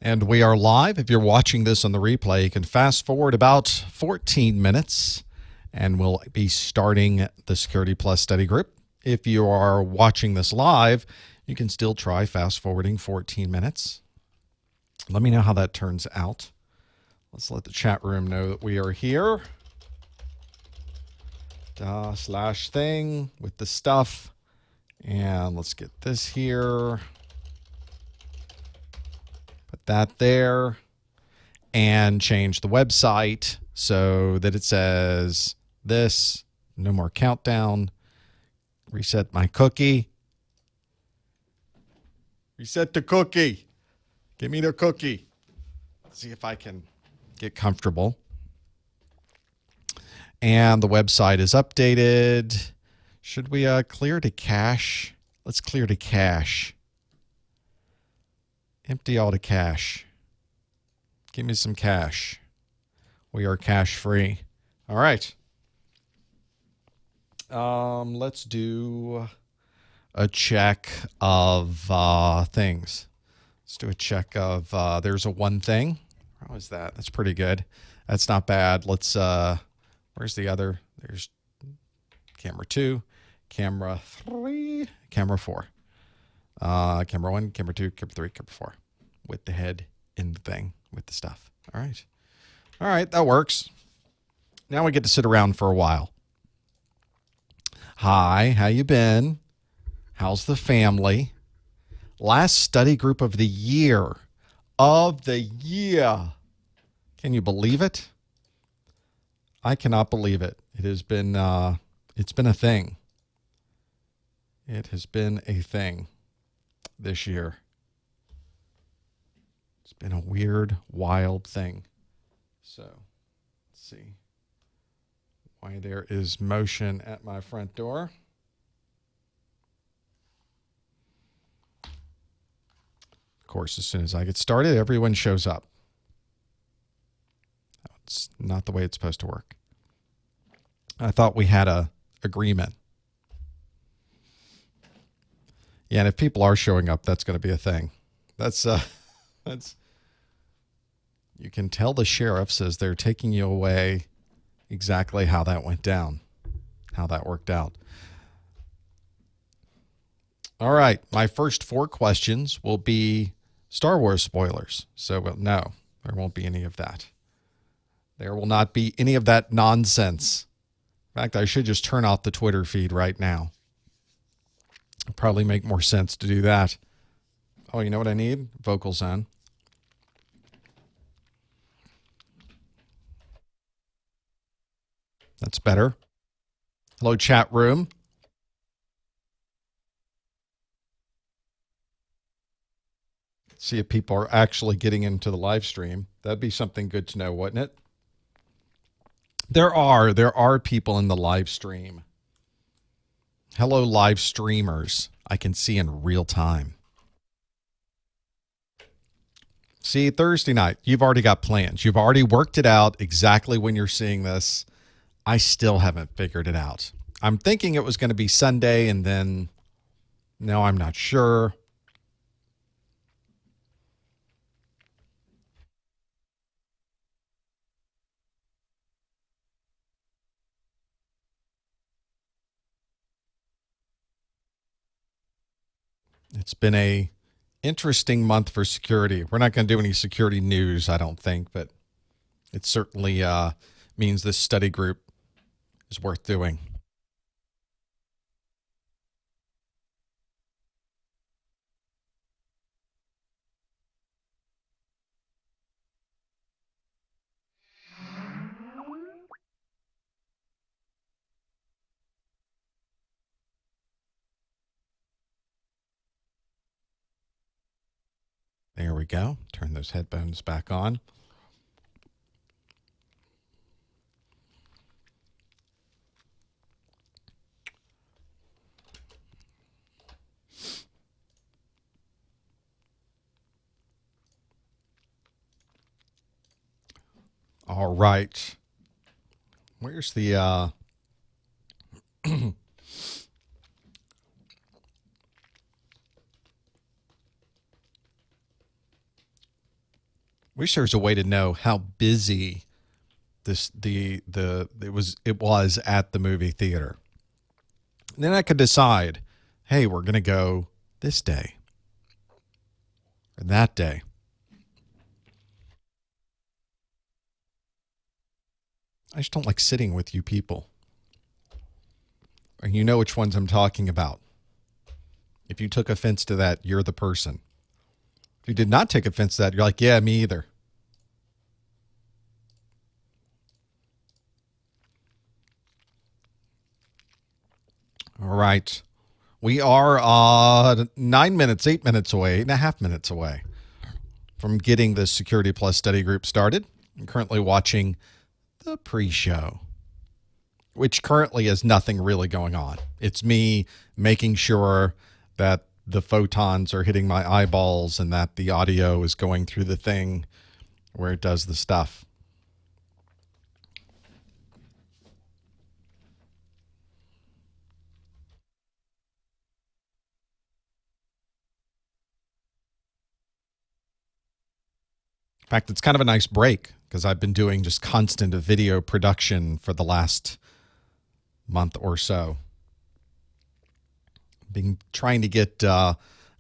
And we are live. If you're watching this on the replay, you can fast forward about 14 minutes and we'll be starting the Security Plus study group. If you are watching this live, you can still try fast forwarding 14 minutes. Let me know how that turns out. Let's let the chat room know that we are here. /thing with the stuff. And let's get this here. Put that there. And change the website so that it says this. No more countdown. Reset my cookie. Reset the cookie. Give me the cookie. Let's see if I can get comfortable. And the website is updated. Should we clear to cache? Let's clear to cache. Empty all to cache. Give me some cache. We are cache free. All right. Let's do a check of things. Let's do a check of there's a one thing. How is that? That's pretty good. That's not bad. Let's where's the other? There's camera 2, camera 3, camera 4. Camera 1, camera 2, camera 3, camera 4. With the head in the thing, with the stuff. All right. All right, that works. Now we get to sit around for a while. Hi, how you been? How's the family? Last study group of the year. Can you believe it? I cannot believe it. It has been it's been a thing. It has been a thing this year. It's been a weird, wild thing. So, let's see why there is motion at my front door. Of course, as soon as I get started, everyone shows up. It's not the way it's supposed to work. I thought we had a agreement. Yeah, and if people are showing up, that's going to be a thing. That's you can tell the sheriff says they're taking you away exactly how that went down, how that worked out. All right, my first 4 questions will be Star Wars spoilers. So, well, no, there won't be any of that. There will not be any of that nonsense. In fact, I should just turn off the Twitter feed right now. It'd probably make more sense to do that. Oh, you know what I need? Vocal Zone. That's better. Hello, chat room. See if people are actually getting into the live stream. That'd be something good to know, wouldn't it? There are people in the live stream. Hello, live streamers. I can see in real time. See, Thursday night, you've already got plans. You've already worked it out exactly when you're seeing this. I still haven't figured it out. I'm thinking it was going to be Sunday, and then, no, I'm not sure. It's been a interesting month for security. We're not going to do any security news, I don't think, but it certainly means this study group is worth doing. There we go. Turn those headphones back on. All right. Where's the Wish there was a way to know how busy it was at the movie theater. And then I could decide, hey, we're going to go this day or that day. I just don't like sitting with you people. And you know which ones I'm talking about. If you took offense to that, you're the person. If you did not take offense to that, you're like, yeah, me either. All right. We are 9 minutes, 8 minutes away, 8.5 minutes away from getting the Security Plus study group started. I'm currently watching the pre-show, which currently has nothing really going on. It's me making sure that the photons are hitting my eyeballs and that the audio is going through the thing where it does the stuff. In fact, it's kind of a nice break because I've been doing just constant video production for the last month or so. Been trying to get, in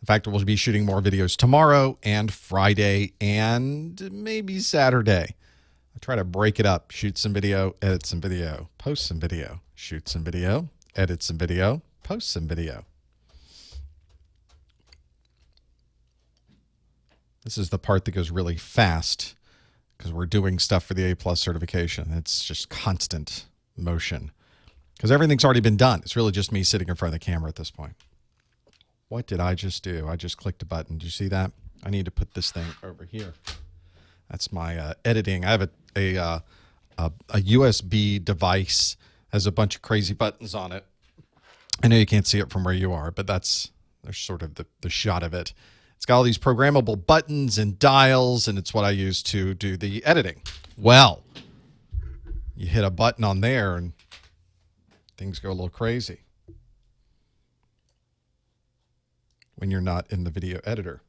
fact, we'll be shooting more videos tomorrow and Friday and maybe Saturday. I try to break it up, shoot some video, edit some video, post some video, shoot some video, edit some video, post some video. This is the part that goes really fast because we're doing stuff for the A+ certification. It's just constant motion because everything's already been done. It's really just me sitting in front of the camera at this point. What did I just do? I just clicked a button. Did you see that? I need to put this thing over here. That's my editing. I have a USB device, has a bunch of crazy buttons on it. I know you can't see it from where you are, but there's sort of the shot of it. It's got all these programmable buttons and dials, and it's what I use to do the editing. Well, you hit a button on there, and things go a little crazy when you're not in the video editor.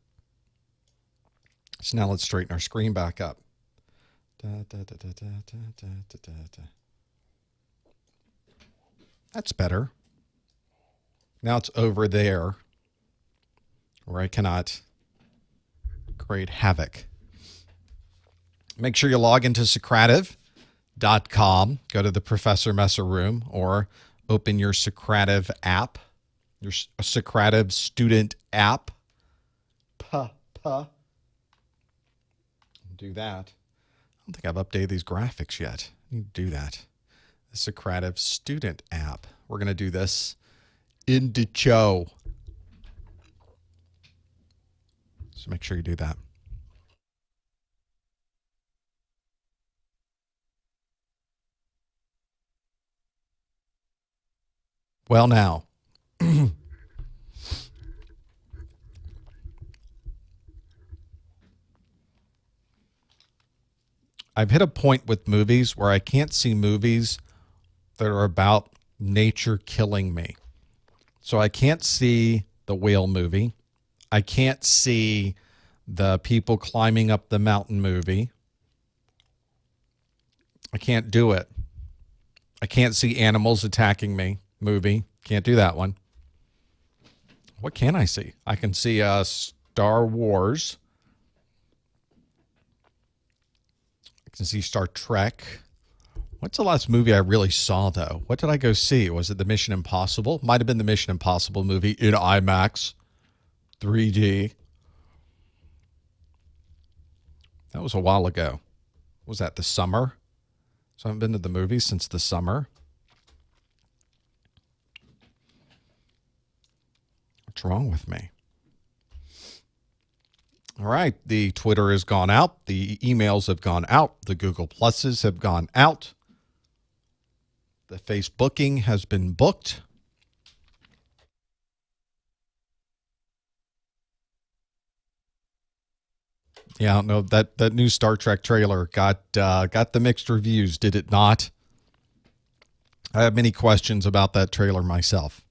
So now let's straighten our screen back up. That's better. Now it's over there where I cannot create havoc. Make sure you log into Socrative.com. Go to the Professor Messer room or open your Socrative app, your Socrative student app. Do that. I don't think I've updated these graphics yet. I need to do that. The Socrative student app. We're going to do this in the show. So make sure you do that. Well, now, I've hit a point with movies where I can't see movies that are about nature killing me. So I can't see the whale movie. I can't see the people climbing up the mountain movie. I can't do it. I can't see animals attacking me movie. Can't do that one. What can I see? I can see Star Wars. I can see Star Trek. What's the last movie I really saw, though? What did I go see? Was it the Mission Impossible? Might have been the Mission Impossible movie in IMAX 3D. That was a while ago. Was that the summer? So I haven't been to the movies since the summer. What's wrong with me? All right. The Twitter has gone out. The emails have gone out. The Google Pluses have gone out. The Facebooking has been booked. Yeah, no, that new Star Trek trailer got the mixed reviews, did it not? I have many questions about that trailer myself.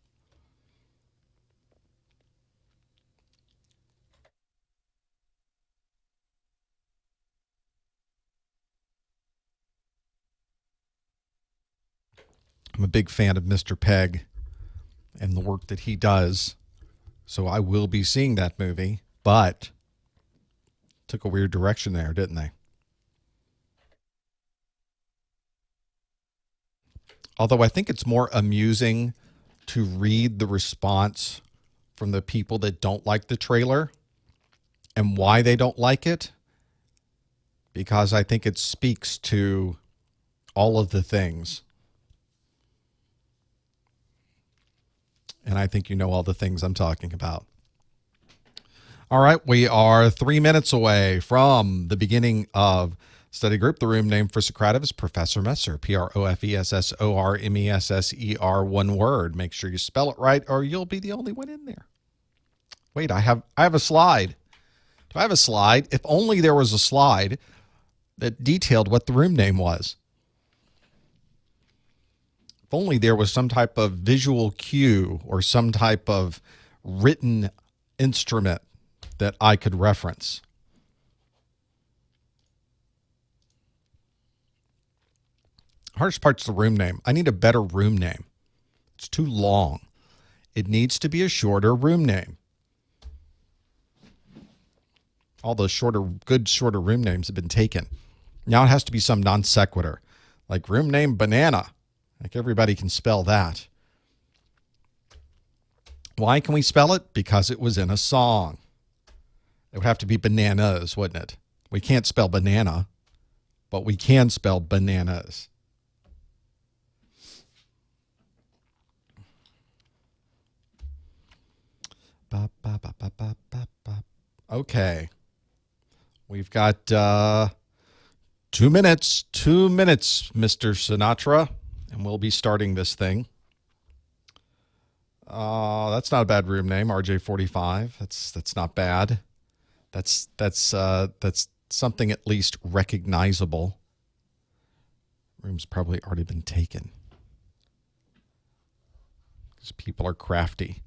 I'm a big fan of Mr. Pegg and the work that he does. So I will be seeing that movie, but took a weird direction there, didn't they? Although I think it's more amusing to read the response from the people that don't like the trailer and why they don't like it, because I think it speaks to all of the things. And I think you know all the things I'm talking about. All right, we are 3 minutes away from the beginning of study group. The room name for Socrative is Professor Messer, Professormesser, one word. Make sure you spell it right or you'll be the only one in there. Wait, I have a slide. Do I have a slide? If only there was a slide that detailed what the room name was. If only there was some type of visual cue or some type of written instrument that I could reference. Hardest part's the room name. I need a better room name. It's too long. It needs to be a shorter room name. All those good shorter room names have been taken. Now it has to be some non sequitur, like room name banana. Like everybody can spell that. Why can we spell it? Because it was in a song. It would have to be bananas, wouldn't it? We can't spell banana, but we can spell bananas. Okay. We've got 2 minutes. 2 minutes, Mr. Sinatra, and we'll be starting this thing. That's not a bad room name, RJ45. That's not bad. That's something at least recognizable. Room's probably already been taken because people are crafty.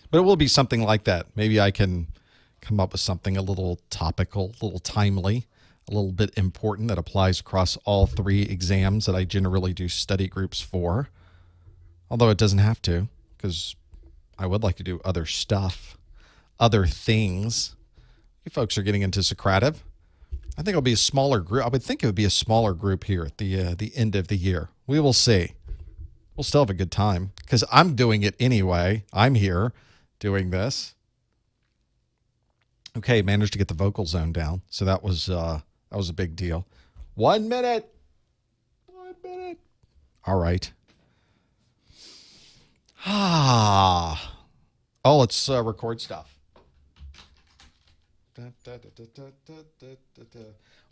But it will be something like that. Maybe I can come up with something a little topical, a little timely, a little bit important that applies across all 3 exams that I generally do study groups for. Although it doesn't have to, because I would like to do other stuff, other things. You folks are getting into Socrative. I think it'll be a smaller group. I would think it would be a smaller group here at the end of the year. We will see. We'll still have a good time because I'm doing it anyway. I'm here doing this. Okay, managed to get the vocal zone down, so that was a big deal. 1 minute. 1 minute. All right. Oh, let's record stuff.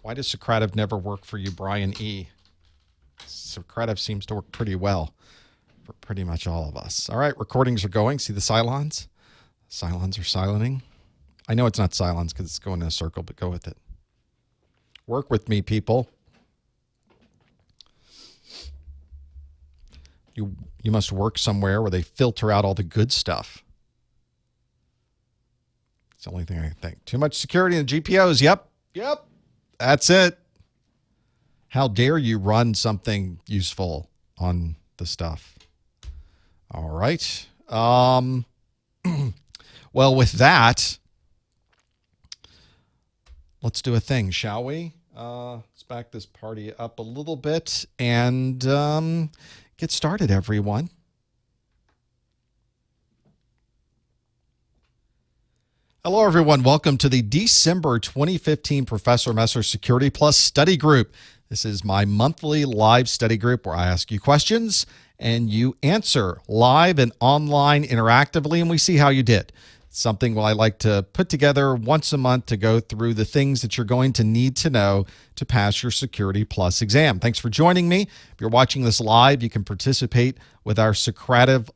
Why does Socrative never work for you, Brian E? Socrative seems to work pretty well for pretty much all of us. All right, recordings are going. See the Cylons? Cylons are silencing. I know it's not silence because it's going in a circle, but go with it. Work with me, people. You must work somewhere where they filter out all the good stuff. It's the only thing I can think. Too much security in the GPOs. Yep. That's it. How dare you run something useful on the stuff? All right. Well, with that, let's do a thing, shall we? Let's back this party up a little bit and get started, everyone. Hello, everyone. Welcome to the December 2015 Professor Messer Security Plus Study Group. This is my monthly live study group where I ask you questions and you answer live and online interactively, and we see how you did. It's something I like to put together once a month to go through the things that you're going to need to know to pass your Security Plus exam. Thanks for joining me. If you're watching this live, you can participate with our Socrative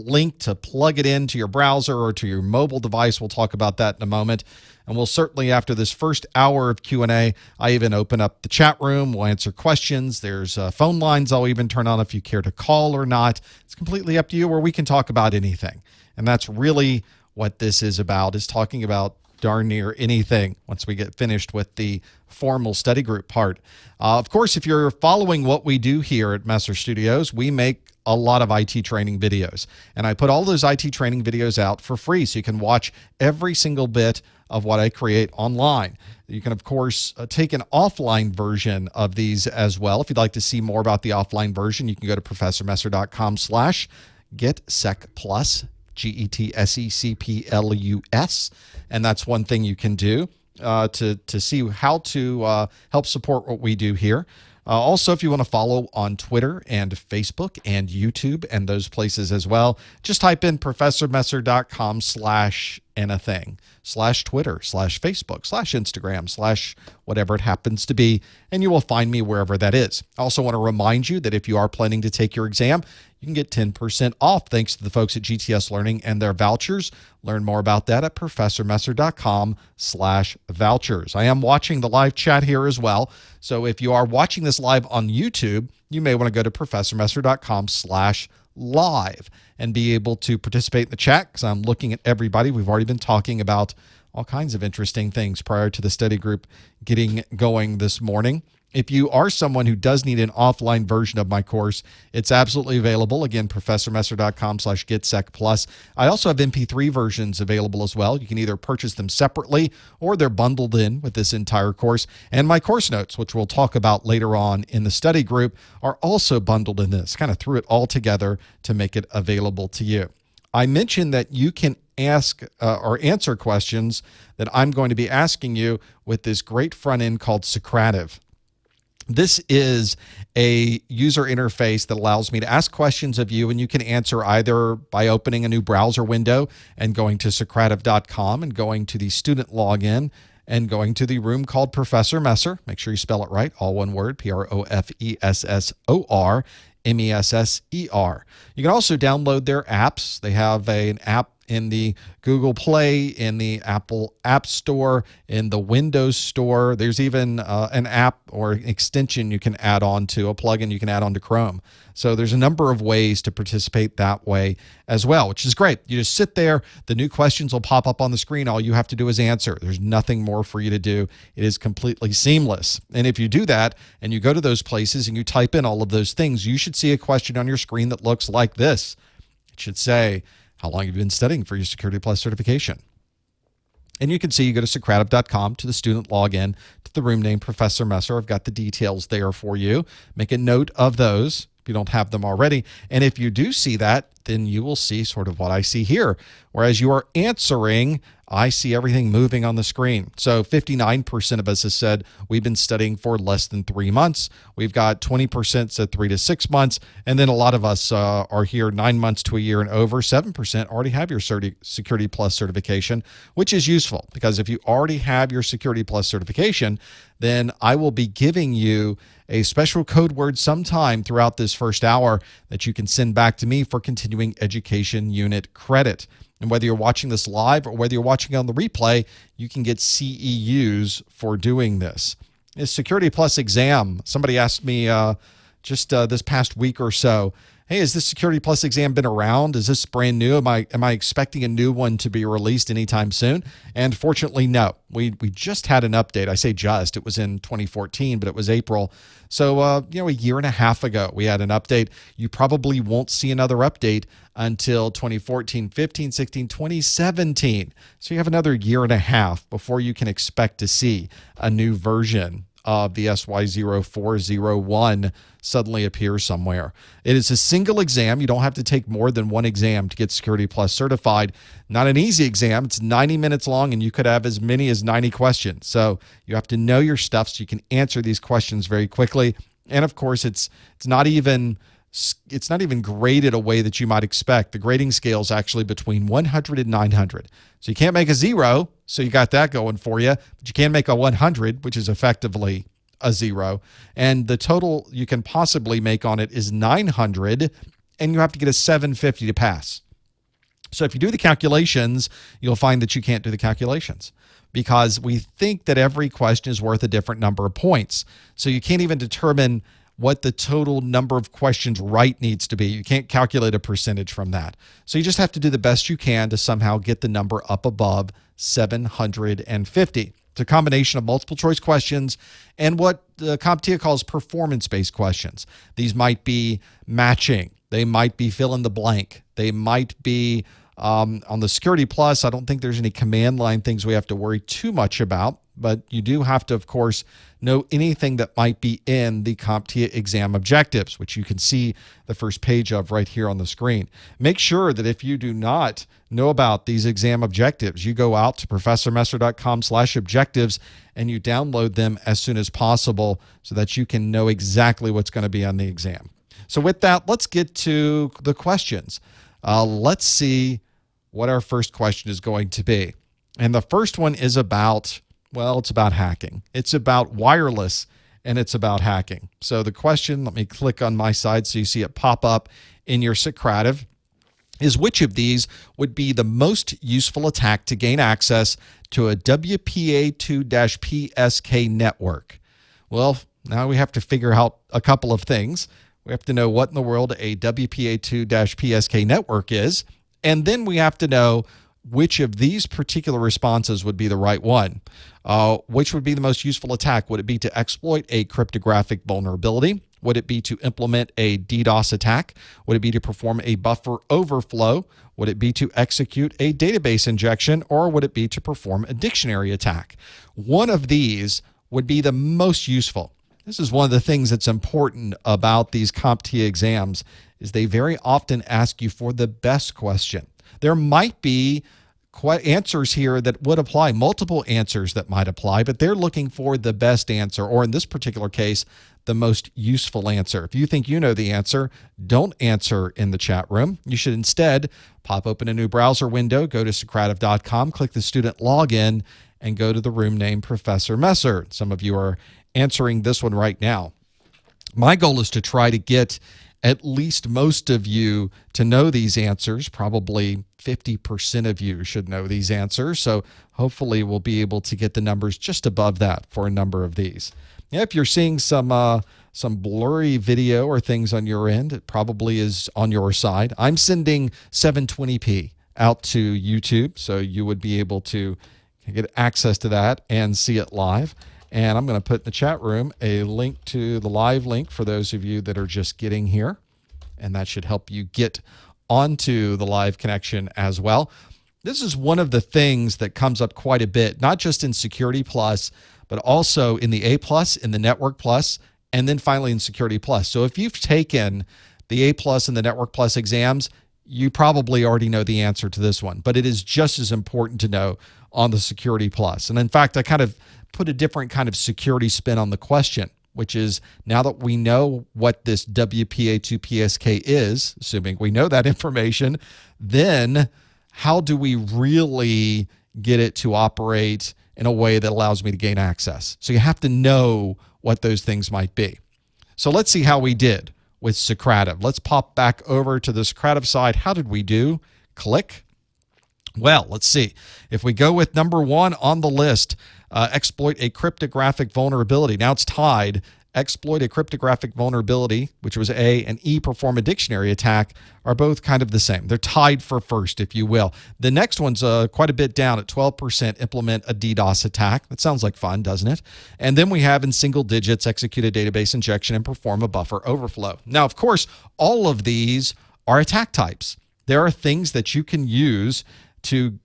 link to plug it into your browser or to your mobile device. We'll talk about that in a moment. And we'll certainly, after this first hour of Q&A, I even open up the chat room. We'll answer questions. There's phone lines I'll even turn on if you care to call or not. It's completely up to you, where we can talk about anything. And that's really what this is about, is talking about darn near anything once we get finished with the formal study group part. Of course, if you're following what we do here at Messer Studios, we make a lot of IT training videos. And I put all those IT training videos out for free so you can watch every single bit of what I create online. You can, of course, take an offline version of these as well. If you'd like to see more about the offline version, you can go to professormesser.com/GetSecPlus, GetSecPlus. And that's one thing you can do to see how to help support what we do here. Also, if you want to follow on Twitter and Facebook and YouTube and those places as well, just type in professormesser.com/anything, /Twitter, /Facebook, /Instagram, whatever it happens to be, and you will find me wherever that is. I also want to remind you that if you are planning to take your exam, you can get 10% off thanks to the folks at GTS Learning and their vouchers. Learn more about that at professormesser.com/vouchers. I am watching the live chat here as well. So if you are watching this live on YouTube, you may want to go to professormesser.com/live and be able to participate in the chat because I'm looking at everybody. We've already been talking about all kinds of interesting things prior to the study group getting going this morning. If you are someone who does need an offline version of my course, it's absolutely available. Again, professormesser.com/GetSecPlus. I also have MP3 versions available as well. You can either purchase them separately or they're bundled in with this entire course. And my course notes, which we'll talk about later on in the study group, are also bundled in this. Kind of threw it all together to make it available to you. I mentioned that you can ask or answer questions that I'm going to be asking you with this great front end called Socrative. This is a user interface that allows me to ask questions of you, and you can answer either by opening a new browser window and going to Socrative.com and going to the student login and going to the room called Professor Messer. Make sure you spell it right, all one word, PROFESSORMESSER. You can also download their apps. They have an app in the Google Play, in the Apple App Store, in the Windows Store. There's even an app or extension you can add on to, a plugin you can add on to Chrome. So there's a number of ways to participate that way as well, which is great. You just sit there, the new questions will pop up on the screen. All you have to do is answer. There's nothing more for you to do. It is completely seamless. And if you do that and you go to those places and you type in all of those things, you should see a question on your screen that looks like this. It should say, how long have you been studying for your Security Plus certification? And you can see you go to Socrative.com to the student login to the room name Professor Messer. I've got the details there for you. Make a note of those if you don't have them already. And if you do see that, then you will see sort of what I see here. Whereas you are answering, I see everything moving on the screen. So 59% of us has said we've been studying for less than 3 months. We've got 20% said 3 to 6 months. And then a lot of us are here 9 months to a year and over. 7% already have your Security Plus certification, which is useful because if you already have your Security Plus certification, then I will be giving you a special code word sometime throughout this first hour that you can send back to me for continuing education unit credit. And whether you're watching this live or whether you're watching on the replay, you can get CEUs for doing this. This Security Plus exam, somebody asked me just this past week or so, hey, has this Security Plus exam been around? Is this brand new? Am I expecting a new one to be released anytime soon? And fortunately, no. We just had an update. I say just. It was in 2014, but it was April. So, a year and a half ago, we had an update. You probably won't see another update until 2014, 15, 16, 2017. So you have another year and a half before you can expect to see a new version of the SY0401 suddenly appear somewhere. It is a single exam. You don't have to take more than one exam to get Security Plus certified. Not an easy exam. It's 90 minutes long, and you could have as many as 90 questions. So you have to know your stuff so you can answer these questions very quickly. And of course, it's not even graded a way that you might expect. The grading scale is actually between 100 and 900. So you can't make a 0, so you got that going for you, but you can make a 100, which is effectively a 0. And the total you can possibly make on it is 900, and you have to get a 750 to pass. So if you do the calculations, you'll find that you can't do the calculations because we think that every question is worth a different number of points. So you can't even determine what the total number of questions right needs to be. You can't calculate a percentage from that. So you just have to do the best you can to somehow get the number up above 750. It's a combination of multiple choice questions and what the CompTIA calls performance-based questions. These might be matching. They might be fill in the blank. They might be on the Security Plus. I don't think there's any command line things we have to worry too much about, but you do have to, of course, know anything that might be in the CompTIA exam objectives, which you can see the first page of right here on the screen. Make sure that if you do not know about these exam objectives, you go out to professormesser.com/objectives and you download them as soon as possible so that you can know exactly what's going to be on the exam. So with that, let's get to the questions. Let's see what our first question is going to be. And the first one is about, well, it's about hacking. It's about wireless, and it's about hacking. So the question, let me click on my side so you see it pop up in your Socrative, is which of these would be the most useful attack to gain access to a WPA2-PSK network? Well, now we have to figure out a couple of things. We have to know what in the world a WPA2-PSK network is, and then we have to know which of these particular responses would be the right one. Which would be the most useful attack? Would it be to exploit a cryptographic vulnerability? Would it be to implement a DDoS attack? Would it be to perform a buffer overflow? Would it be to execute a database injection? Or would it be to perform a dictionary attack? One of these would be the most useful. This is one of the things that's important about these CompTIA exams is they very often ask you for the best question. There might be answers here that would apply, multiple answers that might apply, but they're looking for the best answer, or in this particular case, the most useful answer. If you think you know the answer, don't answer in the chat room. You should instead pop open a new browser window, go to Socrative.com, click the student login, and go to the room name Professor Messer. Some of you are answering this one right now. My goal is to try to get at least most of you to know these answers. Probably 50% of you should know these answers. So hopefully we'll be able to get the numbers just above that for a number of these. Yeah, if you're seeing some blurry video or things on your end, it probably is on your side. I'm sending 720p out to YouTube, so you would be able to get access to that and see it live. And I'm going to put in the chat room a link to the live link for those of you that are just getting here. And that should help you get onto the live connection as well. This is one of the things that comes up quite a bit, not just in Security Plus, but also in the A Plus, in the Network Plus, and then finally in Security Plus. So if you've taken the A Plus and the Network Plus exams, you probably already know the answer to this one. But it is just as important to know on the Security Plus. And in fact, I kind of put a different kind of security spin on the question, which is now that we know what this WPA2-PSK is, assuming we know that information, then how do we really get it to operate in a way that allows me to gain access? So you have to know what those things might be. So let's see how we did with Socrative. Let's pop back over to the Socrative side. How did we do? Click. Well, let's see. If we go with number one on the list, exploit a cryptographic vulnerability. Now it's tied. Exploit a cryptographic vulnerability, which was A, and E, perform a dictionary attack, are both kind of the same. They're tied for first, if you will. The next one's quite a bit down at 12%, implement a DDoS attack. That sounds like fun, doesn't it? And then we have in single digits, execute a database injection and perform a buffer overflow. Now, of course, all of these are attack types. There are things that you can use to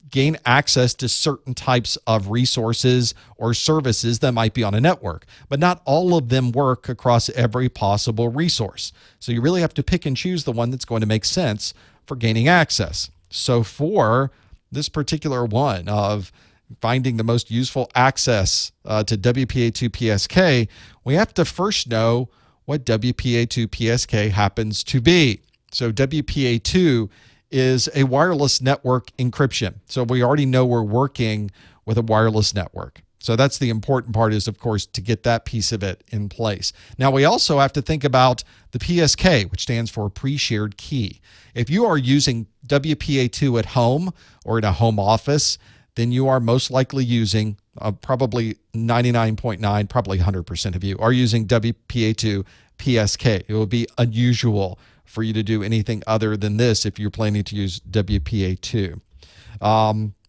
gain access to certain types of resources or services that might be on a network, but not all of them work across every possible resource. So you really have to pick and choose the one that's going to make sense for gaining access. So for this particular one of finding the most useful access to WPA2-PSK, we have to first know what WPA2-PSK happens to be. So WPA2 is a wireless network encryption. So we already know we're working with a wireless network. So that's the important part, is, of course, to get that piece of it in place. Now, we also have to think about the PSK, which stands for pre-shared key. If you are using WPA2 at home or in a home office, then you are most likely using probably 99.9, probably 100% of you are using WPA2 PSK. It would be unusual for you to do anything other than this if you're planning to use WPA2.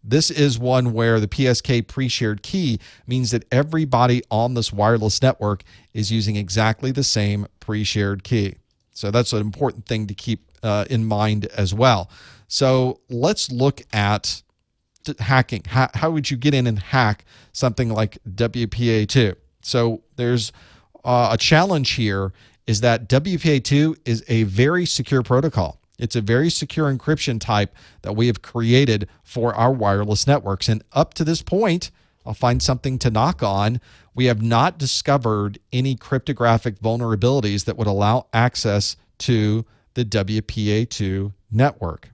This is one where the PSK pre-shared key means that everybody on this wireless network is using exactly the same pre-shared key. So that's an important thing to keep in mind as well. So let's look at hacking. How would you get in and hack something like WPA2? So there's a challenge here is that WPA2 is a very secure protocol. It's a very secure encryption type that we have created for our wireless networks. And up to this point, I'll find something to knock on. We have not discovered any cryptographic vulnerabilities that would allow access to the WPA2 network.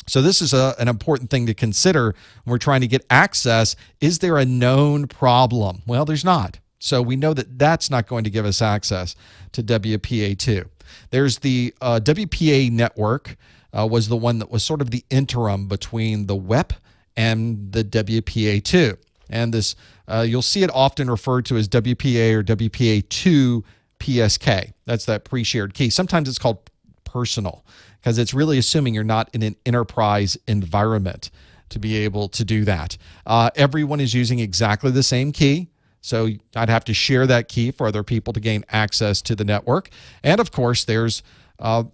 So this is an important thing to consider when we're trying to get access. Is there a known problem? Well, there's not. So we know that that's not going to give us access to WPA2. There's the WPA network was the one that was sort of the interim between the WEP and the WPA2. And this you'll see it often referred to as WPA or WPA2 PSK. That's that pre-shared key. Sometimes it's called personal because it's really assuming you're not in an enterprise environment to be able to do that. Everyone is using exactly the same key. So I'd have to share that key for other people to gain access to the network. And of course, there's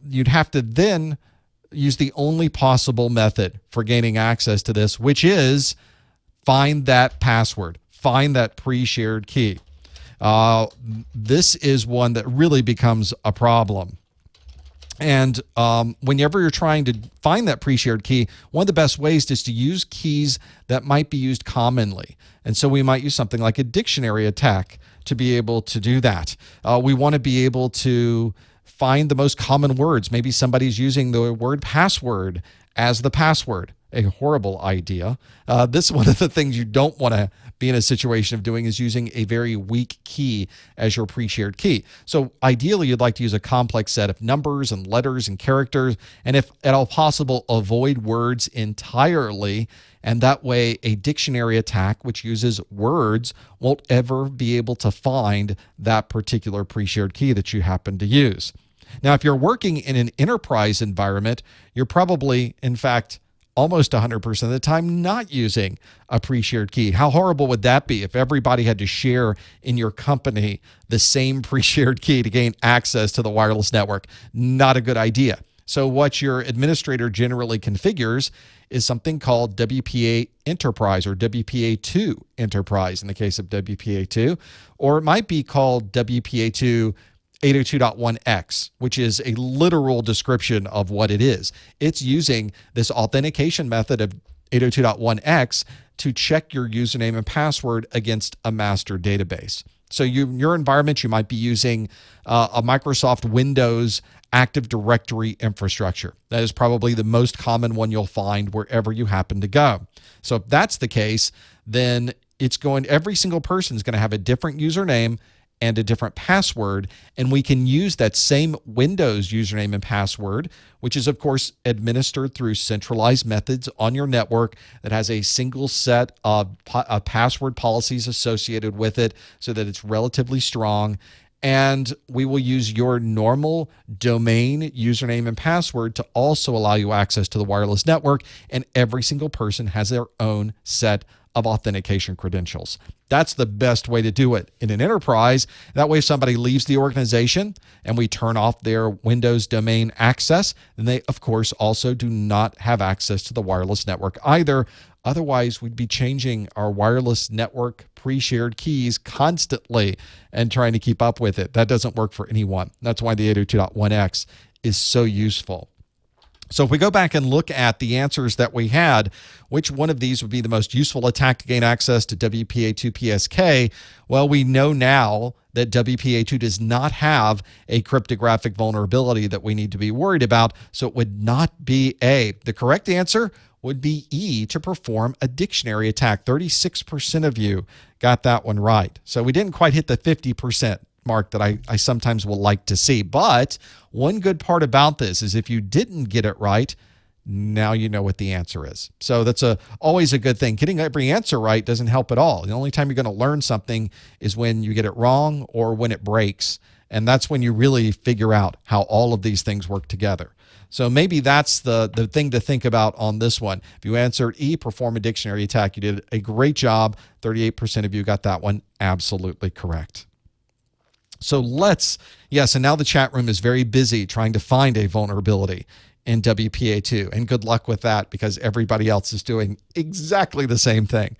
you'd have to then use the only possible method for gaining access to this, which is find that password, find that pre-shared key. This is one that really becomes a problem. And whenever you're trying to find that pre-shared key, one of the best ways is to use keys that might be used commonly. And so we might use something like a dictionary attack to be able to do that. We want to be able to find the most common words. Maybe somebody's using the word password as the password. A horrible idea. This is one of the things you don't want to be in a situation of doing is using a very weak key as your pre-shared key. So ideally, you'd like to use a complex set of numbers and letters and characters, and if at all possible, avoid words entirely. And that way, a dictionary attack, which uses words, won't ever be able to find that particular pre-shared key that you happen to use. Now, if you're working in an enterprise environment, you're probably, in fact, almost 100% of the time not using a pre-shared key. How horrible would that be if everybody had to share in your company the same pre-shared key to gain access to the wireless network? Not a good idea. So what your administrator generally configures is something called WPA Enterprise or WPA2 Enterprise in the case of WPA2, or it might be called WPA2 802.1x, which is a literal description of what it is. It's using this authentication method of 802.1x to check your username and password against a master database. So your environment, you might be using a Microsoft Windows Active Directory infrastructure. That is probably the most common one you'll find wherever you happen to go. So if that's the case, then every single person is going to have a different username and a different password, and we can use that same Windows username and password, which is of course administered through centralized methods on your network that has a single set of password policies associated with it so that it's relatively strong. And we will use your normal domain username and password to also allow you access to the wireless network, and every single person has their own set of authentication credentials. That's the best way to do it in an enterprise. That way, if somebody leaves the organization and we turn off their Windows domain access, then they, of course, also do not have access to the wireless network either. Otherwise, we'd be changing our wireless network pre-shared keys constantly and trying to keep up with it. That doesn't work for anyone. That's why the 802.1x is so useful. So if we go back and look at the answers that we had, which one of these would be the most useful attack to gain access to WPA2 PSK? Well, we know now that WPA2 does not have a cryptographic vulnerability that we need to be worried about, so it would not be A. The correct answer would be E, to perform a dictionary attack. 36% of you got that one right. So we didn't quite hit the 50% mark that I sometimes will like to see. But one good part about this is if you didn't get it right, Now you know what the answer is. So that's always a good thing. Getting every answer right doesn't help at all. The only time you're going to learn something is when you get it wrong or when it breaks. And that's when you really figure out how all of these things work together. So maybe that's the thing to think about on this one. If you answered E, perform a dictionary attack, you did a great job. 38% of you got that one absolutely correct. So yes, and now the chat room is very busy trying to find a vulnerability in WPA2. And good luck with that, because everybody else is doing exactly the same thing.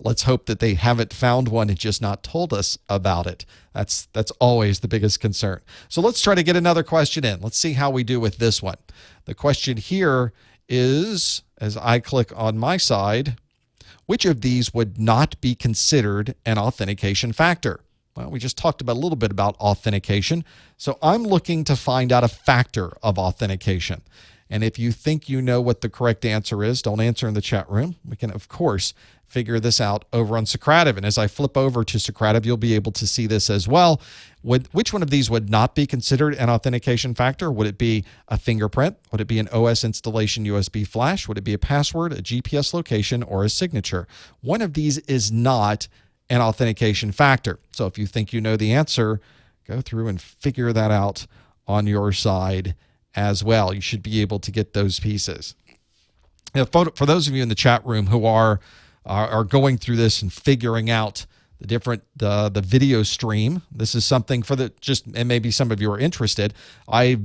Let's hope that they haven't found one and just not told us about it. That's always the biggest concern. So let's try to get another question in. Let's see how we do with this one. The question here is, as I click on my side, which of these would not be considered an authentication factor? Well, we just talked about a little bit about authentication. So I'm looking to find out a factor of authentication. And if you think you know what the correct answer is, don't answer in the chat room. We can, of course, figure this out over on Socrative. And as I flip over to Socrative, you'll be able to see this as well. Which one of these would not be considered an authentication factor? Would it be a fingerprint? Would it be an OS installation USB flash? Would it be a password, a GPS location, or a signature? One of these is not an authentication factor. So if you think you know the answer, go through and figure that out on your side as well. You should be able to get those pieces. Now, for those of you in the chat room who are going through this and figuring out the video stream, this is something and maybe some of you are interested. I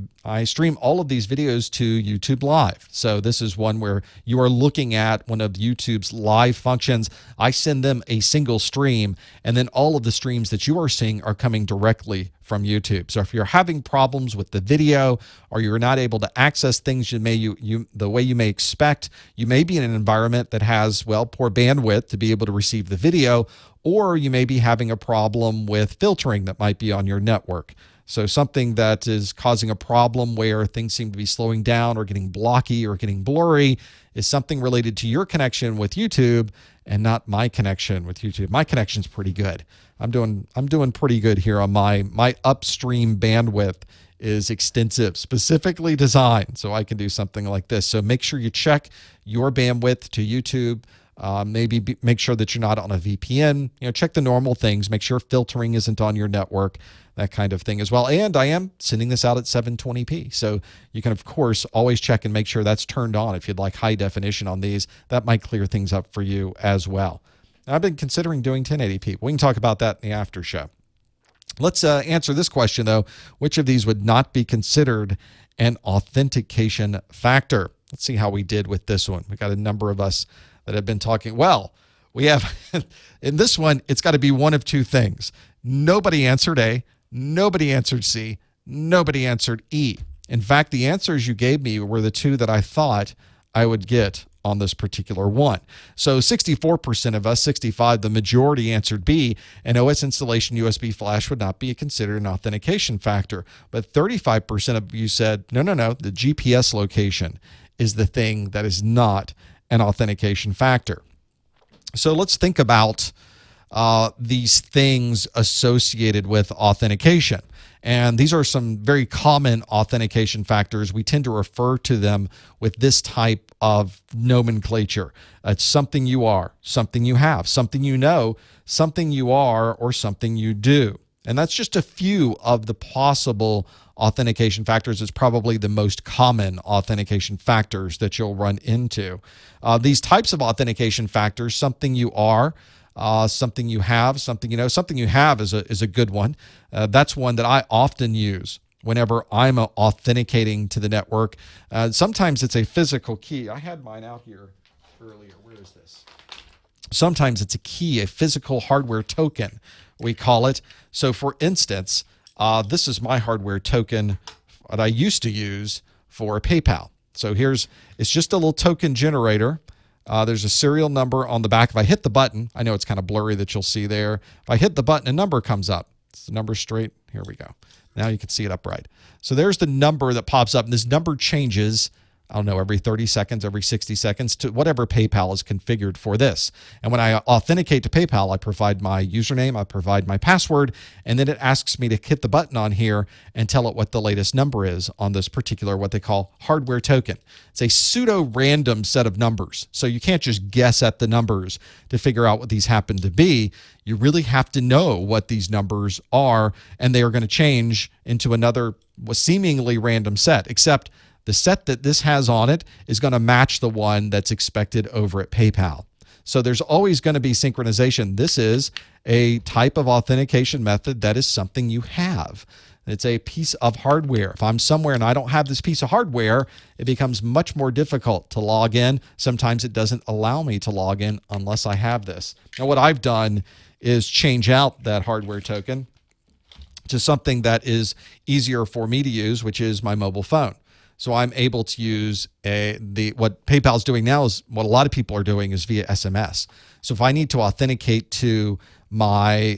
stream all of these videos to YouTube Live. So this is one where you are looking at one of YouTube's live functions. I send them a single stream, and then all of the streams that you are seeing are coming directly from YouTube. So if you're having problems with the video, or you're not able to access things the way you may expect, you may be in an environment that has, poor bandwidth to be able to receive the video, or you may be having a problem with filtering that might be on your network. So something that is causing a problem where things seem to be slowing down or getting blocky or getting blurry is something related to your connection with YouTube and not my connection with YouTube. My connection's pretty good. I'm doing pretty good here on my upstream bandwidth is extensive, specifically designed so I can do something like this. So make sure you check your bandwidth to YouTube. Maybe make sure that you're not on a VPN. Check the normal things. Make sure filtering isn't on your network, that kind of thing as well. And I am sending this out at 720p. So you can, of course, always check and make sure that's turned on if you'd like high definition on these. That might clear things up for you as well. I've been considering doing 1080p. We can talk about that in the after show. Let's answer this question, though. Which of these would not be considered an authentication factor? Let's see how we did with this one. We got a number of us that have been talking. Well, we have, in this one, it's got to be one of two things. Nobody answered A, nobody answered C, nobody answered E. In fact, the answers you gave me were the two that I thought I would get on this particular one. So 64% of us, 65%, the majority answered B, and OS installation USB flash would not be considered an authentication factor. But 35% of you said, no, the GPS location is the thing that is not an authentication factor. So let's think about these things associated with authentication. And these are some very common authentication factors. We tend to refer to them with this type of nomenclature. It's something you are, something you have, something you know, something you are, or something you do. And that's just a few of the possible authentication factors. It's probably the most common authentication factors that you'll run into. These types of authentication factors, something you are, something you have, something you know. Something you have is a good one. That's one that I often use whenever I'm authenticating to the network. Sometimes it's a physical key. I had mine out here earlier. Where is this? Sometimes it's a key, a physical hardware token, we call it. So for instance, this is my hardware token that I used to use for PayPal. So it's just a little token generator. There's a serial number on the back. If I hit the button, I know it's kind of blurry that you'll see there. If I hit the button, a number comes up. It's the number straight. Here we go. Now you can see it upright. So there's the number that pops up, and this number changes I don't know, every 30 seconds, every 60 seconds, to whatever PayPal is configured for this. And when I authenticate to PayPal, I provide my username, I provide my password, and then it asks me to hit the button on here and tell it what the latest number is on this particular, what they call hardware token. It's a pseudo-random set of numbers. So you can't just guess at the numbers to figure out what these happen to be. You really have to know what these numbers are, and they are going to change into another seemingly random set, except the set that this has on it is going to match the one that's expected over at PayPal. So there's always going to be synchronization. This is a type of authentication method that is something you have. It's a piece of hardware. If I'm somewhere and I don't have this piece of hardware, it becomes much more difficult to log in. Sometimes it doesn't allow me to log in unless I have this. Now, what I've done is change out that hardware token to something that is easier for me to use, which is my mobile phone. So I'm able to use what PayPal is doing now is what a lot of people are doing is via SMS. So if I need to authenticate to my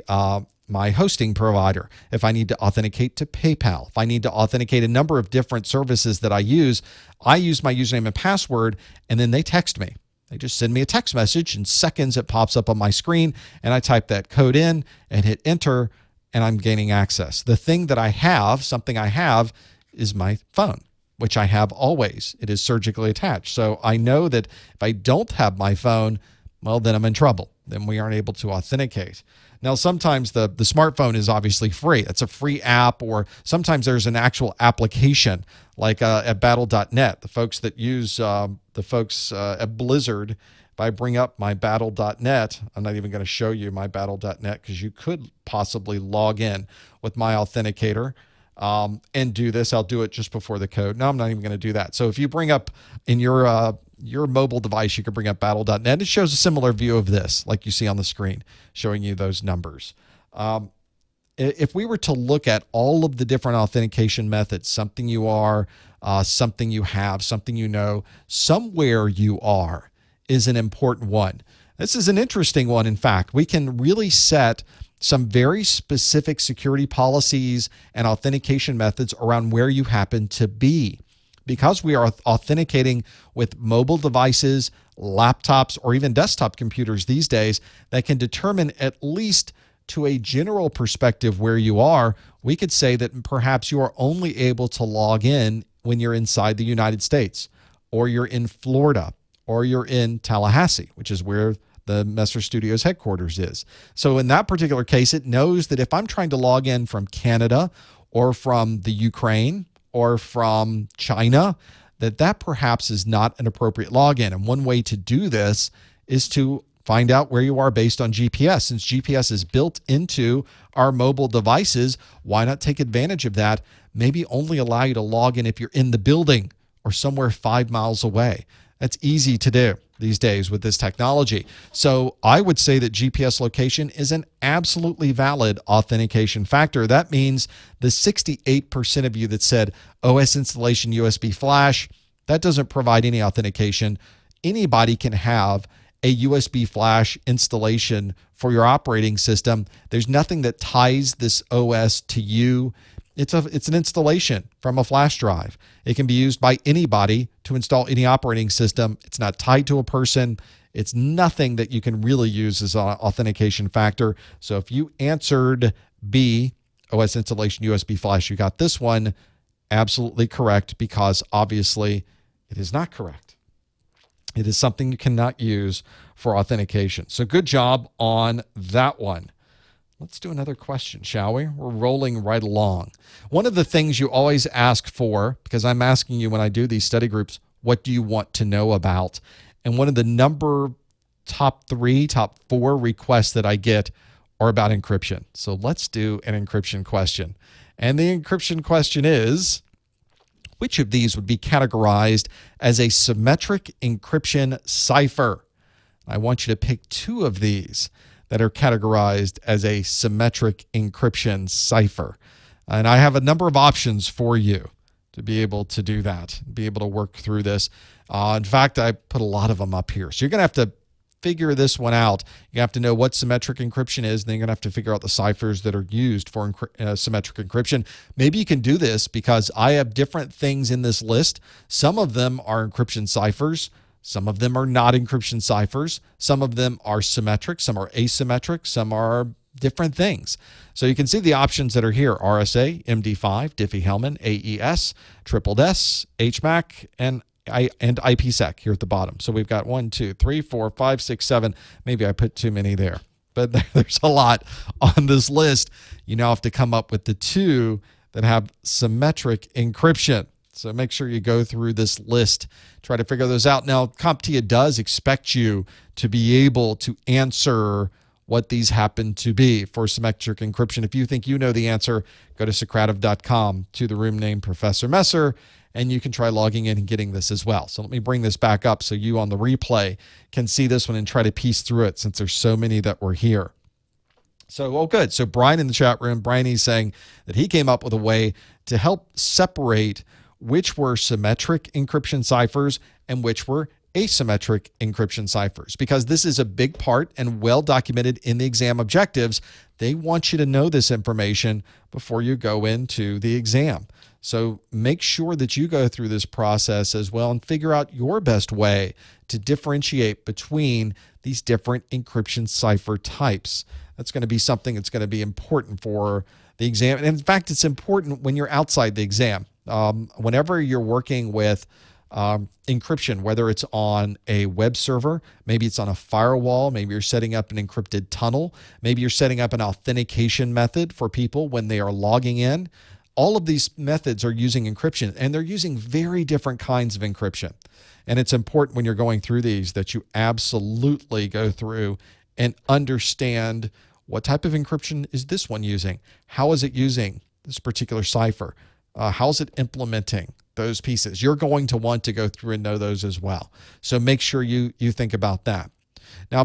hosting provider, if I need to authenticate to PayPal, if I need to authenticate a number of different services that I use my username and password, and then they text me. They just send me a text message. In seconds, it pops up on my screen, and I type that code in and hit enter, and I'm gaining access. The thing that I have, something I have, is my phone, which I have always. It is surgically attached. So I know that if I don't have my phone, well, then I'm in trouble. Then we aren't able to authenticate. Now, sometimes the smartphone is obviously free. It's a free app, or sometimes there's an actual application like at battle.net. The folks that use, at Blizzard, if I bring up my battle.net, I'm not even going to show you my battle.net because you could possibly log in with my authenticator and do this. I'll do it just before the code. No, I'm not even going to do that. So if you bring up in your mobile device, you can bring up battle.net. It shows a similar view of this, like you see on the screen, showing you those numbers. If we were to look at all of the different authentication methods, something you are, something you have, something you know, somewhere you are is an important one. This is an interesting one. In fact, we can really set some very specific security policies and authentication methods around where you happen to be. Because we are authenticating with mobile devices, laptops, or even desktop computers these days that can determine, at least to a general perspective, where you are, we could say that perhaps you are only able to log in when you're inside the United States, or you're in Florida, or you're in Tallahassee, which is where the Messer Studios headquarters is. So in that particular case, it knows that if I'm trying to log in from Canada or from the Ukraine or from China, that perhaps is not an appropriate login. And one way to do this is to find out where you are based on GPS. Since GPS is built into our mobile devices, why not take advantage of that? Maybe only allow you to log in if you're in the building or somewhere 5 miles away. That's easy to do these days with this technology. So I would say that GPS location is an absolutely valid authentication factor. That means the 68% of you that said OS installation USB flash, that doesn't provide any authentication. Anybody can have a USB flash installation for your operating system. There's nothing that ties this OS to you. It's an installation from a flash drive. It can be used by anybody to install any operating system. It's not tied to a person. It's nothing that you can really use as an authentication factor. So if you answered B, OS installation USB flash, you got this one absolutely correct, because obviously it is not correct. It is something you cannot use for authentication. So good job on that one. Let's do another question, shall we? We're rolling right along. One of the things you always ask for, because I'm asking you when I do these study groups, what do you want to know about? And one of the top 4 requests that I get are about encryption. So let's do an encryption question. And the encryption question is, which of these would be categorized as a symmetric encryption cipher? I want you to pick 2 of these that are categorized as a symmetric encryption cipher. And I have a number of options for you to be able to do that, be able to work through this. In fact, I put a lot of them up here. So you're going to have to figure this one out. You have to know what symmetric encryption is, and then you're going to have to figure out the ciphers that are used for symmetric encryption. Maybe you can do this because I have different things in this list. Some of them are encryption ciphers. Some of them are not encryption ciphers. Some of them are symmetric. Some are asymmetric. Some are different things. So you can see the options that are here: RSA, MD5, Diffie-Hellman, AES, triple S, HMAC, and IPsec here at the bottom. So we've got 1, 2, 3, 4, 5, 6, 7. Maybe I put too many there, but there's a lot on this list. You now have to come up with the 2 that have symmetric encryption. So make sure you go through this list, try to figure those out. Now, CompTIA does expect you to be able to answer what these happen to be for symmetric encryption. If you think you know the answer, go to Socrative.com to the room name Professor Messer, and you can try logging in and getting this as well. So let me bring this back up so you on the replay can see this one and try to piece through it since there's so many that were here. So, oh, good. So Brian in the chat room, Brian, he's saying that he came up with a way to help separate which were symmetric encryption ciphers and which were asymmetric encryption ciphers, because this is a big part and well documented in the exam objectives. They want you to know this information before you go into the exam. So make sure that you go through this process as well and figure out your best way to differentiate between these different encryption cipher types. That's going to be something that's going to be important for the exam. And in fact, it's important when you're outside the exam. Whenever you're working with encryption, whether it's on a web server, maybe it's on a firewall, maybe you're setting up an encrypted tunnel, maybe you're setting up an authentication method for people when they are logging in. All of these methods are using encryption, and they're using very different kinds of encryption. And it's important when you're going through these that you absolutely go through and understand what type of encryption is this one using? How is it using this particular cipher? How is it implementing those pieces? You're going to want to go through and know those as well. So make sure you think about that. Now,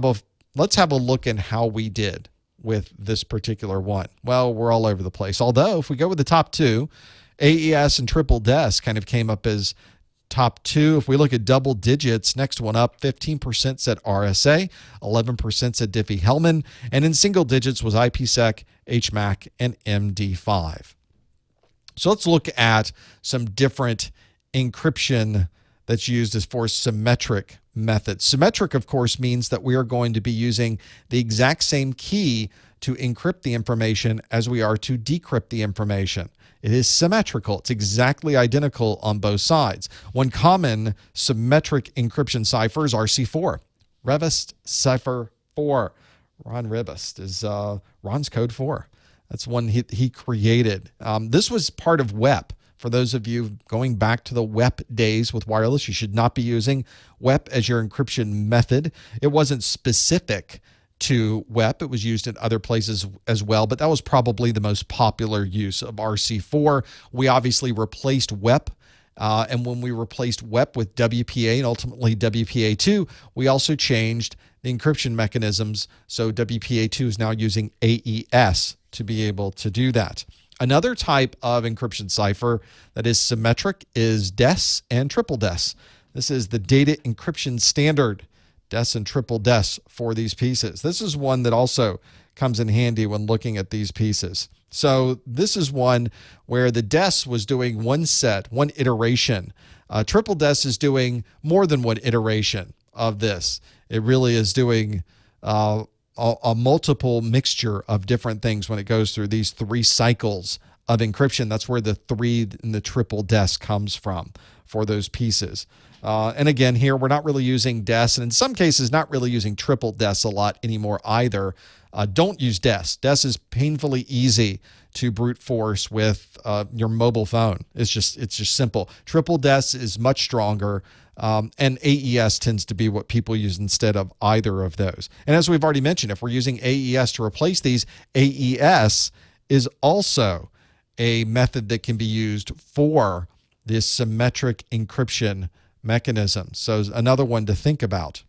let's have a look at how we did with this particular one. Well, we're all over the place. Although, if we go with the top 2, AES and triple DES kind of came up as top 2. If we look at double digits, next one up, 15% said RSA, 11% said Diffie-Hellman, and in single digits was IPsec, HMAC, and MD5. So let's look at some different encryption that's used as for symmetric methods. Symmetric, of course, means that we are going to be using the exact same key to encrypt the information as we are to decrypt the information. It is symmetrical. It's exactly identical on both sides. One common symmetric encryption cipher is RC4, Revest Cipher 4. Ron Revest is Ron's code 4. That's one he created. This was part of WEP. For those of you going back to the WEP days with wireless, you should not be using WEP as your encryption method. It wasn't specific to WEP. It was used in other places as well, but that was probably the most popular use of RC4. We obviously replaced WEP. And when we replaced WEP with WPA and ultimately WPA2, we also changed the encryption mechanisms. So WPA2 is now using AES to be able to do that. Another type of encryption cipher that is symmetric is DES and triple DES. This is the data encryption standard, DES and triple DES for these pieces. This is one that also comes in handy when looking at these pieces. So this is one where the DES was doing one iteration. Triple DES is doing more than one iteration of this. It really is doing a multiple mixture of different things when it goes through these 3 cycles of encryption. That's where the 3 in the triple DES comes from for those pieces. And again, here we're not really using DES, and in some cases not really using triple DES a lot anymore either. Don't use DES. DES is painfully easy to brute force with your mobile phone. It's just simple. Triple DES is much stronger. And AES tends to be what people use instead of either of those. And as we've already mentioned, if we're using AES to replace these, AES is also a method that can be used for this symmetric encryption mechanism. So another one to think about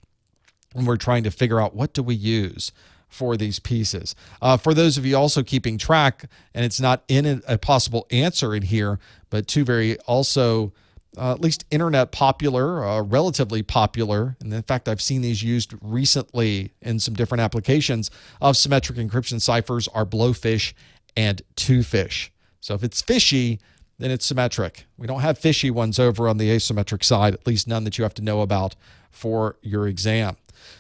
when we're trying to figure out what do we use for these pieces. For those of you also keeping track, and it's not in a possible answer in here, but 2 very also at least internet popular, relatively popular, and in fact, I've seen these used recently in some different applications of symmetric encryption ciphers are blowfish and twofish. So if it's fishy, then it's symmetric. We don't have fishy ones over on the asymmetric side, at least none that you have to know about for your exam.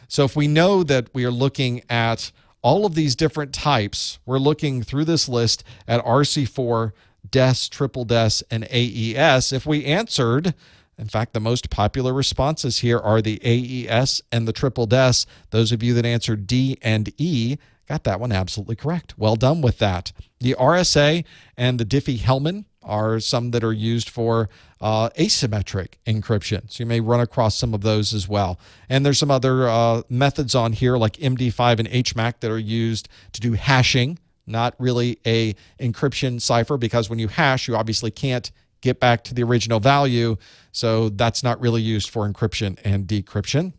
So if we know that we are looking at all of these different types, we're looking through this list at RC4, DES, triple DES, and AES. If we answered, in fact, the most popular responses here are the AES and the triple DES. Those of you that answered D and E got that one absolutely correct. Well done with that. The RSA and the Diffie-Hellman are some that are used for asymmetric encryption. So you may run across some of those as well. And there's some other methods on here like MD5 and HMAC that are used to do hashing. Not really a encryption cipher, because when you hash, you obviously can't get back to the original value. So that's not really used for encryption and decryption.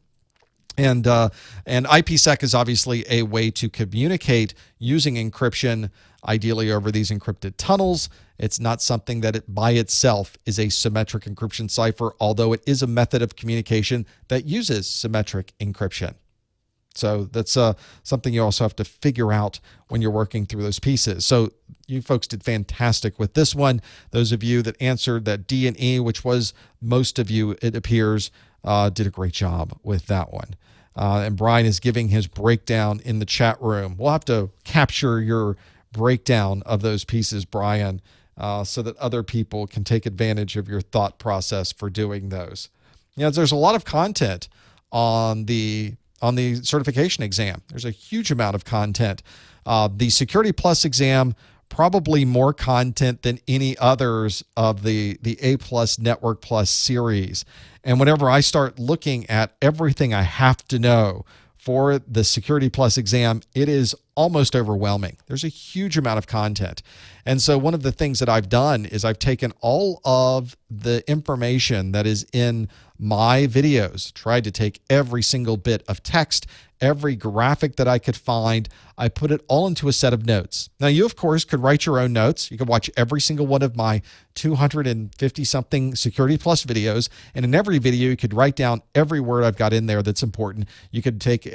And IPsec is obviously a way to communicate using encryption, ideally over these encrypted tunnels. It's not something that it by itself is a symmetric encryption cipher, although it is a method of communication that uses symmetric encryption. So that's something you also have to figure out when you're working through those pieces. So you folks did fantastic with this one. Those of you that answered that D and E, which was most of you, it appears, did a great job with that one. And Brian is giving his breakdown in the chat room. We'll have to capture your breakdown of those pieces, Brian, so that other people can take advantage of your thought process for doing those. You know, there's a lot of content on the certification exam. There's a huge amount of content. The Security Plus exam, probably more content than any others of the A Plus Network Plus series. And whenever I start looking at everything I have to know for the Security Plus exam, it is almost overwhelming. There's a huge amount of content. And so one of the things that I've done is I've taken all of the information that is in my videos, tried to take every single bit of text, every graphic that I could find. I put it all into a set of notes. Now, you, of course, could write your own notes. You could watch every single one of my 250-something Security Plus videos, and in every video, you could write down every word I've got in there that's important. You could take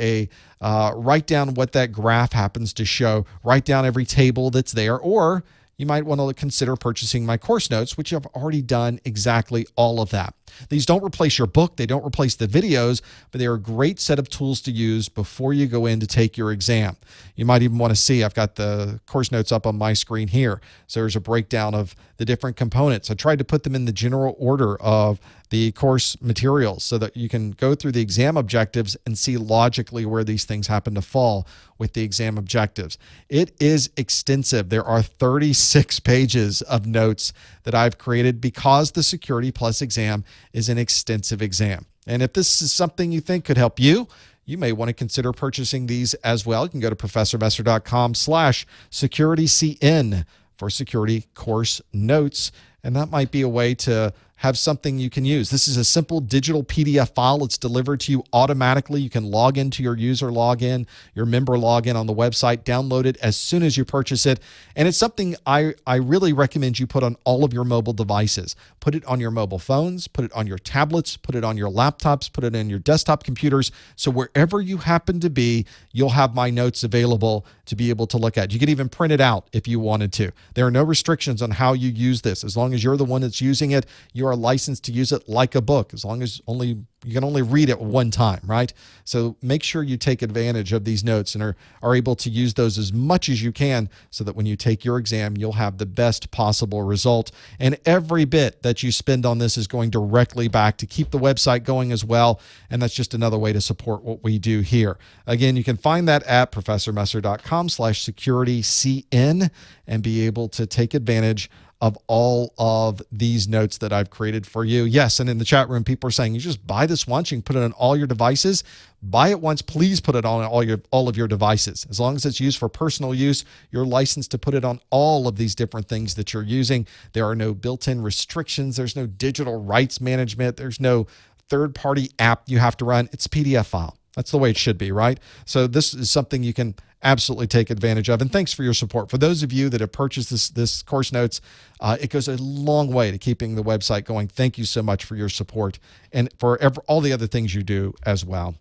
write down what that graph happens to show, write down every table that's there, or you might want to consider purchasing my course notes, which I've already done exactly all of that. These don't replace your book. They don't replace the videos, but they're a great set of tools to use before you go in to take your exam. You might even want to see, I've got the course notes up on my screen here. So there's a breakdown of the different components. I tried to put them in the general order of the course materials so that you can go through the exam objectives and see logically where these things happen to fall with the exam objectives. It is extensive. There are 36 pages of notes that I've created because the Security Plus exam is an extensive exam. And if this is something you think could help you, you may want to consider purchasing these as well. You can go to ProfessorMesser.com/securitycn for security course notes. And that might be a way to have something you can use. This is a simple digital PDF file. It's delivered to you automatically. You can log into your user login, your member login on the website, download it as soon as you purchase it. And it's something I really recommend you put on all of your mobile devices. Put it on your mobile phones, put it on your tablets, put it on your laptops, put it in your desktop computers. So wherever you happen to be, you'll have my notes available to be able to look at. You could even print it out if you wanted to. There are no restrictions on how you use this. As long as you're the one that's using it, you are licensed to use it like a book, as long as you can only read it one time, right? So make sure you take advantage of these notes and are able to use those as much as you can so that when you take your exam, you'll have the best possible result. And every bit that you spend on this is going directly back to keep the website going as well. And that's just another way to support what we do here. Again, you can find that at ProfessorMesser.com/securitycn and be able to take advantage of all of these notes that I've created for you. Yes, and in the chat room, people are saying, you just buy this once, you can put it on all your devices. Buy it once, please put it on all of your devices. As long as it's used for personal use, you're licensed to put it on all of these different things that you're using. There are no built-in restrictions. There's no digital rights management. There's no third-party app you have to run. It's a PDF file. That's the way it should be, right? So this is something you can absolutely take advantage of. And thanks for your support. For those of you that have purchased this course notes, it goes a long way to keeping the website going. Thank you so much for your support and for all the other things you do as well.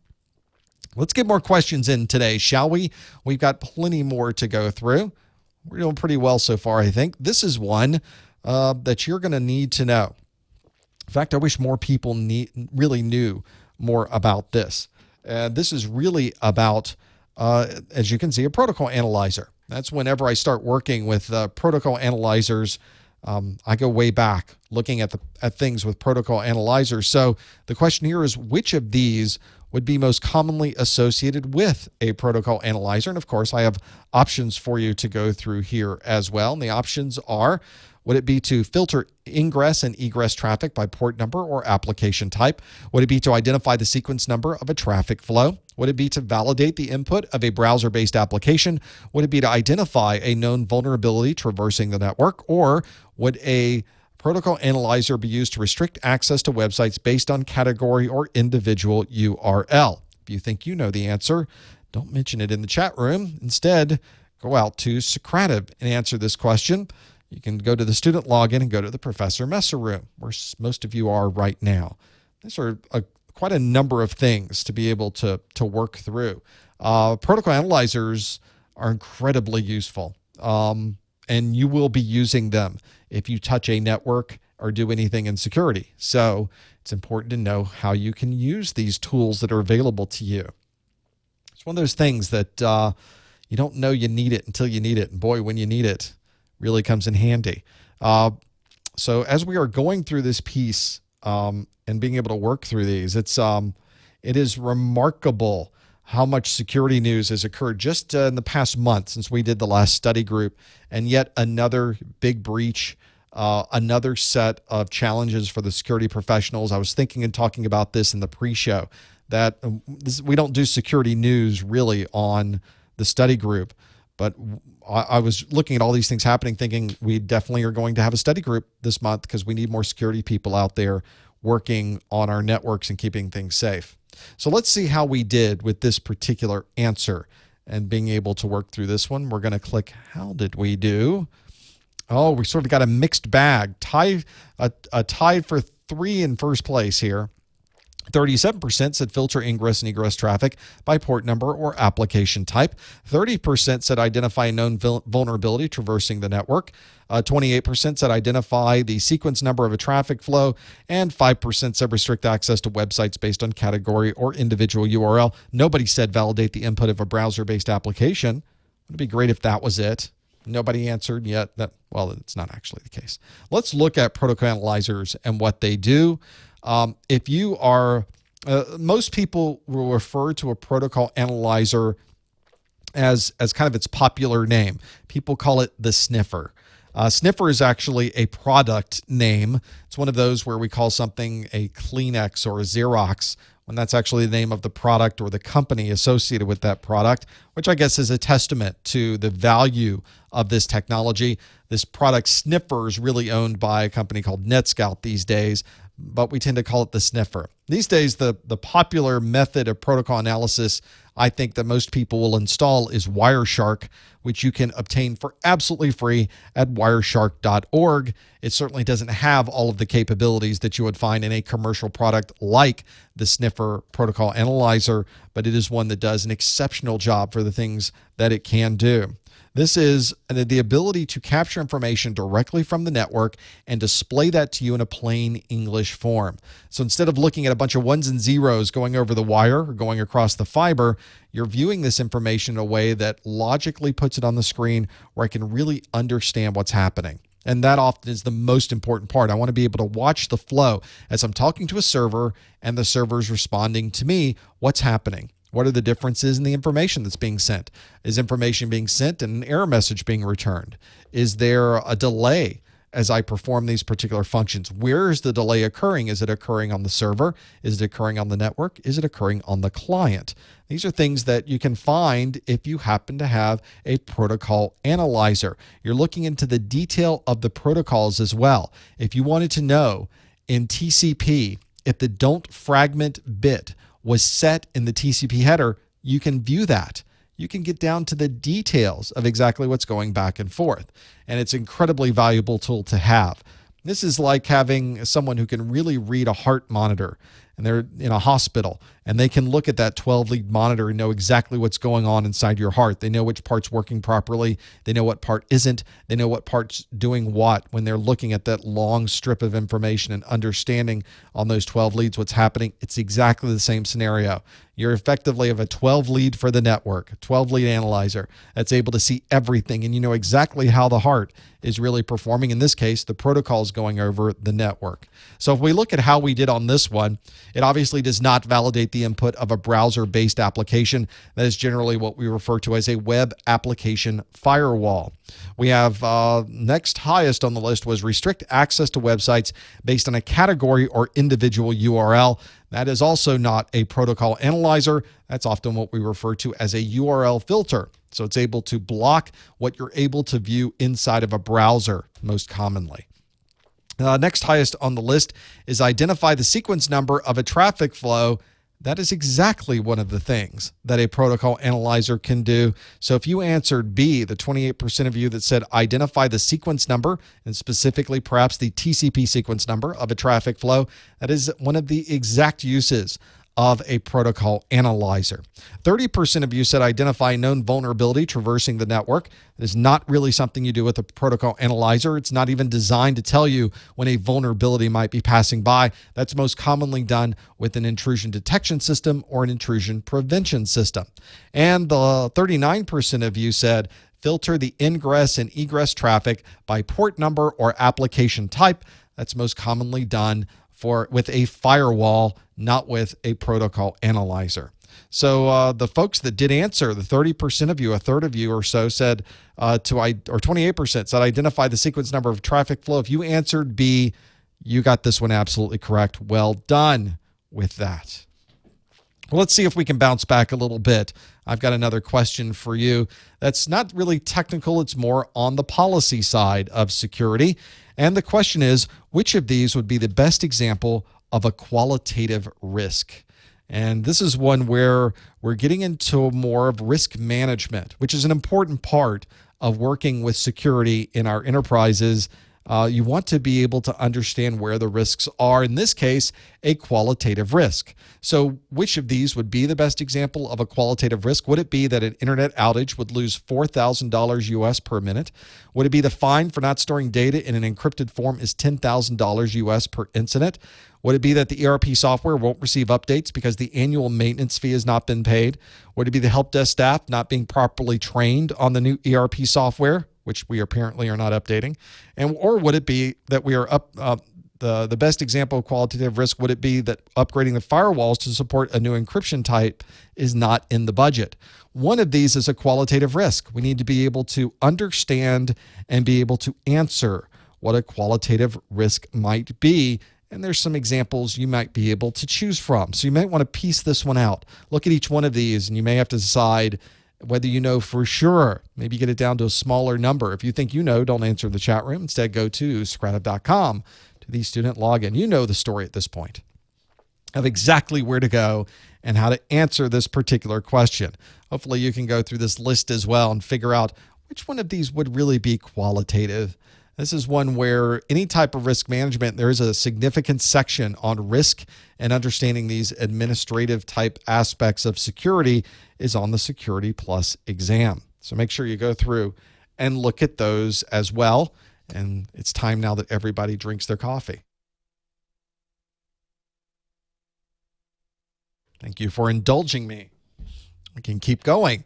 Let's get more questions in today, shall we? We've got plenty more to go through. We're doing pretty well so far, I think. This is one that you're going to need to know. In fact, I wish more people really knew more about this. This is really about, as you can see, a protocol analyzer. That's whenever I start working with protocol analyzers, I go way back looking at things with protocol analyzers. So the question here is, which of these would be most commonly associated with a protocol analyzer? And of course, I have options for you to go through here as well. And the options are, would it be to filter ingress and egress traffic by port number or application type? Would it be to identify the sequence number of a traffic flow? Would it be to validate the input of a browser-based application? Would it be to identify a known vulnerability traversing the network? Or would a protocol analyzer be used to restrict access to websites based on category or individual URL? If you think you know the answer, don't mention it in the chat room. Instead, go out to Socrative and answer this question. You can go to the student login and go to the Professor Messer room, where most of you are right now. These are quite a number of things to be able to work through. Protocol analyzers are incredibly useful, and you will be using them if you touch a network or do anything in security. So it's important to know how you can use these tools that are available to you. It's one of those things that you don't know you need it until you need it. And boy, when you need it, really comes in handy. So as we are going through this piece and being able to work through these, it is remarkable how much security news has occurred just in the past month since we did the last study group, and yet another big breach, another set of challenges for the security professionals. I was thinking and talking about this in the pre-show, that we don't do security news really on the study group, but I was looking at all these things happening, thinking we definitely are going to have a study group this month because we need more security people out there working on our networks and keeping things safe. So let's see how we did with this particular answer and being able to work through this one. We're going to click, how did we do? Oh, we sort of got a mixed bag. Tied for 3 in first place here. 37% said filter ingress and egress traffic by port number or application type. 30% said identify a known vulnerability traversing the network. 28% said identify the sequence number of a traffic flow. And 5% said restrict access to websites based on category or individual URL. Nobody said validate the input of a browser-based application. It would be great if that was it. Nobody answered yet. Well, it's not actually the case. Let's look at protocol analyzers and what they do. If you are, most people will refer to a protocol analyzer as kind of its popular name. People call it the sniffer. Sniffer is actually a product name. It's one of those where we call something a Kleenex or a Xerox when that's actually the name of the product or the company associated with that product, which I guess is a testament to the value of this technology. This product sniffer is really owned by a company called NetScout these days, but we tend to call it the sniffer. These days, the popular method of protocol analysis I think that most people will install is Wireshark, which you can obtain for absolutely free at wireshark.org. It certainly doesn't have all of the capabilities that you would find in a commercial product like the Sniffer Protocol Analyzer, but it is one that does an exceptional job for the things that it can do. This is the ability to capture information directly from the network and display that to you in a plain English form. So instead of looking at a bunch of ones and zeros going over the wire or going across the fiber, you're viewing this information in a way that logically puts it on the screen where I can really understand what's happening. And that often is the most important part. I want to be able to watch the flow as I'm talking to a server and the server's responding to me. What's happening? What are the differences in the information that's being sent? Is information being sent and an error message being returned? Is there a delay as I perform these particular functions? Where is the delay occurring? Is it occurring on the server? Is it occurring on the network? Is it occurring on the client? These are things that you can find if you happen to have a protocol analyzer. You're looking into the detail of the protocols as well. If you wanted to know in TCP, if the don't fragment bit was set in the TCP header, you can view that. You can get down to the details of exactly what's going back and forth. And it's an incredibly valuable tool to have. This is like having someone who can really read a heart monitor, and they're in a hospital, and they can look at that 12-lead monitor and know exactly what's going on inside your heart. They know which part's working properly. They know what part isn't. They know what part's doing what when they're looking at that long strip of information and understanding on those 12 leads what's happening. It's exactly the same scenario. You're effectively of a 12 lead for the network, a 12 lead analyzer that's able to see everything, and you know exactly how the heart is really performing. In this case, the protocol is going over the network. So if we look at how we did on this one, it obviously does not validate the input of a browser-based application. That is generally what we refer to as a web application firewall. We have next highest on the list was restrict access to websites based on a category or individual URL. That is also not a protocol analyzer. That's often what we refer to as a URL filter. So it's able to block what you're able to view inside of a browser most commonly. Next highest on the list is identify the sequence number of a traffic flow. That is exactly one of the things that a protocol analyzer can do. So if you answered B, the 28% of you that said identify the sequence number, and specifically perhaps the TCP sequence number of a traffic flow, that is one of the exact uses of a protocol analyzer. 30% of you said identify known vulnerability traversing the network. That is not really something you do with a protocol analyzer. It's not even designed to tell you when a vulnerability might be passing by. That's most commonly done with an intrusion detection system or an intrusion prevention system. And the 39% of you said filter the ingress and egress traffic by port number or application type. That's most commonly done with a firewall, not with a protocol analyzer. So the folks that did answer, the 30% of you, a third of you or so said or 28% said identify the sequence number of traffic flow. If you answered B, you got this one absolutely correct. Well done with that. Well, let's see if we can bounce back a little bit. I've got another question for you that's not really technical. It's more on the policy side of security. And the question is, which of these would be the best example of a qualitative risk? And this is one where we're getting into more of risk management, which is an important part of working with security in our enterprises. You want to be able to understand where the risks are. In this case, a qualitative risk. So which of these would be the best example of a qualitative risk? Would it be that an internet outage would lose $4,000 US per minute? Would it be the fine for not storing data in an encrypted form is $10,000 US per incident? Would it be that the ERP software won't receive updates because the annual maintenance fee has not been paid? Would it be the help desk staff not being properly trained on the new ERP software, which we apparently are not updating? Or would it be that we are the best example of qualitative risk, would it be that upgrading the firewalls to support a new encryption type is not in the budget? One of these is a qualitative risk. We need to be able to understand and be able to answer what a qualitative risk might be. And there's some examples you might be able to choose from. So you might want to piece this one out. Look at each one of these, and you may have to decide whether you know for sure. Maybe get it down to a smaller number. If you think you know, don't answer the chat room. Instead, go to scratup.com to the student login. You know the story at this point of exactly where to go and how to answer this particular question. Hopefully you can go through this list as well and figure out which one of these would really be qualitative. This is one where any type of risk management, there is a significant section on risk, and understanding these administrative type aspects of security is on the Security Plus exam. So make sure you go through and look at those as well. And it's time now that everybody drinks their coffee. Thank you for indulging me. We can keep going.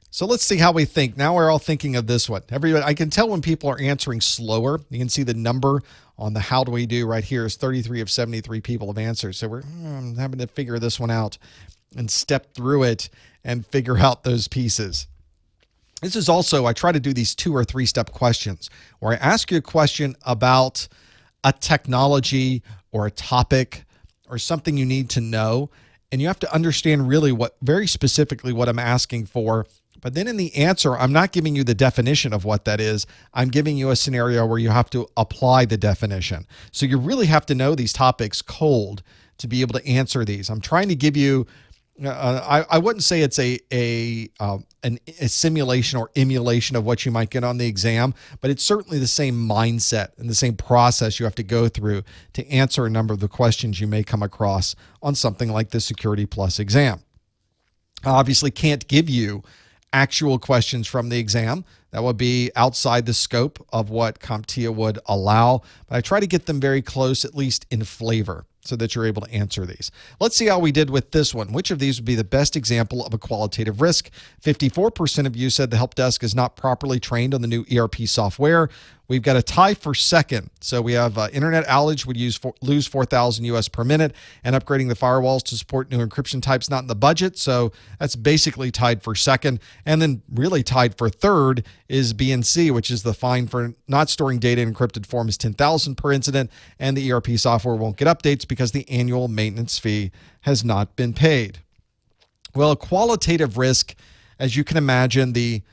So let's see how we think. Now we're all thinking of this one. Everybody, I can tell when people are answering slower. You can see the number on the how do we do right here is 33 of 73 people have answered. So we're having to figure this one out and step through it and figure out those pieces. This is also, I try to do these 2 or 3 step questions where I ask you a question about a technology or a topic or something you need to know. And you have to understand really very specifically what I'm asking for. But then in the answer, I'm not giving you the definition of what that is. I'm giving you a scenario where you have to apply the definition. So you really have to know these topics cold to be able to answer these. I'm trying to give you, I wouldn't say it's a simulation or emulation of what you might get on the exam, but it's certainly the same mindset and the same process you have to go through to answer a number of the questions you may come across on something like the Security Plus exam. I obviously can't give you actual questions from the exam. That would be outside the scope of what CompTIA would allow, but I try to get them very close, at least in flavor, so that you're able to answer these. Let's see how we did with this one. Which of these would be the best example of a qualitative risk? 54% of you said the help desk is not properly trained on the new ERP software. We've got a tie for second. So we have internet outage would lose 4,000 US per minute, and upgrading the firewalls to support new encryption types not in the budget. So that's basically tied for second. And then really tied for third is B and C, which is the fine for not storing data in encrypted form is 10,000 per incident, and the ERP software won't get updates because the annual maintenance fee has not been paid. Well, a qualitative risk, as you can imagine, the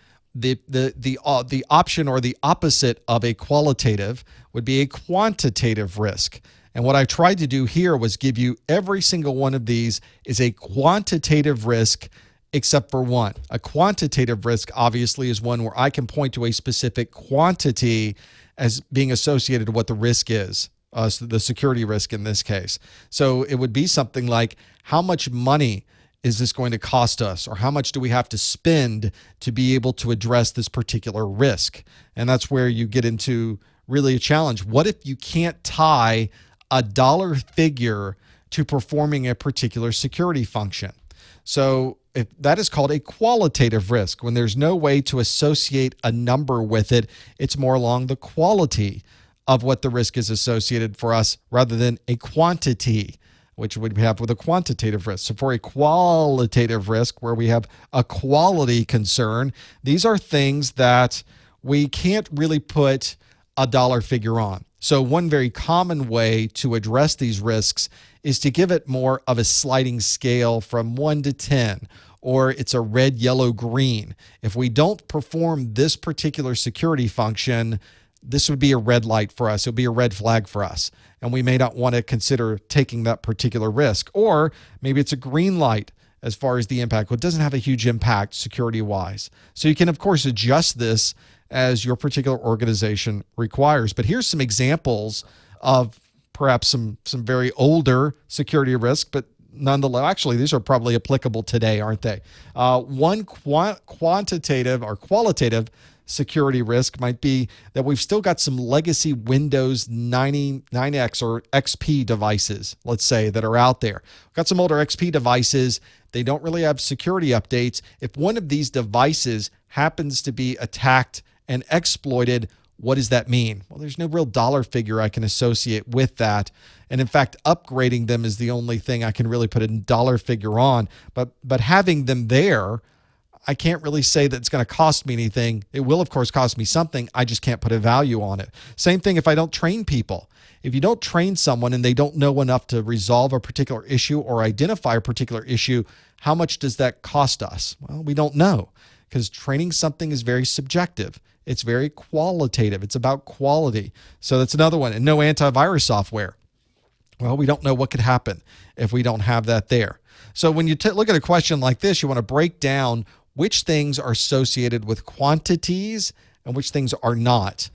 option or the opposite of a qualitative would be a quantitative risk. And what I tried to do here was give you every single one of these is a quantitative risk except for one. A quantitative risk obviously is one where I can point to a specific quantity as being associated with what the risk is, so the security risk in this case. So it would be something like, how much money is this going to cost us, or how much do we have to spend to be able to address this particular risk? And that's where you get into really a challenge. What if you can't tie a dollar figure to performing a particular security function? So if that is called a qualitative risk. When there's no way to associate a number with it, it's more along the quality of what the risk is associated for us rather than a quantity, which would have with a quantitative risk. So for a qualitative risk, where we have a quality concern, these are things that we can't really put a dollar figure on. So one very common way to address these risks is to give it more of a sliding scale from 1 to 10, or it's a red, yellow, green. If we don't perform this particular security function, this would be a red light for us. It would be a red flag for us. And we may not want to consider taking that particular risk. Or maybe it's a green light as far as the impact. Well, it doesn't have a huge impact security-wise. So you can, of course, adjust this as your particular organization requires. But here's some examples of perhaps some very older security risk, but nonetheless, actually, these are probably applicable today, aren't they? One quantitative or qualitative security risk might be that we've still got some legacy Windows 99X or XP devices, let's say, that are out there. We've got some older XP devices. They don't really have security updates. If one of these devices happens to be attacked and exploited, what does that mean? Well, there's no real dollar figure I can associate with that. And in fact, upgrading them is the only thing I can really put a dollar figure on. But having them there, I can't really say that it's going to cost me anything. It will, of course, cost me something. I just can't put a value on it. Same thing if I don't train people. If you don't train someone and they don't know enough to resolve a particular issue or identify a particular issue, how much does that cost us? Well, we don't know, because training something is very subjective. It's very qualitative. It's about quality. So that's another one. And no antivirus software. Well, we don't know what could happen if we don't have that there. So when you look at a question like this, you want to break down which things are associated with quantities and which things are not.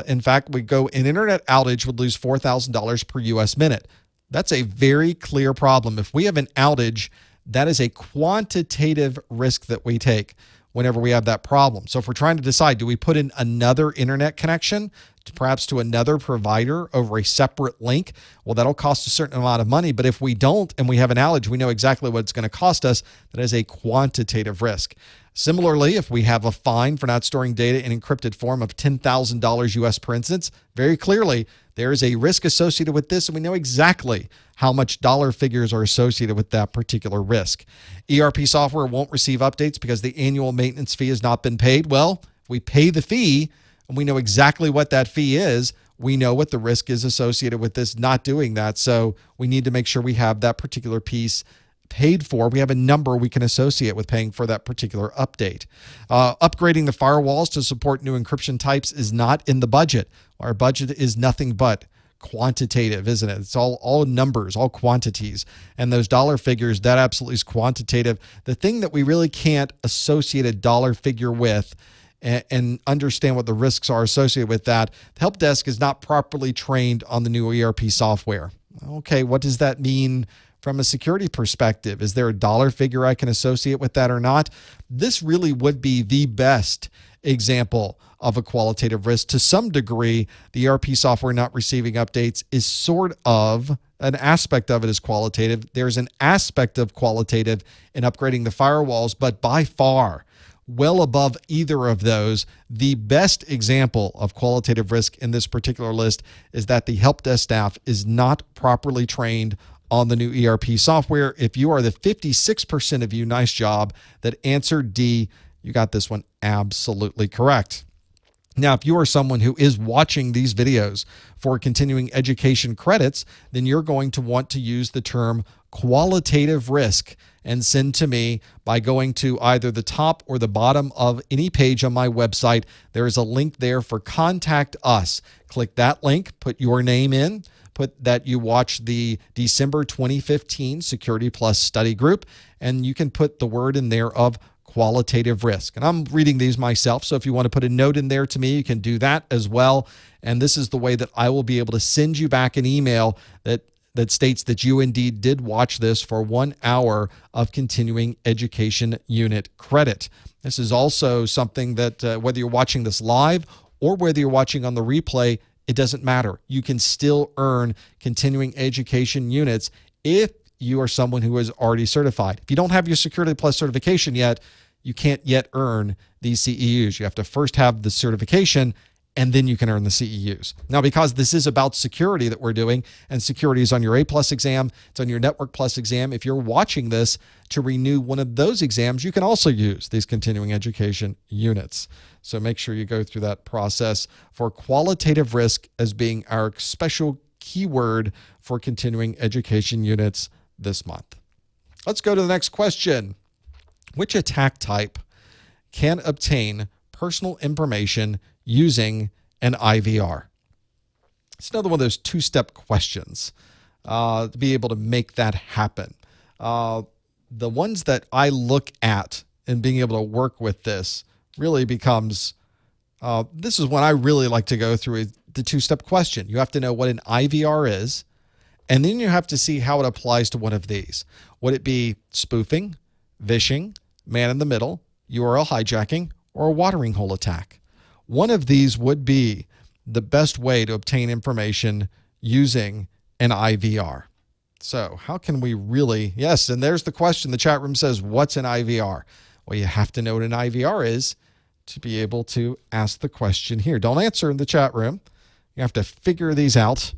In fact, we go an internet outage would lose $4,000 per US minute. That's a very clear problem. If we have an outage, that is a quantitative risk that we take whenever we have that problem. So if we're trying to decide, do we put in another internet connection perhaps to another provider over a separate link? Well, that'll cost a certain amount of money. But if we don't and we have an outage, we know exactly what it's going to cost us. That is a quantitative risk. Similarly, if we have a fine for not storing data in encrypted form of $10,000 US per instance, very clearly there is a risk associated with this, and we know exactly how much dollar figures are associated with that particular risk. ERP software won't receive updates because the annual maintenance fee has not been paid. Well, if we pay the fee and we know exactly what that fee is, we know what the risk is associated with this not doing that. So we need to make sure we have that particular piece paid for. We have a number we can associate with paying for that particular update. Upgrading the firewalls to support new encryption types is not in the budget. Our budget is nothing but quantitative, isn't it? It's all numbers, all quantities. And those dollar figures, that absolutely is quantitative. The thing that we really can't associate a dollar figure with and understand what the risks are associated with that, the help desk is not properly trained on the new ERP software. Okay, what does that mean from a security perspective? Is there a dollar figure I can associate with that or not? This really would be the best example of a qualitative risk. To some degree, the ERP software not receiving updates is sort of an aspect of it is qualitative. There's an aspect of qualitative in upgrading the firewalls, but by far, well above either of those, the best example of qualitative risk in this particular list is that the help desk staff is not properly trained on the new ERP software. If you are the 56% of you, nice job, that answered D, you got this one absolutely correct. Now, if you are someone who is watching these videos for continuing education credits, then you're going to want to use the term qualitative risk and send to me by going to either the top or the bottom of any page on my website. There is a link there for Contact Us. Click that link, put your name in, put that you watched the December 2015 Security Plus study group, and you can put the word in there of qualitative risk. And I'm reading these myself, so if you want to put a note in there to me, you can do that as well. And this is the way that I will be able to send you back an email that states that you indeed did watch this for 1 hour of continuing education unit credit. This is also something that whether you're watching this live or whether you're watching on the replay, it doesn't matter. You can still earn continuing education units if you are someone who is already certified. If you don't have your Security Plus certification yet, you can't yet earn these CEUs. You have to first have the certification, and then you can earn the CEUs. Now, because this is about security that we're doing, and security is on your A+ exam, it's on your Network Plus exam, if you're watching this to renew one of those exams, you can also use these continuing education units. So make sure you go through that process for qualitative risk as being our special keyword for continuing education units this month. Let's go to the next question. Which attack type can obtain personal information using an IVR? It's another one of those two-step questions to be able to make that happen. The ones that I look at and being able to work with this really becomes, this is when I really like to go through the two-step question. You have to know what an IVR is, and then you have to see how it applies to one of these. Would it be spoofing, phishing, man-in-the-middle, URL hijacking, or a watering hole attack? One of these would be the best way to obtain information using an IVR. So how can we really, yes, and there's the question. The chat room says, what's an IVR? Well, you have to know what an IVR is to be able to ask the question here. Don't answer in the chat room. You have to figure these out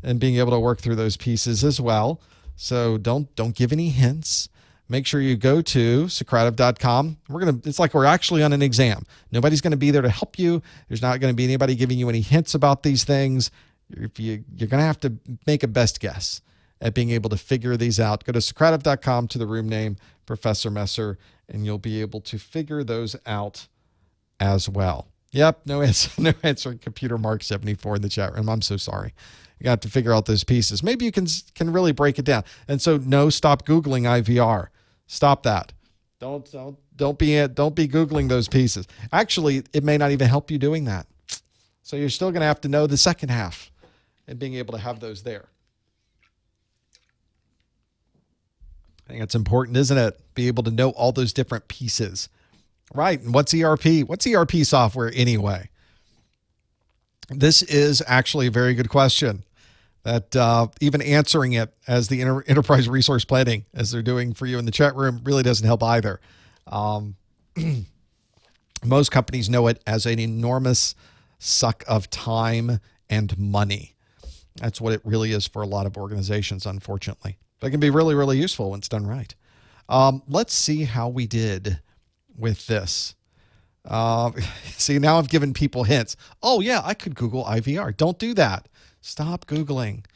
and being able to work through those pieces as well. So don't give any hints. Make sure you go to Socrative.com. It's like we're actually on an exam. Nobody's going to be there to help you. There's not going to be anybody giving you any hints about these things. You're going to have to make a best guess at being able to figure these out. Go to Socrative.com to the room name, Professor Messer, and you'll be able to figure those out as well. Yep, no answer. Computer Mark 74 in the chat room. I'm so sorry. You got to figure out those pieces. Maybe you can really break it down. And so, no, stop Googling IVR. Stop that. Don't be Googling those pieces. Actually, it may not even help you doing that. So you're still going to have to know the second half and being able to have those there. I think it's important, isn't it? Be able to know all those different pieces. Right. And what's ERP? What's ERP software anyway? This is actually a very good question that even answering it as the enterprise resource planning, as they're doing for you in the chat room, really doesn't help either. Most companies know it as an enormous suck of time and money. That's what it really is for a lot of organizations, unfortunately. But it can be really, really useful when it's done right. Let's see how we did with this. See, now I've given people hints. Oh, yeah, I could Google IVR. Don't do that. Stop Googling.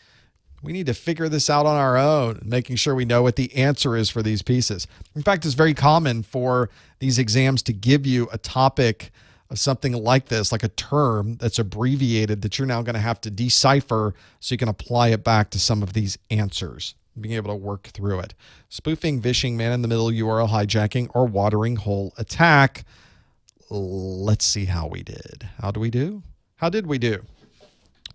We need to figure this out on our own, making sure we know what the answer is for these pieces. In fact, it's very common for these exams to give you a topic of something like this, like a term that's abbreviated that you're now going to have to decipher so you can apply it back to some of these answers, being able to work through it. Spoofing, phishing, man-in-the-middle URL hijacking, or watering hole attack. Let's see how we did. How do we do? How did we do?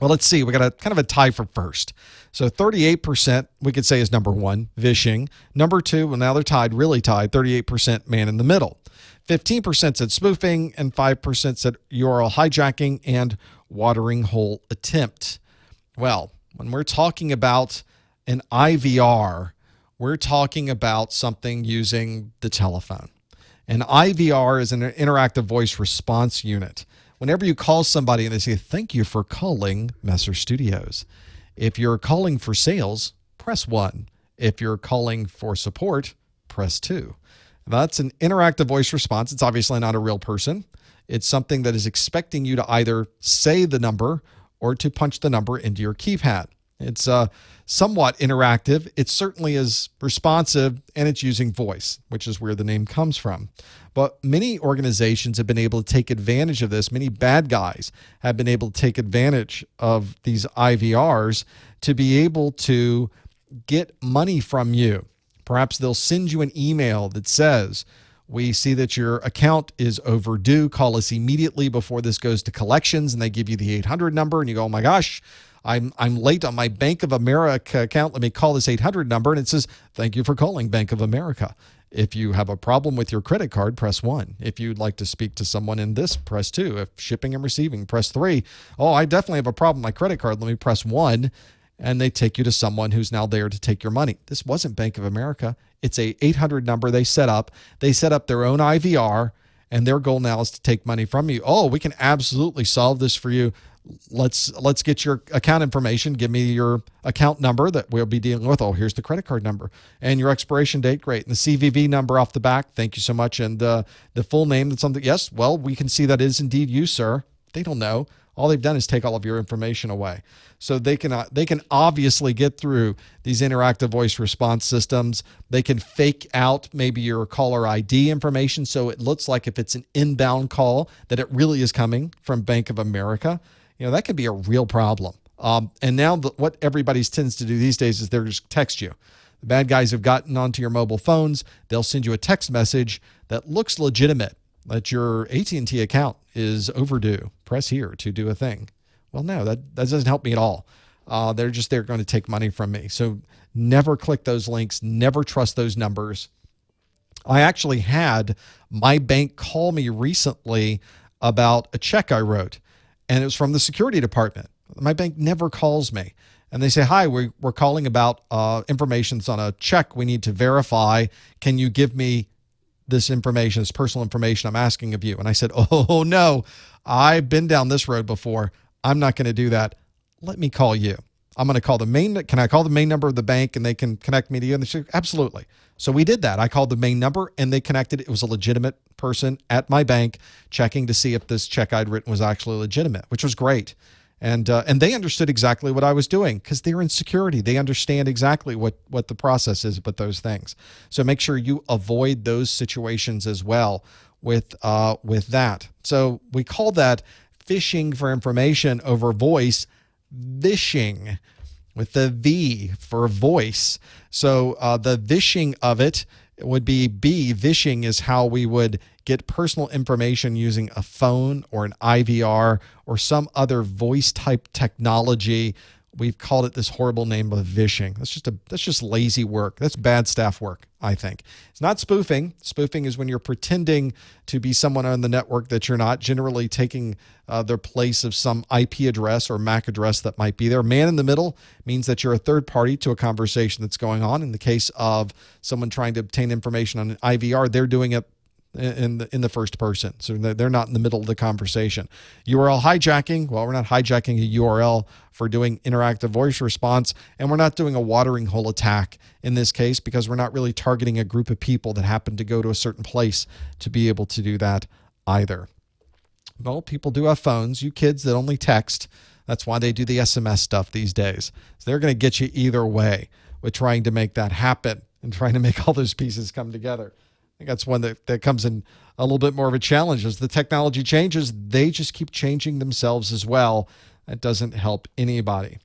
Well, let's see. We got a kind of a tie for first. So 38% we could say is number one, phishing. Number two, well, now they're tied, really tied, 38% man in the middle. 15% said spoofing, and 5% said URL hijacking and watering hole attempt. Well, when we're talking about an IVR, we're talking about something using the telephone. An IVR is an interactive voice response unit. Whenever you call somebody and they say, "Thank you for calling Messer Studios." If you're calling for sales, press 1. If you're calling for support, press 2. That's an interactive voice response. It's obviously not a real person. It's something that is expecting you to either say the number or to punch the number into your keypad. It's somewhat interactive. It certainly is responsive, and it's using voice, which is where the name comes from. But many organizations have been able to take advantage of this. Many bad guys have been able to take advantage of these IVRs to be able to get money from you. Perhaps they'll send you an email that says, "We see that your account is overdue. Call us immediately before this goes to collections." And they give you the 800 number, and you go, "Oh my gosh, I'm late on my Bank of America account. Let me call this 800 number." And it says, "Thank you for calling Bank of America. If you have a problem with your credit card, press 1. If you'd like to speak to someone in this, press 2. If shipping and receiving, press 3. Oh, I definitely have a problem with my credit card. Let me press 1. And they take you to someone who's now there to take your money. This wasn't Bank of America. It's a 800 number they set up. They set up their own IVR, and their goal now is to take money from you. "Oh, we can absolutely solve this for you. Let's get your account information. Give me your account number that we'll be dealing with. Oh, here's the credit card number and your expiration date. Great. And the CVV number off the back. Thank you so much. And the full name that's something. Yes. Well, we can see that is indeed you, sir." They don't know. All they've done is take all of your information away. So they can obviously get through these interactive voice response systems. They can fake out maybe your caller ID information so it looks like if it's an inbound call that it really is coming from Bank of America. That could be a real problem. And now what everybody tends to do these days is they'll just text you. The bad guys have gotten onto your mobile phones. They'll send you a text message that looks legitimate, that your AT&T account is overdue. Press here to do a thing. Well, no, that doesn't help me at all. They're going to take money from me. So never click those links. Never trust those numbers. I actually had my bank call me recently about a check I wrote, and it was from the security department. My bank never calls me. And they say, "Hi, we're calling about information that's on a check we need to verify. Can you give me this information, this personal information I'm asking of you?" And I said, "Oh, no, I've been down this road before. I'm not going to do that. Let me call you. I'm going to call can I call the main number of the bank and they can connect me to you?" And they said, "Absolutely." So we did that. I called the main number and they connected. It was a legitimate person at my bank checking to see if this check I'd written was actually legitimate, which was great. And they understood exactly what I was doing because they're in security. They understand exactly what the process is with those things. So make sure you avoid those situations as well with that. So we call that phishing for information over voice, vishing with the V for voice. So the vishing of it would be B. Vishing is how we would get personal information using a phone or an IVR or some other voice type technology. We've called it this horrible name of vishing. That's just lazy work. That's bad staff work, I think. It's not spoofing. Spoofing is when you're pretending to be someone on the network that you're not, generally taking their place of some IP address or MAC address that might be there. Man in the middle means that you're a third party to a conversation that's going on. In the case of someone trying to obtain information on an IVR, they're doing it in the first person. So they're not in the middle of the conversation. URL hijacking. Well, we're not hijacking a URL for doing interactive voice response, and we're not doing a watering hole attack in this case because we're not really targeting a group of people that happen to go to a certain place to be able to do that either. Well, people do have phones. You kids that only text, that's why they do the SMS stuff these days. So they're going to get you either way with trying to make that happen and trying to make all those pieces come together. think that's one that comes in a little bit more of a challenge. As the technology changes, they just keep changing themselves as well. That doesn't help anybody.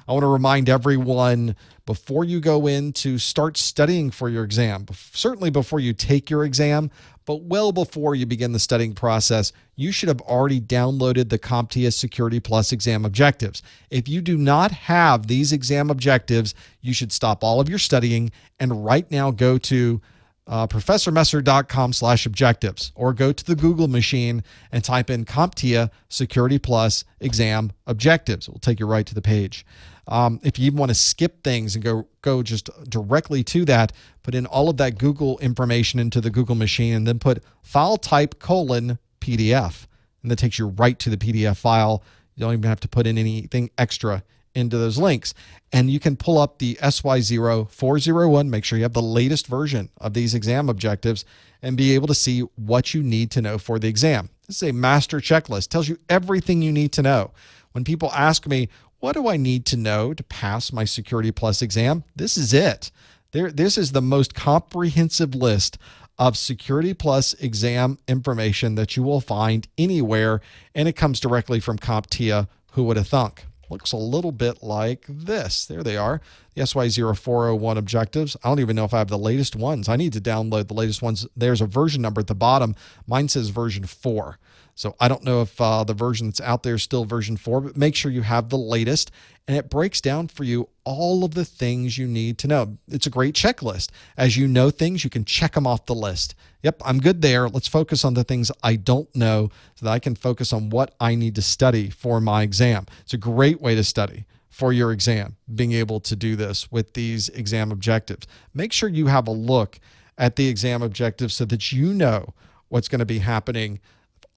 I want to remind everyone before you go in to start studying for your exam, certainly before you take your exam, but well before you begin the studying process, you should have already downloaded the CompTIA Security Plus exam objectives. If you do not have these exam objectives, you should stop all of your studying and right now go to professormesser.com/objectives, or go to the Google machine and type in CompTIA Security Plus exam objectives. It will take you right to the page. If you even want to skip things and go just directly to that, put in all of that Google information into the Google machine and then put file type :PDF. And that takes you right to the PDF file. You don't even have to put in anything extra into those links. And you can pull up the SY0401, make sure you have the latest version of these exam objectives, and be able to see what you need to know for the exam. This is a master checklist. Tells you everything you need to know. When people ask me, what do I need to know to pass my Security Plus exam? This is it. This is the most comprehensive list of Security Plus exam information that you will find anywhere, and it comes directly from CompTIA. Who would have thunk? Looks a little bit like this. There they are, the SY0401 objectives. I don't even know if I have the latest ones. I need to download the latest ones. There's a version number at the bottom. Mine says version 4. So I don't know if the version that's out there is still version 4, but make sure you have the latest, and it breaks down for you all of the things you need to know. It's a great checklist. As you know things, you can check them off the list. Yep, I'm good there. Let's focus on the things I don't know so that I can focus on what I need to study for my exam. It's a great way to study for your exam, being able to do this with these exam objectives. Make sure you have a look at the exam objectives so that you know what's going to be happening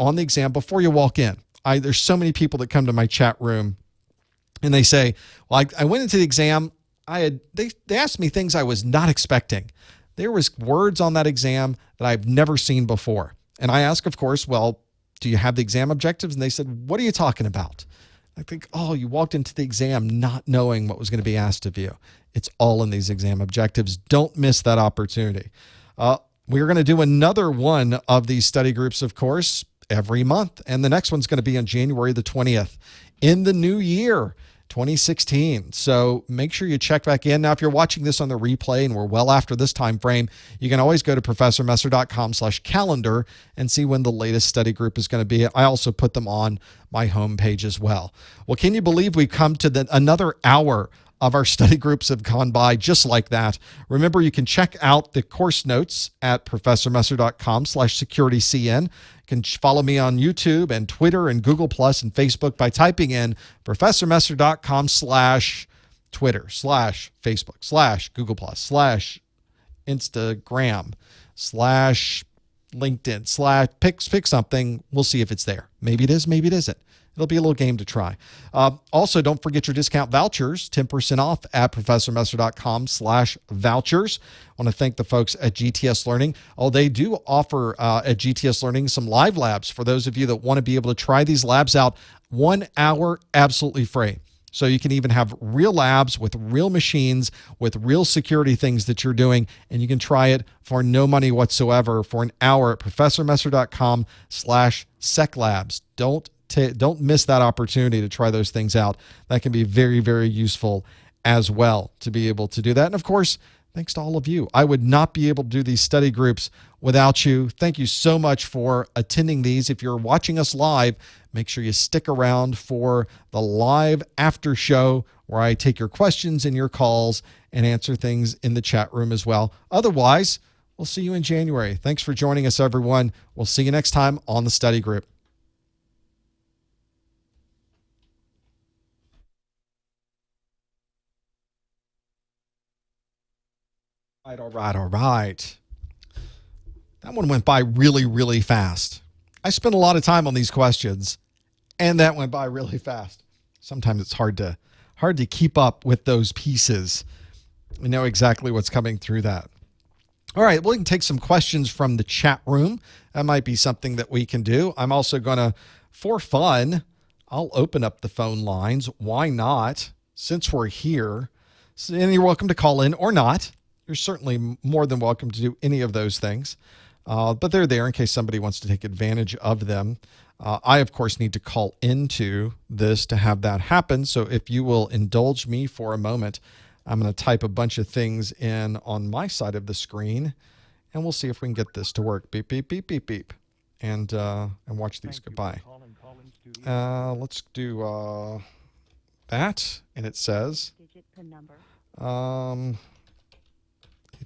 on the exam before you walk in. There's so many people that come to my chat room and they say, well, I went into the exam. They asked me things I was not expecting. There was words on that exam that I've never seen before. And I ask, of course, well, do you have the exam objectives? And they said, what are you talking about? I think, oh, you walked into the exam not knowing what was going to be asked of you. It's all in these exam objectives. Don't miss that opportunity. We're going to do another one of these study groups, of course, every month. And the next one's going to be on January the 20th in the new year, 2016. So make sure you check back in. Now, if you're watching this on the replay and we're well after this time frame, you can always go to professormesser.com/calendar and see when the latest study group is going to be. I also put them on my homepage as well. Well, can you believe we've come to another hour of our study groups have gone by just like that? Remember, you can check out the course notes at professormesser.com/securitycn. You can follow me on YouTube and Twitter and Google Plus and Facebook by typing in professormesser.com/Twitter/Facebook/Google Plus /Instagram /LinkedIn /pick something. We'll see if it's there. Maybe it is, maybe it isn't. It'll be a little game to try. Also, don't forget your discount vouchers, 10% off at professormesser.com/vouchers. I want to thank the folks at GTS Learning. Oh, they do offer at GTS Learning some live labs for those of you that want to be able to try these labs out 1 hour absolutely free. So you can even have real labs with real machines, with real security things that you're doing, and you can try it for no money whatsoever for an hour at professormesser.com/seclabs. Don't miss that opportunity to try those things out. That can be very, very useful as well to be able to do that. And of course, thanks to all of you. I would not be able to do these study groups without you. Thank you so much for attending these. If you're watching us live, make sure you stick around for the live after show where I take your questions and your calls and answer things in the chat room as well. Otherwise, we'll see you in January. Thanks for joining us, everyone. We'll see you next time on the study group. All right. That one went by really, really fast. I spent a lot of time on these questions, and that went by really fast. Sometimes it's hard to keep up with those pieces. We know exactly what's coming through that. All right, we can take some questions from the chat room. That might be something that we can do. I'm also going to, for fun, I'll open up the phone lines. Why not? Since we're here, and you're welcome to call in or not. You're certainly more than welcome to do any of those things. but they're there in case somebody wants to take advantage of them. I, of course, need to call into this to have that happen. So if you will indulge me for a moment, I'm going to type a bunch of things in on my side of the screen, and we'll see if we can get this to work. Beep, beep, beep, beep, beep. And watch these go by. Let's do that. And it says, you'd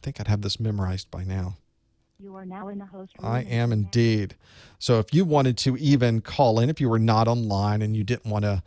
think I'd have this memorized by now. You are now in the host room. I am indeed. So if you wanted to even call in, if you were not online and you didn't want to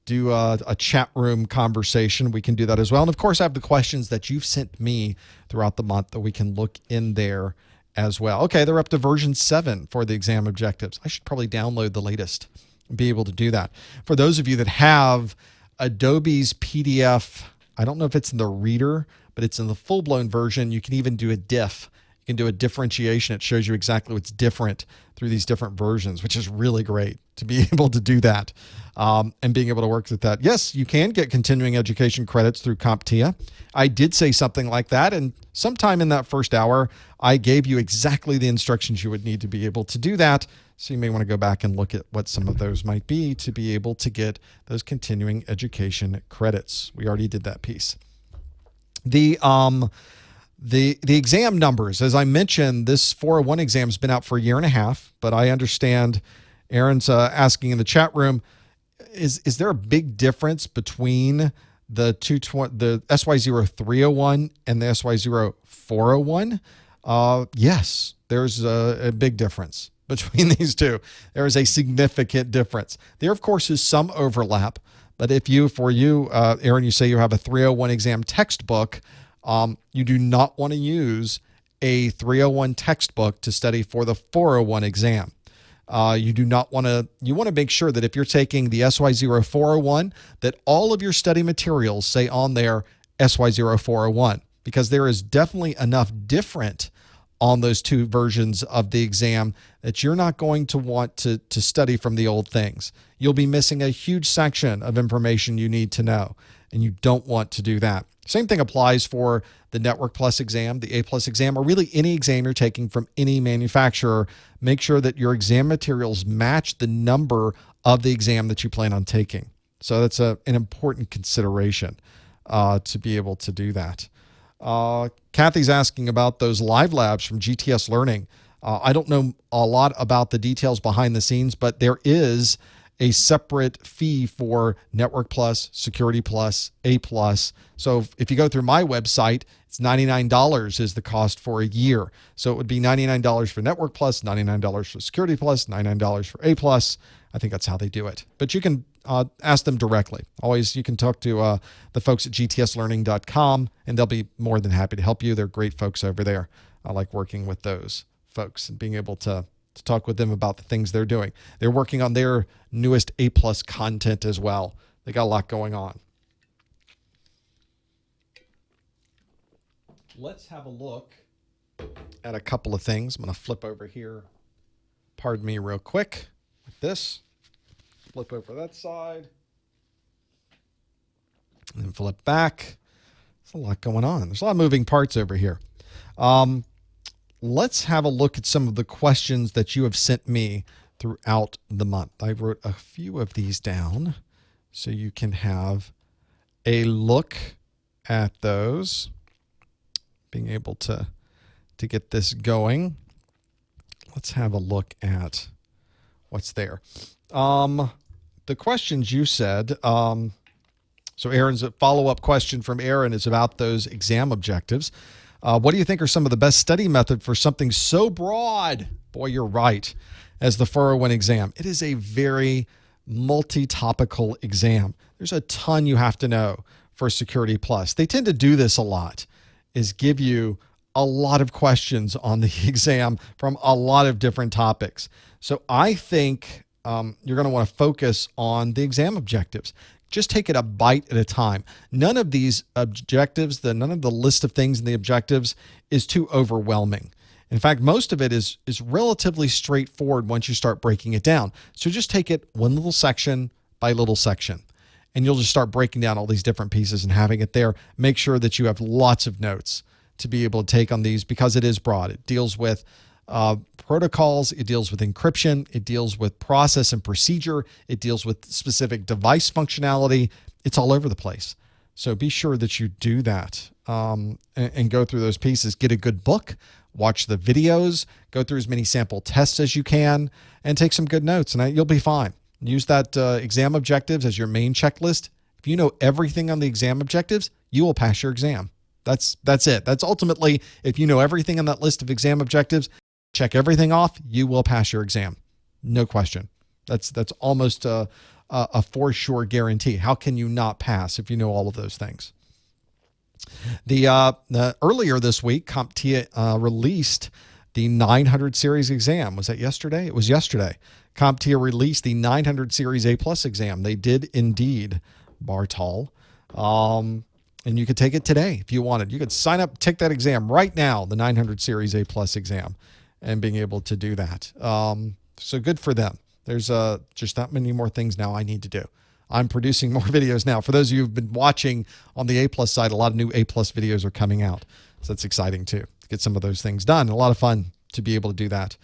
do a chat room conversation, we can do that as well. And of course, I have the questions that you've sent me throughout the month that we can look in there as well. Okay, they're up to version 7 for the exam objectives. I should probably download the latest and be able to do that. For those of you that have Adobe's PDF, I don't know if it's in the reader, but it's in the full-blown version. You can even do a diff. You can do a differentiation. It shows you exactly what's different through these different versions, which is really great to be able to do that and being able to work with that. Yes, you can get continuing education credits through CompTIA. I did say something like that, and sometime in that first hour, I gave you exactly the instructions you would need to be able to do that. So you may want to go back and look at what some of those might be to be able to get those continuing education credits. We already did that piece. The exam numbers, as I mentioned, this 401 exam has been out for a year and a half, but I understand Aaron's asking in the chat room, is there a big difference between the SY0301 and the SY0401? Yes, there's a big difference between these two. There is a significant difference. There, of course, is some overlap, but for you, Aaron, you say you have a 301 exam textbook. You do not want to use a 301 textbook to study for the 401 exam. You want to make sure that if you're taking the SY0401, that all of your study materials say on there SY0401, because there is definitely enough different on those two versions of the exam that you're not going to want to study from the old things. You'll be missing a huge section of information you need to know, and you don't want to do that. Same thing applies for the Network Plus exam, the A Plus exam, or really any exam you're taking from any manufacturer. Make sure that your exam materials match the number of the exam that you plan on taking. So that's an important consideration to be able to do that. Kathy's asking about those live labs from GTS Learning. I don't know a lot about the details behind the scenes, but there is a separate fee for Network Plus, Security Plus, A Plus. So if you go through my website, it's $99 is the cost for a year. So it would be $99 for Network Plus, $99 for Security Plus, $99 for A Plus. I think that's how they do it. But you can ask them directly. Always, you can talk to the folks at gtslearning.com, and they'll be more than happy to help you. They're great folks over there. I like working with those folks and being able to talk with them about the things they're doing. They're working on their newest A Plus content as well. They got a lot going on. Let's have a look at a couple of things. I'm going to flip over here. Pardon me real quick. Like this. Flip over that side. And then flip back. There's a lot going on. There's a lot of moving parts over here. Let's have a look at some of the questions that you have sent me throughout the month. I wrote a few of these down so you can have a look at those. Being able to get this going. Let's have a look at what's there. The questions you said, so Aaron's follow-up question from Aaron is about those exam objectives. What do you think are some of the best study method for something so broad? Boy, you're right. As the 401 exam, it is a very multi-topical exam. There's a ton you have to know for Security Plus. They tend to do this a lot, is give you a lot of questions on the exam from a lot of different topics. So I think you're going to want to focus on the exam objectives. Just take it a bite at a time. None of these objectives, none of the list of things in the objectives is too overwhelming. In fact, most of it is relatively straightforward once you start breaking it down. So just take it one little section by little section, and you'll just start breaking down all these different pieces and having it there. Make sure that you have lots of notes to be able to take on these because it is broad. It deals with protocols. It deals with encryption. It deals with process and procedure. It deals with specific device functionality. It's all over the place. So be sure that you do that and go through those pieces. Get a good book, watch the videos, go through as many sample tests as you can, and take some good notes, and you'll be fine. Use that exam objectives as your main checklist. If you know everything on the exam objectives, you will pass your exam. That's it. That's ultimately, if you know everything on that list of exam objectives, check everything off, you will pass your exam. No question. That's almost a for sure guarantee. How can you not pass if you know all of those things? The earlier this week, CompTIA released the 900 series exam. Was that yesterday? It was yesterday. CompTIA released the 900 series A+ exam. They did indeed, Bartol. And you could take it today if you wanted. You could sign up, take that exam right now, the 900 series A+ exam, and being able to do that. So good for them. There's just that many more things now I need to do. I'm producing more videos now. For those of you who've been watching on the A+ side, a lot of new A+ videos are coming out. So that's exciting too, to get some of those things done. A lot of fun to be able to do that.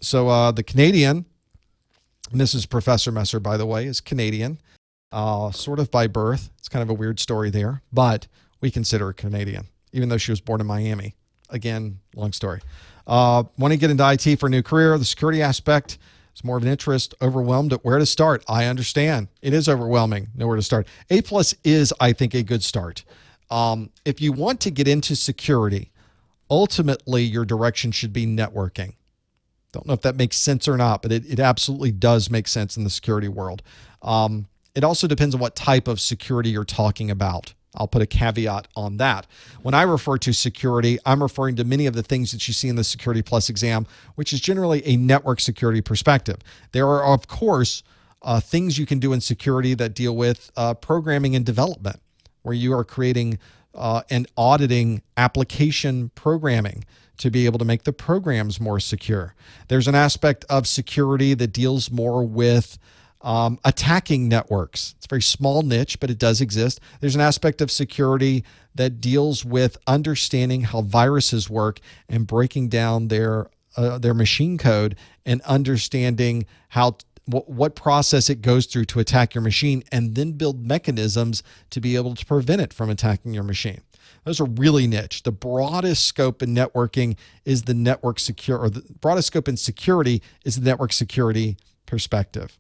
So the Canadian, and this is Professor Messer, by the way, is Canadian, sort of by birth. It's kind of a weird story there, but we consider her Canadian, even though she was born in Miami. Again, long story. Want to get into IT for a new career. The security aspect is more of an interest. Overwhelmed at where to start. I understand. It is overwhelming. Know where to start. A+ is, I think, a good start. If you want to get into security, ultimately your direction should be networking. Don't know if that makes sense or not, but it absolutely does make sense in the security world. It also depends on what type of security you're talking about. I'll put a caveat on that. When I refer to security, I'm referring to many of the things that you see in the Security Plus exam, which is generally a network security perspective. There are, of course, things you can do in security that deal with programming and development, where you are creating and auditing application programming to be able to make the programs more secure. There's an aspect of security that deals more with attacking networks. It's a very small niche, but it does exist. There's an aspect of security that deals with understanding how viruses work and breaking down their machine code and understanding what process it goes through to attack your machine, and then build mechanisms to be able to prevent it from attacking your machine. Those are really niche. The broadest scope in networking is the network secure, or the broadest scope in security is the network security perspective,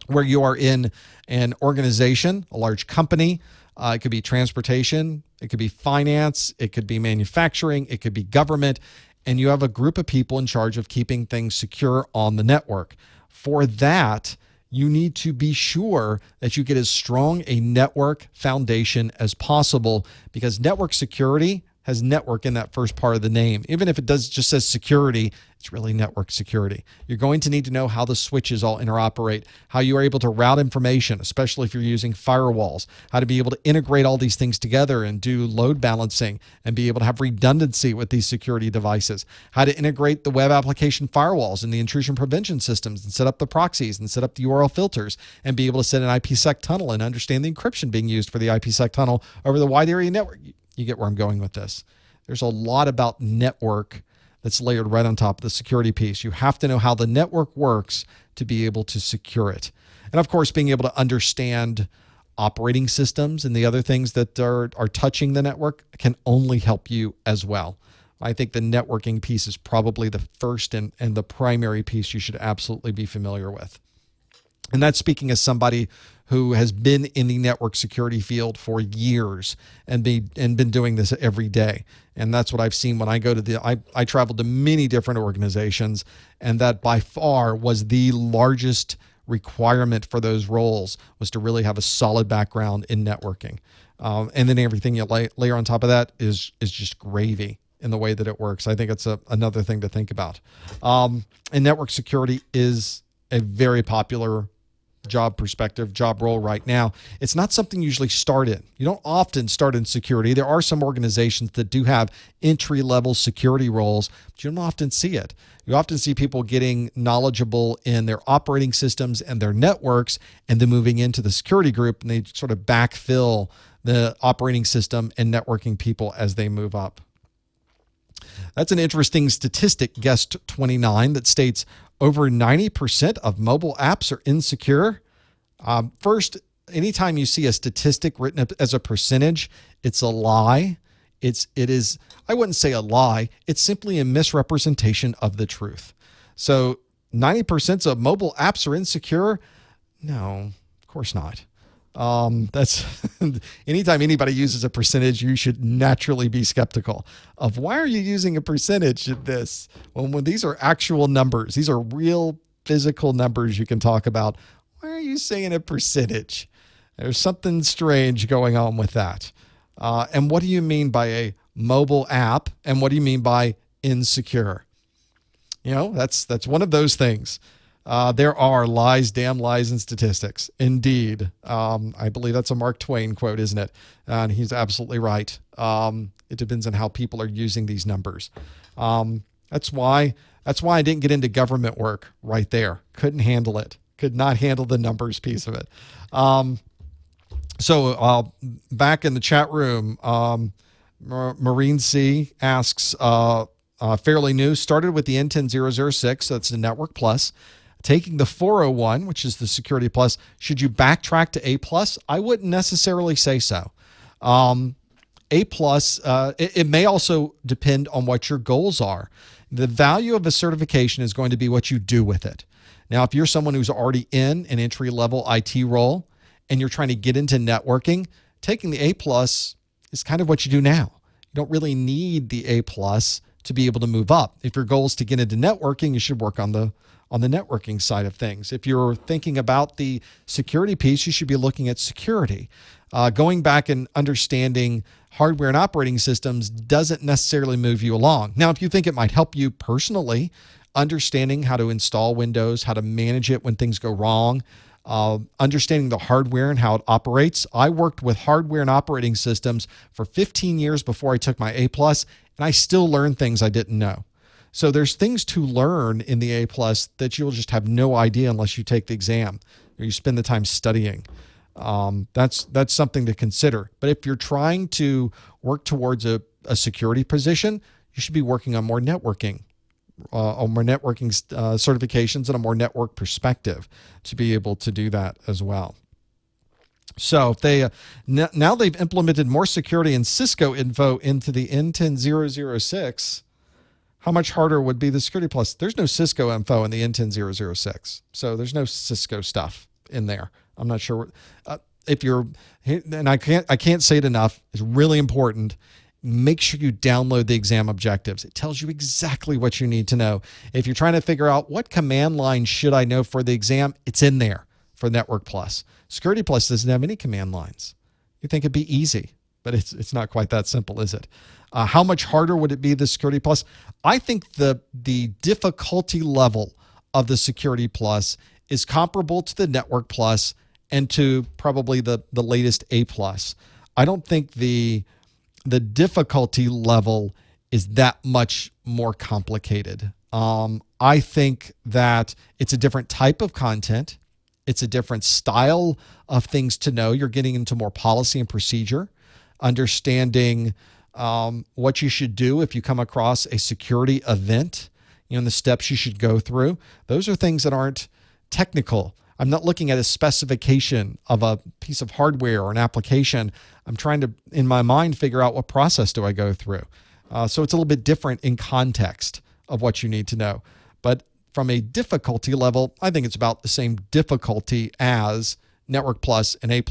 where you are in an organization, a large company. It could be transportation, it could be finance, it could be manufacturing, it could be government, and you have a group of people in charge of keeping things secure on the network. For that, you need to be sure that you get as strong a network foundation as possible, because network security has network in that first part of the name. Even if it just says security, it's really network security. You're going to need to know how the switches all interoperate, how you are able to route information, especially if you're using firewalls, how to be able to integrate all these things together and do load balancing and be able to have redundancy with these security devices, how to integrate the web application firewalls and the intrusion prevention systems and set up the proxies and set up the URL filters and be able to set an IPsec tunnel and understand the encryption being used for the IPsec tunnel over the wide area network. You get where I'm going with this. There's a lot about network that's layered right on top of the security piece. You have to know how the network works to be able to secure it. And of course, being able to understand operating systems and the other things that are touching the network can only help you as well. I think the networking piece is probably the first and the primary piece you should absolutely be familiar with. And that's speaking as somebody who has been in the network security field for years and been doing this every day. And that's what I've seen when I go to I traveled to many different organizations, and that by far was the largest requirement for those roles, was to really have a solid background in networking. And then everything you layer on top of that is just gravy in the way that it works. I think it's another thing to think about. And network security is a very popular job role right now. It's not something you usually start in. You don't often start in security. There are some organizations that do have entry-level security roles, but you don't often see it. You often see people getting knowledgeable in their operating systems and their networks, and then moving into the security group, and they sort of backfill the operating system and networking people as they move up. That's an interesting statistic, guest 29, that states over 90% of mobile apps are insecure. First, anytime you see a statistic written up as a percentage, it's a lie. It is, I wouldn't say a lie. It's simply a misrepresentation of the truth. So 90% of mobile apps are insecure? No, of course not. That's anytime anybody uses a percentage, you should naturally be skeptical of why are you using a percentage of this when these are actual numbers. These are real physical numbers you can talk about. Why are you saying a percentage? There's something strange going on with that. And what do you mean by a mobile app? And what do you mean by insecure? You know, that's one of those things. There are lies, damn lies, and statistics. Indeed. I believe that's a Mark Twain quote, isn't it? And he's absolutely right. It depends on how people are using these numbers. That's why I didn't get into government work right there. Couldn't handle it. Could not handle the numbers piece of it. So back in the chat room, Marine C asks, fairly new, started with the N10006, that's the Network Plus. Taking the 401, which is the Security Plus, should you backtrack to A+? I wouldn't necessarily say so. A+, it may also depend on what your goals are. The value of a certification is going to be what you do with it. Now, if you're someone who's already in an entry-level IT role and you're trying to get into networking, taking the A+ is kind of what you do now. You don't really need the A+ to be able to move up. If your goal is to get into networking, you should work on the networking side of things. If you're thinking about the security piece, you should be looking at security. Going back and understanding hardware and operating systems doesn't necessarily move you along. Now, if you think it might help you personally, understanding how to install Windows, how to manage it when things go wrong, understanding the hardware and how it operates. I worked with hardware and operating systems for 15 years before I took my A+, and I still learned things I didn't know. So there's things to learn in the A+ that you'll just have no idea unless you take the exam or you spend the time studying. That's something to consider. But if you're trying to work towards a security position, you should be working on more networking certifications and a more network perspective to be able to do that as well. So if they now they've implemented more security and Cisco info into the N10006. How much harder would be the Security Plus? There's no Cisco info in the N10006, so there's no Cisco stuff in there. I'm not sure if you're, and I can't say it enough. It's really important. Make sure you download the exam objectives. It tells you exactly what you need to know. If you're trying to figure out what command line should I know for the exam, it's in there for Network Plus. Security Plus doesn't have any command lines. You think it'd be easy, but it's not quite that simple, is it? How much harder would it be, the Security Plus? I think the difficulty level of the Security Plus is comparable to the Network Plus and to probably the latest A+. I don't think the difficulty level is that much more complicated. I think that it's a different type of content. It's a different style of things to know. You're getting into more policy and procedure, understanding what you should do if you come across a security event, and the steps you should go through. Those are things that aren't technical. I'm not looking at a specification of a piece of hardware or an application. I'm trying to, in my mind, figure out what process do I go through. So it's a little bit different in context of what you need to know. But from a difficulty level, I think it's about the same difficulty as Network Plus and A+.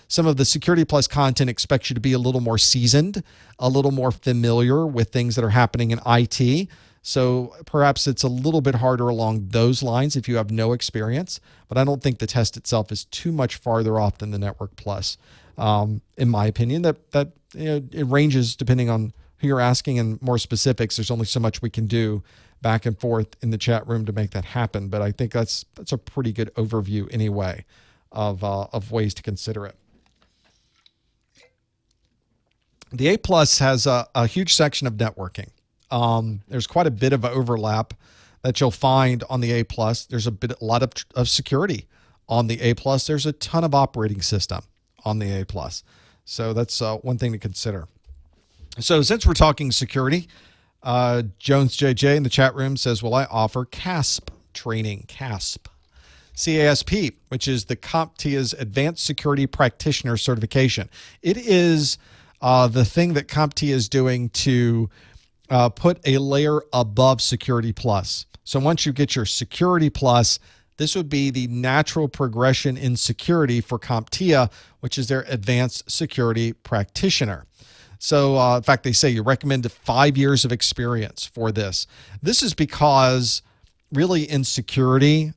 Some of the Security Plus content expects you to be a little more seasoned, a little more familiar with things that are happening in IT. So perhaps it's a little bit harder along those lines if you have no experience, but I don't think the test itself is too much farther off than the Network Plus. In my opinion, that it ranges depending on who you're asking, and more specifics. There's only so much we can do back and forth in the chat room to make that happen. But I think that's a pretty good overview anyway of ways to consider it. The A+ has a huge section of networking. There's quite a bit of overlap that you'll find on the A+. There's a lot of security on the A+. There's a ton of operating system on the A+. So that's one thing to consider. So since we're talking security, Jones JJ in the chat room says, "Will I offer CASP training?" CASP. CASP, which is the CompTIA's Advanced Security Practitioner Certification. It is the thing that CompTIA is doing to put a layer above Security Plus. So once you get your Security Plus, this would be the natural progression in security for CompTIA, which is their Advanced Security Practitioner. So, in fact, they say you recommend 5 years of experience for this. This is because, really, in security,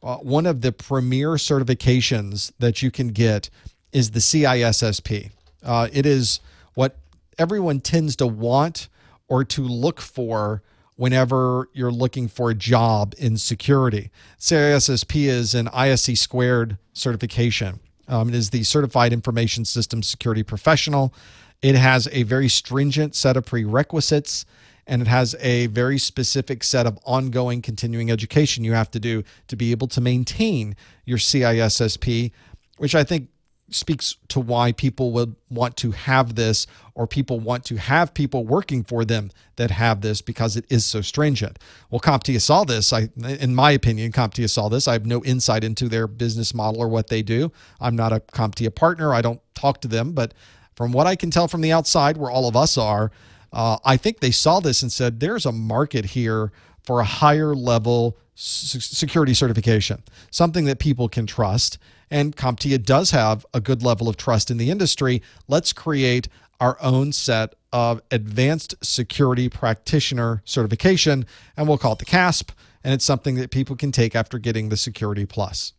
one of the premier certifications that you can get is the CISSP. It is what everyone tends to want or to look for whenever you're looking for a job in security. CISSP is an ISC squared certification. It is the Certified Information Systems Security Professional. It has a very stringent set of prerequisites, and it has a very specific set of ongoing continuing education you have to do to be able to maintain your CISSP, which I think speaks to why people would want to have this, or people want to have people working for them that have this, because it is so stringent. Well, CompTIA saw this. In my opinion, CompTIA saw this. I have no insight into their business model or what they do. I'm not a CompTIA partner. I don't talk to them, but from what I can tell from the outside, where all of us are, I think they saw this and said, there's a market here for a higher level security certification, something that people can trust. And CompTIA does have a good level of trust in the industry. Let's create our own set of Advanced Security Practitioner certification, and we'll call it the CASP. And it's something that people can take after getting the Security Plus.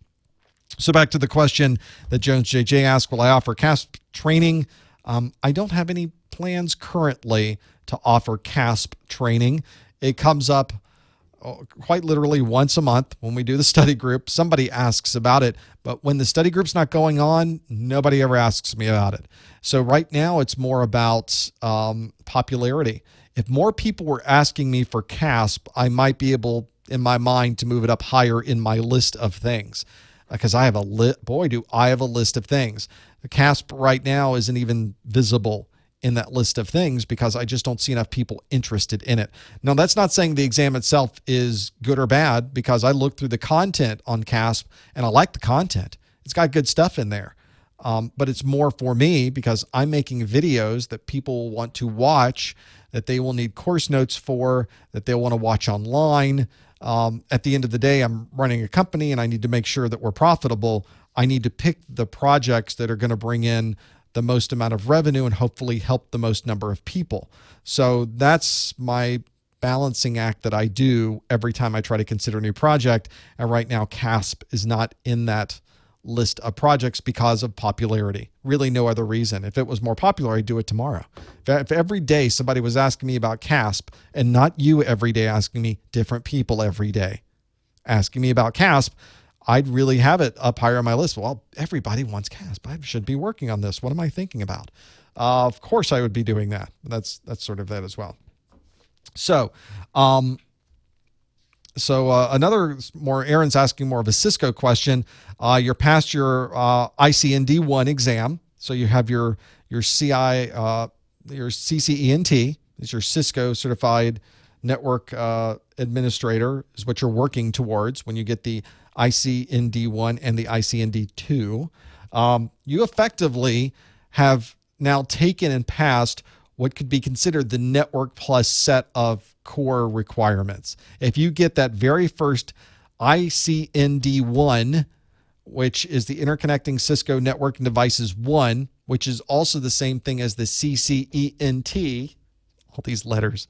So back to the question that Jones JJ asked, will I offer CASP training? I don't have any plans currently to offer CASP training. It comes up quite literally once a month when we do the study group. Somebody asks about it, but when the study group's not going on, nobody ever asks me about it. So right now it's more about popularity. If more people were asking me for CASP, I might be able, in my mind, to move it up higher in my list of things, because I have a boy, do I have a list of things. The CASP right now isn't even visible in that list of things because I just don't see enough people interested in it. Now, that's not saying the exam itself is good or bad, because I looked through the content on CASP and I like the content. It's got good stuff in there. But it's more for me because I'm making videos that people want to watch, that they will need course notes for, that they'll want to watch online. At the end of the day, I'm running a company and I need to make sure that we're profitable. I need to pick the projects that are going to bring in the most amount of revenue and hopefully help the most number of people. So that's my balancing act that I do every time I try to consider a new project. And right now, CASP is not in that list of projects because of popularity. Really no other reason. If it was more popular, I'd do it tomorrow. If every day somebody was asking me about CASP, and not you every day asking me, different people every day asking me about CASP, I'd really have it up higher on my list. Well, everybody wants CASP. I should be working on this. What am I thinking about? Of course I would be doing that. That's sort of that as well. So, another more, Aaron's asking more of a Cisco question. You're past your ICND1 exam. So you have your CCENT, is your Cisco Certified Network Administrator, is what you're working towards when you get the ICND1 and the ICND2. You effectively have now taken and passed what could be considered the Network Plus set of core requirements. If you get that very first ICND1, which is the Interconnecting Cisco Networking Devices 1, which is also the same thing as the CCENT, all these letters,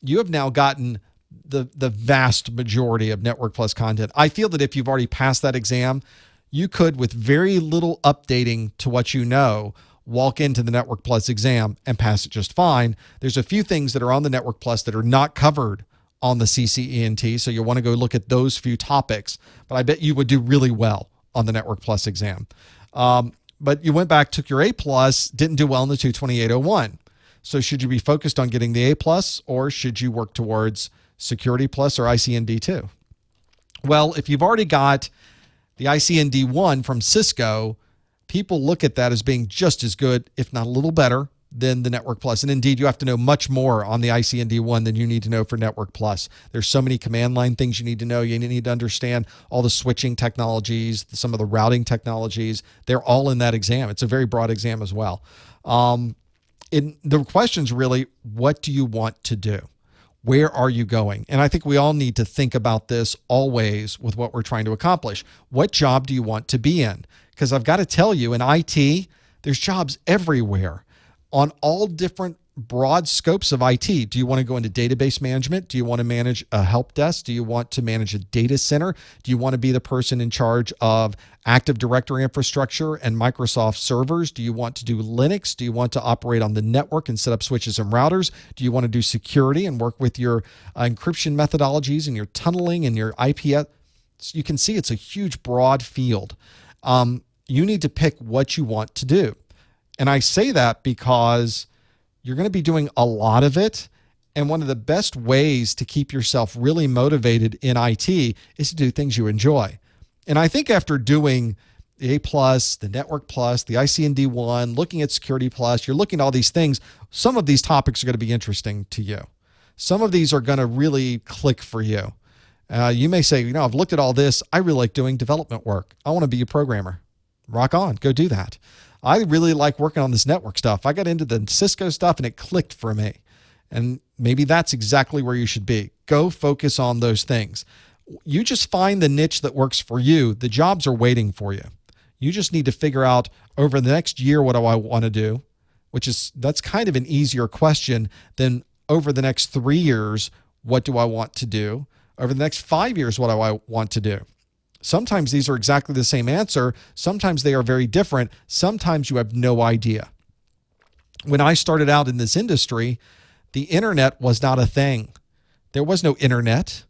you have now gotten the vast majority of Network Plus content. I feel that if you've already passed that exam, you could, with very little updating to what you know, walk into the Network Plus exam and pass it just fine. There's a few things that are on the Network Plus that are not covered on the CCENT, so you'll want to go look at those few topics. But I bet you would do really well on the Network Plus exam. But you went back, took your A+, didn't do well in the 22801. So should you be focused on getting the A+, or should you work towards Security Plus or ICND2? Well, if you've already got the ICND1 from Cisco, people look at that as being just as good, if not a little better, than the Network Plus. And indeed, you have to know much more on the ICND1 than you need to know for Network Plus. There's so many command line things you need to know. You need to understand all the switching technologies, some of the routing technologies. They're all in that exam. It's a very broad exam as well. The question's really, what do you want to do? Where are you going? And I think we all need to think about this always with what we're trying to accomplish. What job do you want to be in? Because I've got to tell you, in IT, there's jobs everywhere on all different broad scopes of IT. Do you want to go into database management? Do you want to manage a help desk? Do you want to manage a data center? Do you want to be the person in charge of Active Directory infrastructure and Microsoft servers? Do you want to do Linux? Do you want to operate on the network and set up switches and routers? Do you want to do security and work with your encryption methodologies and your tunneling and your IPS? You can see it's a huge, broad field. You need to pick what you want to do. And I say that because you're going to be doing a lot of it. And one of the best ways to keep yourself really motivated in IT is to do things you enjoy. And I think after doing the A+, the Network Plus, the ICND1, looking at Security Plus, you're looking at all these things, some of these topics are going to be interesting to you. Some of these are going to really click for you. You may say, I've looked at all this. I really like doing development work. I want to be a programmer. Rock on, go do that. I really like working on this network stuff. I got into the Cisco stuff and it clicked for me. And maybe that's exactly where you should be. Go focus on those things. You just find the niche that works for you. The jobs are waiting for you. You just need to figure out over the next year, what do I want to do? That's kind of an easier question than over the next 3 years, what do I want to do? Over the next 5 years, what do I want to do? Sometimes these are exactly the same answer. Sometimes they are very different. Sometimes you have no idea. When I started out in this industry, the internet was not a thing. There was no internet.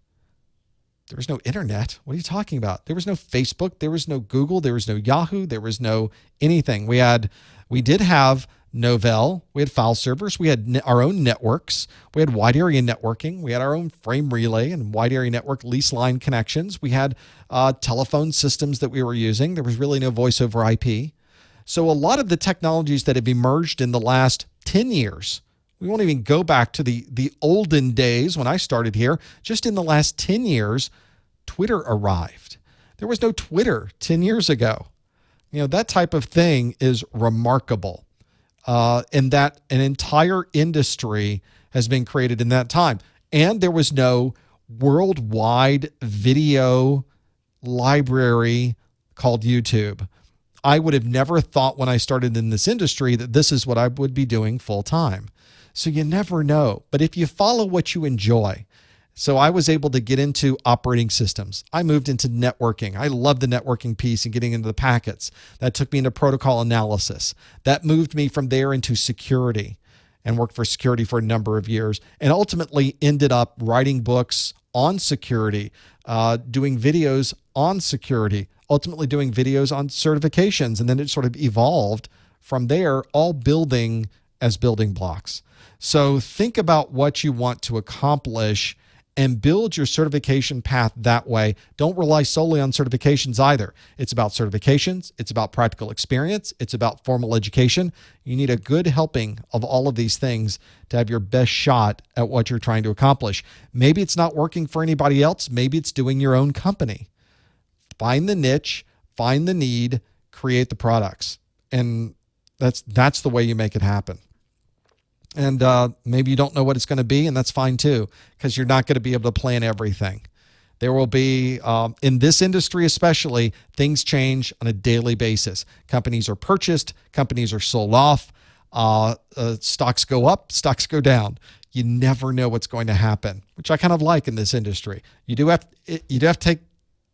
There was no internet. What are you talking about? There was no Facebook. There was no Google. There was no Yahoo. There was no anything. We did have Novell. We had file servers. We had our own networks. We had wide area networking. We had our own frame relay and wide area network lease line connections. We had telephone systems that we were using. There was really no voice over IP. So a lot of the technologies that have emerged in the last 10 years, we won't even go back to the olden days when I started here. Just in the last 10 years, Twitter arrived. There was no Twitter 10 years ago. That type of thing is remarkable. And that an entire industry has been created in that time. And there was no worldwide video library called YouTube. I would have never thought when I started in this industry that this is what I would be doing full time. So you never know. But if you follow what you enjoy, so I was able to get into operating systems. I moved into networking. I love the networking piece and getting into the packets. That took me into protocol analysis. That moved me from there into security and worked for security for a number of years and ultimately ended up writing books on security, doing videos on security, ultimately doing videos on certifications. And then it sort of evolved from there, all building as building blocks. So think about what you want to accomplish and build your certification path that way. Don't rely solely on certifications either. It's about certifications. It's about practical experience. It's about formal education. You need a good helping of all of these things to have your best shot at what you're trying to accomplish. Maybe it's not working for anybody else. Maybe it's doing your own company. Find the niche, find the need, create the products. And that's the way you make it happen. And maybe you don't know what it's going to be, and that's fine too, because you're not going to be able to plan everything. There will be, in this industry especially, things change on a daily basis. Companies are purchased, companies are sold off, stocks go up, stocks go down. You never know what's going to happen, which I kind of like in this industry. You do have to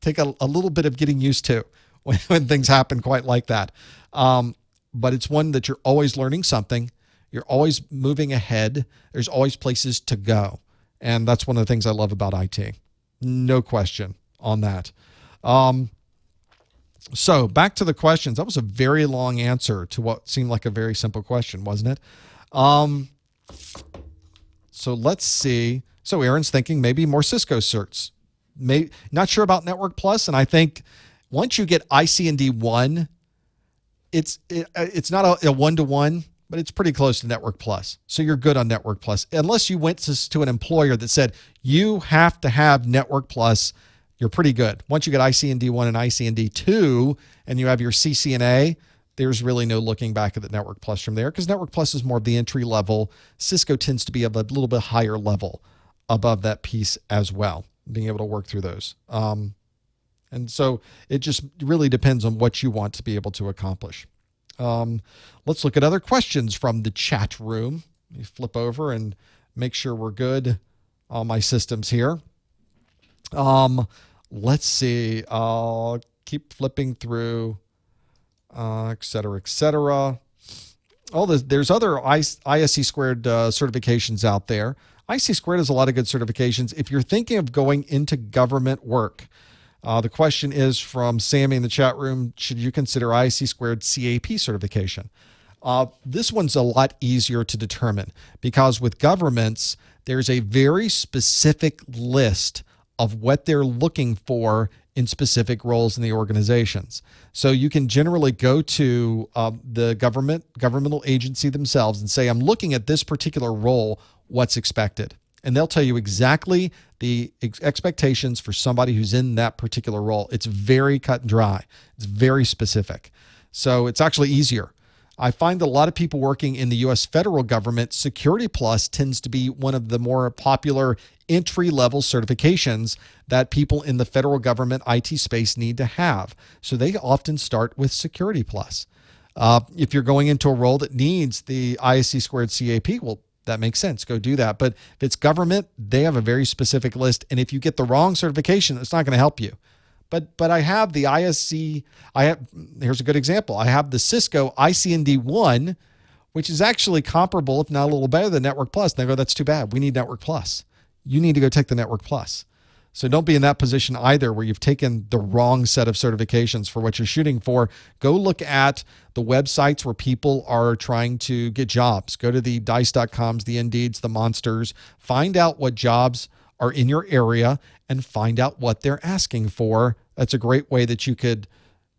take a little bit of getting used to when things happen quite like that. But it's one that you're always learning something. You're always moving ahead. There's always places to go. And that's one of the things I love about IT. No question on that. So back to the questions. That was a very long answer to what seemed like a very simple question, wasn't it? So let's see. So Aaron's thinking maybe more Cisco certs. Not sure about Network Plus. And I think once you get ICND1, it's not a one-to-one. but it's pretty close to Network Plus. So you're good on Network Plus. Unless you went to an employer that said, you have to have Network Plus, you're pretty good. Once you get ICND1 and ICND2 and you have your CCNA, there's really no looking back at the Network Plus from there, because Network Plus is more of the entry level. Cisco tends to be of a little bit higher level above that piece as well, being able to work through those. And so it just really depends on what you want to be able to accomplish. Let's look at other questions from the chat room. Let me flip over and make sure we're good on my systems here. Let's see. I'll keep flipping through, et cetera, et cetera. There's other ISC squared certifications out there. ISC squared has a lot of good certifications. If you're thinking of going into government work, the question is from Sammy in the chat room, should you consider ISC squared CAP certification? This one's a lot easier to determine, because with governments, there's a very specific list of what they're looking for in specific roles in the organizations. So you can generally go to the governmental agency themselves and say, I'm looking at this particular role, what's expected? And they'll tell you exactly the expectations for somebody who's in that particular role. It's very cut and dry. It's very specific. So it's actually easier. I find that a lot of people working in the U.S. federal government, Security Plus tends to be one of the more popular entry-level certifications that people in the federal government IT space need to have. So they often start with Security Plus. If you're going into a role that needs the ISC squared CAP, well, that makes sense. Go do that. But if it's government, they have a very specific list. And if you get the wrong certification, it's not going to help you. But I have the ISC. Here's a good example. I have the Cisco ICND1, which is actually comparable, if not a little better than Network Plus. And they go, that's too bad. We need Network Plus. You need to go take the Network Plus. So don't be in that position either, where you've taken the wrong set of certifications for what you're shooting for. Go look at the websites where people are trying to get jobs. Go to the dice.coms, the Indeeds, the Monsters. Find out what jobs are in your area and find out what they're asking for. That's a great way that you could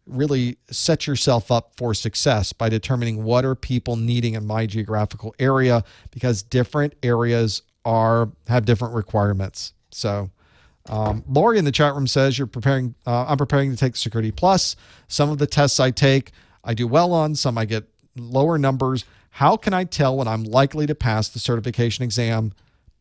really set yourself up for success, by determining what are people needing in my geographical area, because different areas have different requirements. So Lori in the chat room says, I'm preparing to take Security Plus. Some of the tests I take, I do well on. Some I get lower numbers. How can I tell when I'm likely to pass the certification exam?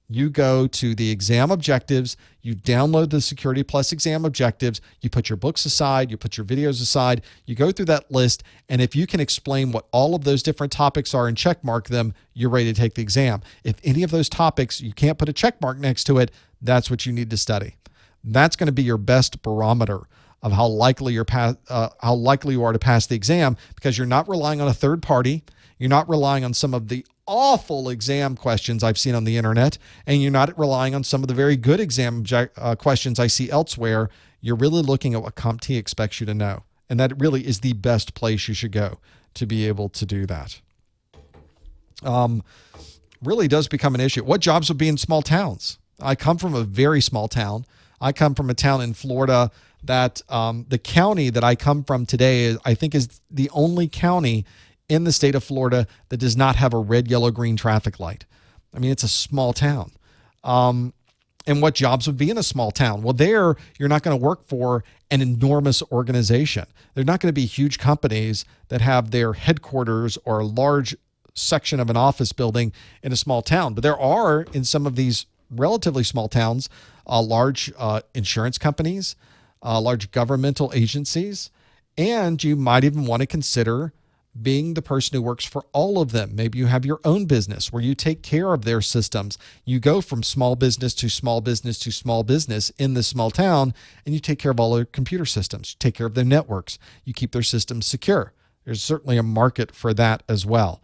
You go to the exam objectives, you download the Security Plus exam objectives, you put your books aside, you put your videos aside, you go through that list, and if you can explain what all of those different topics are and check mark them, you're ready to take the exam. If any of those topics you can't put a check mark next to it, that's what you need to study. That's going to be your best barometer of how likely you are to pass the exam, because you're not relying on a third party. You're not relying on some of the awful exam questions I've seen on the internet, and you're not relying on some of the very good exam questions I see elsewhere. You're really looking at what CompTIA expects you to know, and that really is the best place you should go to be able to do that. Really does become an issue. What jobs would be in small towns? I come from a very small town. I come from a town in Florida that the county that I come from today, I think, is the only county in the state of Florida that does not have a red, yellow, green traffic light. I mean, it's a small town. And what jobs would be in a small town? Well, there, you're not going to work for an enormous organization. They're not going to be huge companies that have their headquarters or a large section of an office building in a small town. But there are, in some of these relatively small towns, large insurance companies, large governmental agencies, and you might even want to consider being the person who works for all of them. Maybe you have your own business where you take care of their systems. You go from small business to small business to small business in this small town, and you take care of all their computer systems. You take care of their networks. You keep their systems secure. There's certainly a market for that as well.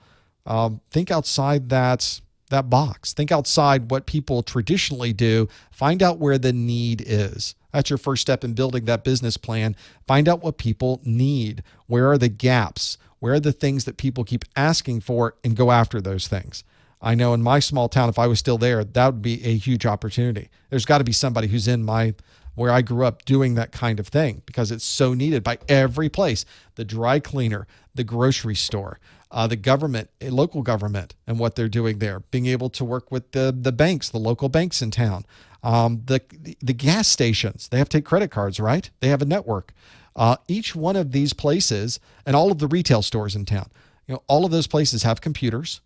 Think outside that box. Think outside what people traditionally do. Find out where the need is. That's your first step in building that business plan. Find out what people need. Where are the gaps? Where are the things that people keep asking for, and go after those things? I know in my small town, if I was still there, that would be a huge opportunity. There's got to be somebody who's in where I grew up doing that kind of thing, because it's so needed by every place. The dry cleaner, the grocery store, the government, local government, and what they're doing there, being able to work with the banks, the local banks in town, the gas stations. They have to take credit cards, right? They have a network. Each one of these places, and all of the retail stores in town, all of those places have computers.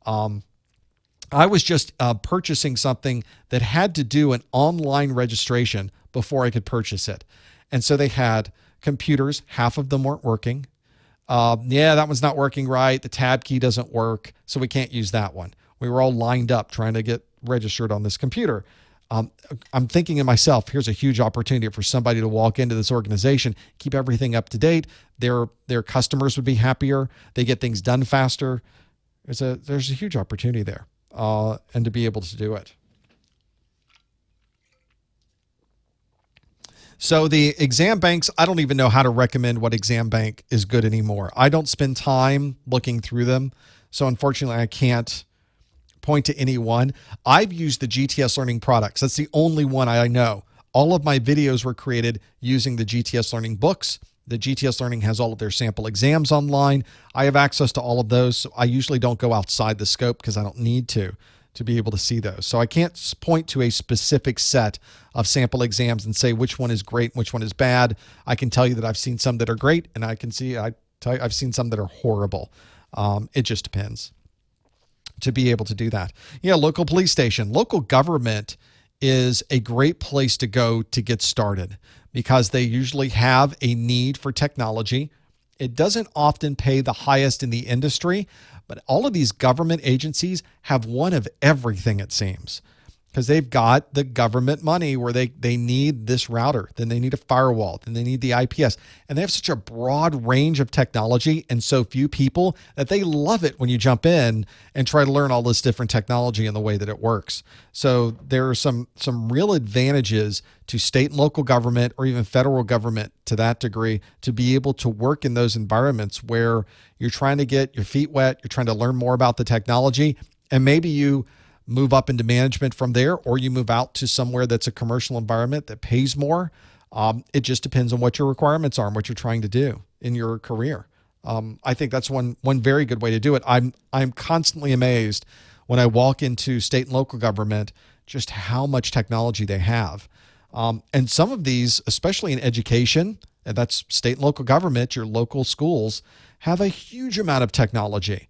I was just purchasing something that had to do an online registration before I could purchase it. And so they had computers. Half of them weren't working. That one's not working right. The tab key doesn't work, so we can't use that one. We were all lined up trying to get registered on this computer. I'm thinking to myself, here's a huge opportunity for somebody to walk into this organization, keep everything up to date. Their customers would be happier. They get things done faster. There's a huge opportunity there, and to be able to do it. So the exam banks, I don't even know how to recommend what exam bank is good anymore. I don't spend time looking through them. So unfortunately, I can't point to any one. I've used the GTS Learning products. That's the only one I know. All of my videos were created using the GTS Learning books. The GTS Learning has all of their sample exams online. I have access to all of those. So I usually don't go outside the scope because I don't need to be able to see those. So I can't point to a specific set of sample exams and say which one is great and which one is bad. I can tell you that I've seen some that are great, and I've seen some that are horrible. It just depends to be able to do that. Local police station, local government is a great place to go to get started because they usually have a need for technology. It doesn't often pay the highest in the industry, but all of these government agencies have one of everything, it seems, because they've got the government money where they need this router, then they need a firewall, then they need the IPS. And they have such a broad range of technology and so few people that they love it when you jump in and try to learn all this different technology and the way that it works. So there are some real advantages to state and local government or even federal government to that degree to be able to work in those environments where you're trying to get your feet wet, you're trying to learn more about the technology, and maybe you move up into management from there, or you move out to somewhere that's a commercial environment that pays more. It just depends on what your requirements are and what you're trying to do in your career. I think that's one very good way to do it. I'm constantly amazed when I walk into state and local government just how much technology they have. And some of these, especially in education, and that's state and local government, your local schools, have a huge amount of technology.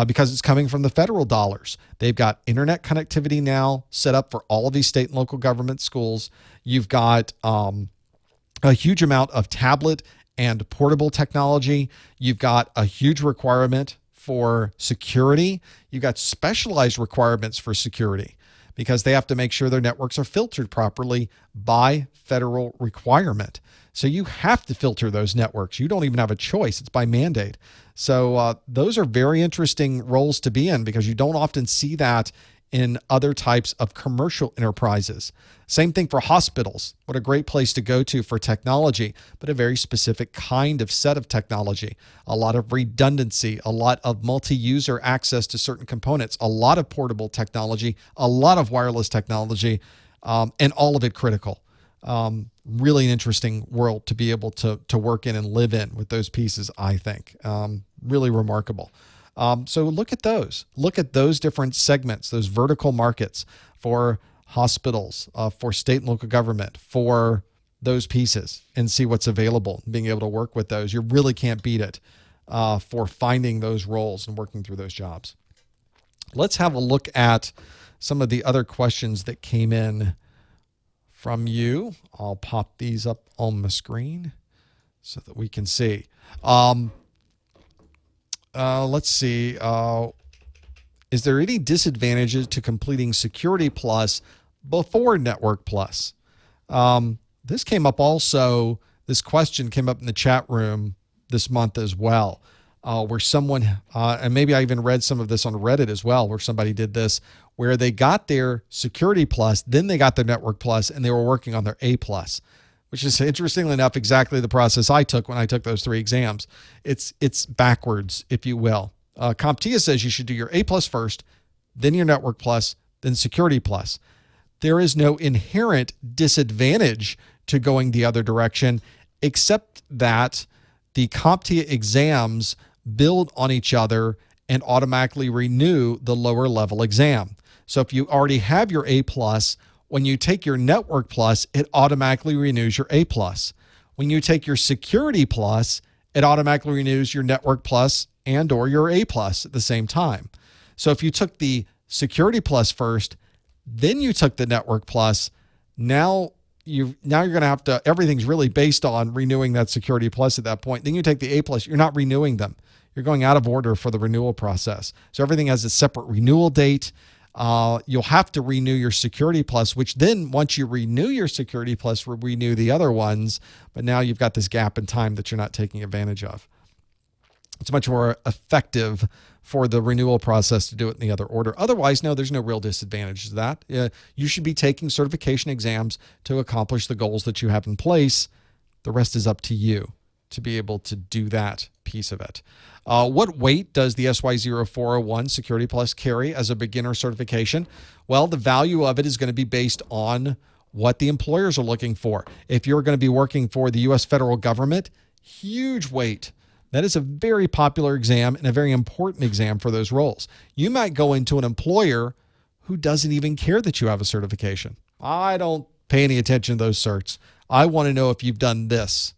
Because it's coming from the federal dollars. They've got internet connectivity now set up for all of these state and local government schools. You've got a huge amount of tablet and portable technology. You've got a huge requirement for security. You've got specialized requirements for security because they have to make sure their networks are filtered properly by federal requirement. So you have to filter those networks. You don't even have a choice. It's by mandate. So those are very interesting roles to be in because you don't often see that in other types of commercial enterprises. Same thing for hospitals. What a great place to go to for technology, but a very specific kind of set of technology. A lot of redundancy, a lot of multi-user access to certain components, a lot of portable technology, a lot of wireless technology, and all of it critical. Really an interesting world to be able to work in and live in with those pieces, I think. Really remarkable. So look at those. Look at those different segments, those vertical markets for hospitals, for state and local government, for those pieces, and see what's available, being able to work with those. You really can't beat it for finding those roles and working through those jobs. Let's have a look at some of the other questions that came in from you. I'll pop these up on the screen so that we can see. Let's see. Is there any disadvantages to completing Security Plus before Network Plus? This came up also. This question came up in the chat room this month as well, where someone, and maybe I even read some of this on Reddit as well, where somebody did this, where they got their Security Plus, then they got their Network Plus, and they were working on their A Plus, which is, interestingly enough, exactly the process I took when I took those 3 exams. It's backwards, if you will. CompTIA says you should do your A Plus first, then your Network Plus, then Security Plus. There is no inherent disadvantage to going the other direction, except that the CompTIA exams build on each other and automatically renew the lower level exam. So if you already have your A+, when you take your Network Plus, it automatically renews your A+. When you take your Security Plus, it automatically renews your Network Plus and or your A+ at the same time. So if you took the Security Plus first, then you took the Network Plus, now you're going to have to, everything's really based on renewing that Security Plus at that point. Then you take the A+, you're not renewing them. You're going out of order for the renewal process. So everything has a separate renewal date. You'll have to renew your Security Plus, which then once you renew your Security Plus, renew the other ones. But now you've got this gap in time that you're not taking advantage of. It's much more effective for the renewal process to do it in the other order. Otherwise, no, there's no real disadvantage to that. You should be taking certification exams to accomplish the goals that you have in place. The rest is up to you to be able to do that piece of it. What weight does the SY0401 Security Plus carry as a beginner certification? Well, the value of it is going to be based on what the employers are looking for. If you're going to be working for the U.S. federal government, huge weight. That is a very popular exam and a very important exam for those roles. You might go into an employer who doesn't even care that you have a certification. I don't pay any attention to those certs. I want to know if you've done this,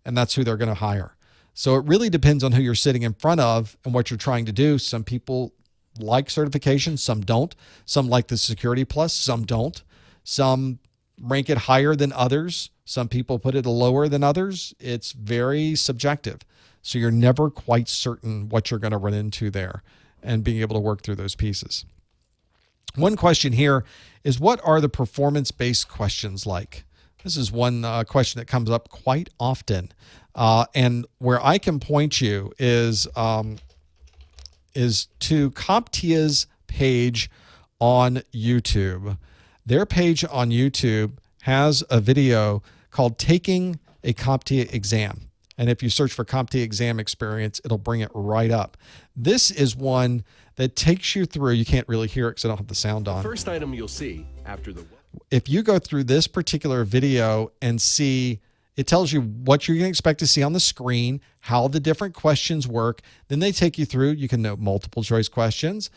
and that's who they're going to hire. So it really depends on who you're sitting in front of and what you're trying to do. Some people like certification, some don't. Some like the Security Plus, some don't. Some rank it higher than others. Some people put it lower than others. It's very subjective. So you're never quite certain what you're going to run into there and being able to work through those pieces. One question here is, what are the performance-based questions like? This is one question that comes up quite often. And where I can point you is to CompTIA's page on YouTube. Their page on YouTube has a video called Taking a CompTIA Exam. And if you search for CompTIA exam experience, it'll bring it right up. This is one that takes you through. You can't really hear it because I don't have the sound on. The first item you'll see after the... If you go through this particular video and see, it tells you what you're going to expect to see on the screen, how the different questions work. Then they take you through. You can note multiple choice questions,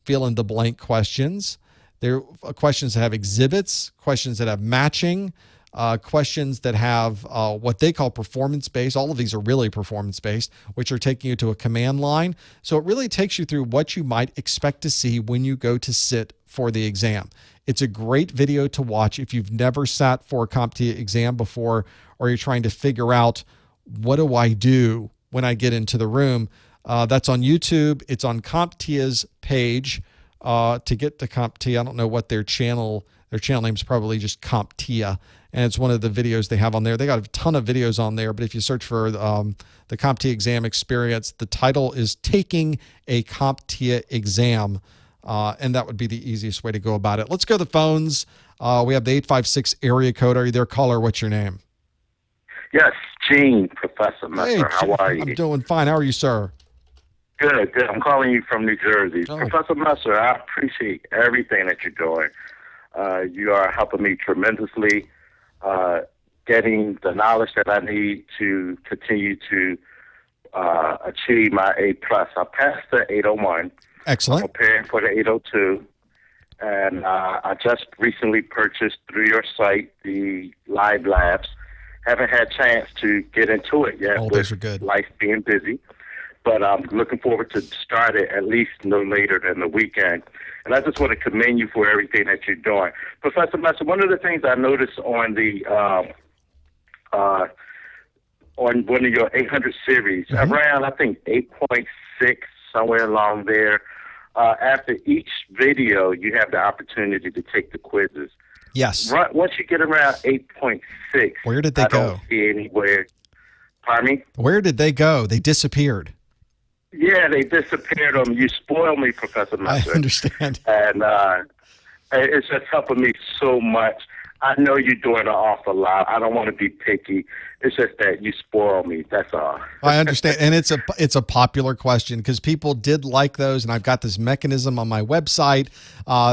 fill in the blank questions. There are questions that have exhibits, questions that have matching, questions that have what they call performance-based. All of these are really performance-based, which are taking you to a command line. So it really takes you through what you might expect to see when you go to sit for the exam. It's a great video to watch if you've never sat for a CompTIA exam before, or you're trying to figure out, what do I do when I get into the room? That's on YouTube. It's on CompTIA's page. To get to CompTIA, I don't know what their channel name is, probably just CompTIA. And it's one of the videos they have on there. They got a ton of videos on there, but if you search for the CompTIA exam experience, the title is Taking a CompTIA Exam. And that would be the easiest way to go about it. Let's go to the phones. We have the 856 area code. Are you there, caller? What's your name? Yes, Gene, Professor Messer. Hey, how are you? I'm doing fine. How are you, sir? Good, good. I'm calling you from New Jersey. Oh. Professor Messer, I appreciate everything that you're doing. You are helping me tremendously, getting the knowledge that I need to continue to achieve my A+. I passed the 801. Excellent. I'm preparing for the 802. And I just recently purchased through your site the Live Labs. Haven't had a chance to get into it yet. Oh, those are good. Life being busy. But I'm looking forward to start it at least no later than the weekend. And I just want to commend you for everything that you're doing. Professor Messer, one of the things I noticed on the on one of your 800 series, around, I think, 8.6, somewhere along there, after each video, you have the opportunity to take the quizzes. Yes. Right, once you get around 8.6, Where did they I go? don't see anywhere. Pardon me? Where did they go? They disappeared. Yeah, they disappeared on me. You spoiled me, Professor Messer. I understand. And it's just helping me so much. I know you're doing an awful lot. I don't want to be picky. It's just that you spoil me. That's all. I understand, and it's a popular question because people did like those, and I've got this mechanism on my website.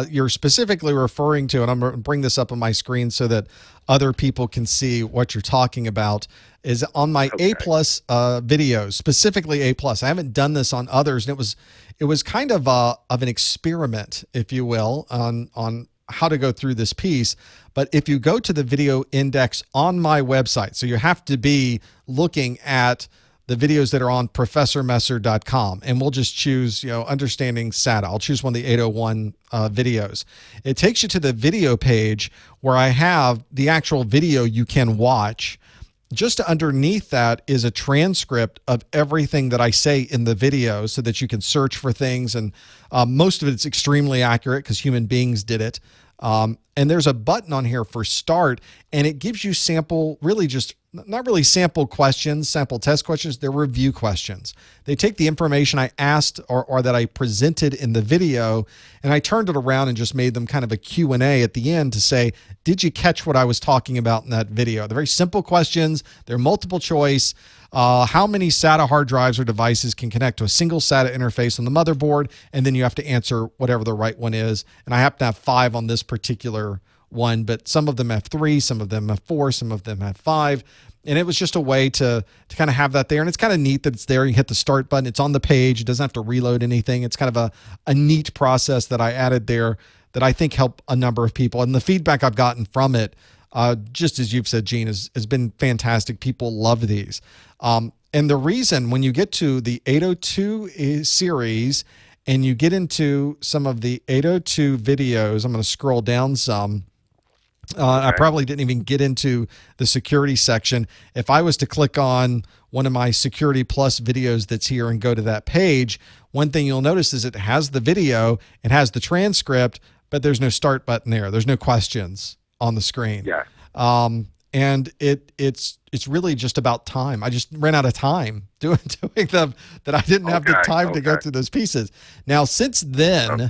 You're specifically referring to, and I'm going to bring this up on my screen so that other people can see what you're talking about. Is on my Okay. A plus videos, specifically A plus. I haven't done this on others, and it was kind of an experiment, if you will, on how to go through this piece. But if you go to the video index on my website, so you have to be looking at the videos that are on professormesser.com, and we'll just choose, understanding SATA. I'll choose one of the 801 videos. It takes you to the video page where I have the actual video you can watch. Just underneath that is a transcript of everything that I say in the video so that you can search for things. And most of it's extremely accurate because human beings did it. And there's a button on here for start, and it gives you not really sample questions, sample test questions. They're review questions. They take the information I asked or that I presented in the video, and I turned it around and just made them kind of a Q&A at the end to say, did you catch what I was talking about in that video? They're very simple questions. They're multiple choice. How many SATA hard drives or devices can connect to a single SATA interface on the motherboard? And then you have to answer whatever the right one is. And I happen to have 5 on this particular one, but some of them have 3, some of them have 4, some of them have 5. And it was just a way to kind of have that there. And it's kind of neat that it's there. You hit the start button. It's on the page. It doesn't have to reload anything. It's kind of a neat process that I added there that I think helped a number of people. And the feedback I've gotten from it, just as you've said, Gene, has been fantastic. People love these. And the reason, when you get to the 802 series and you get into some of the 802 videos, I'm going to scroll down some. I probably didn't even get into the security section. If I was to click on one of my Security Plus videos that's here and go to that page, one thing you'll notice is it has the video, it has the transcript, but there's no start button there. There's no questions on the screen. Yeah. And it's really just about time. I just ran out of time doing them, that I didn't have the time to go through those pieces. Now, since then,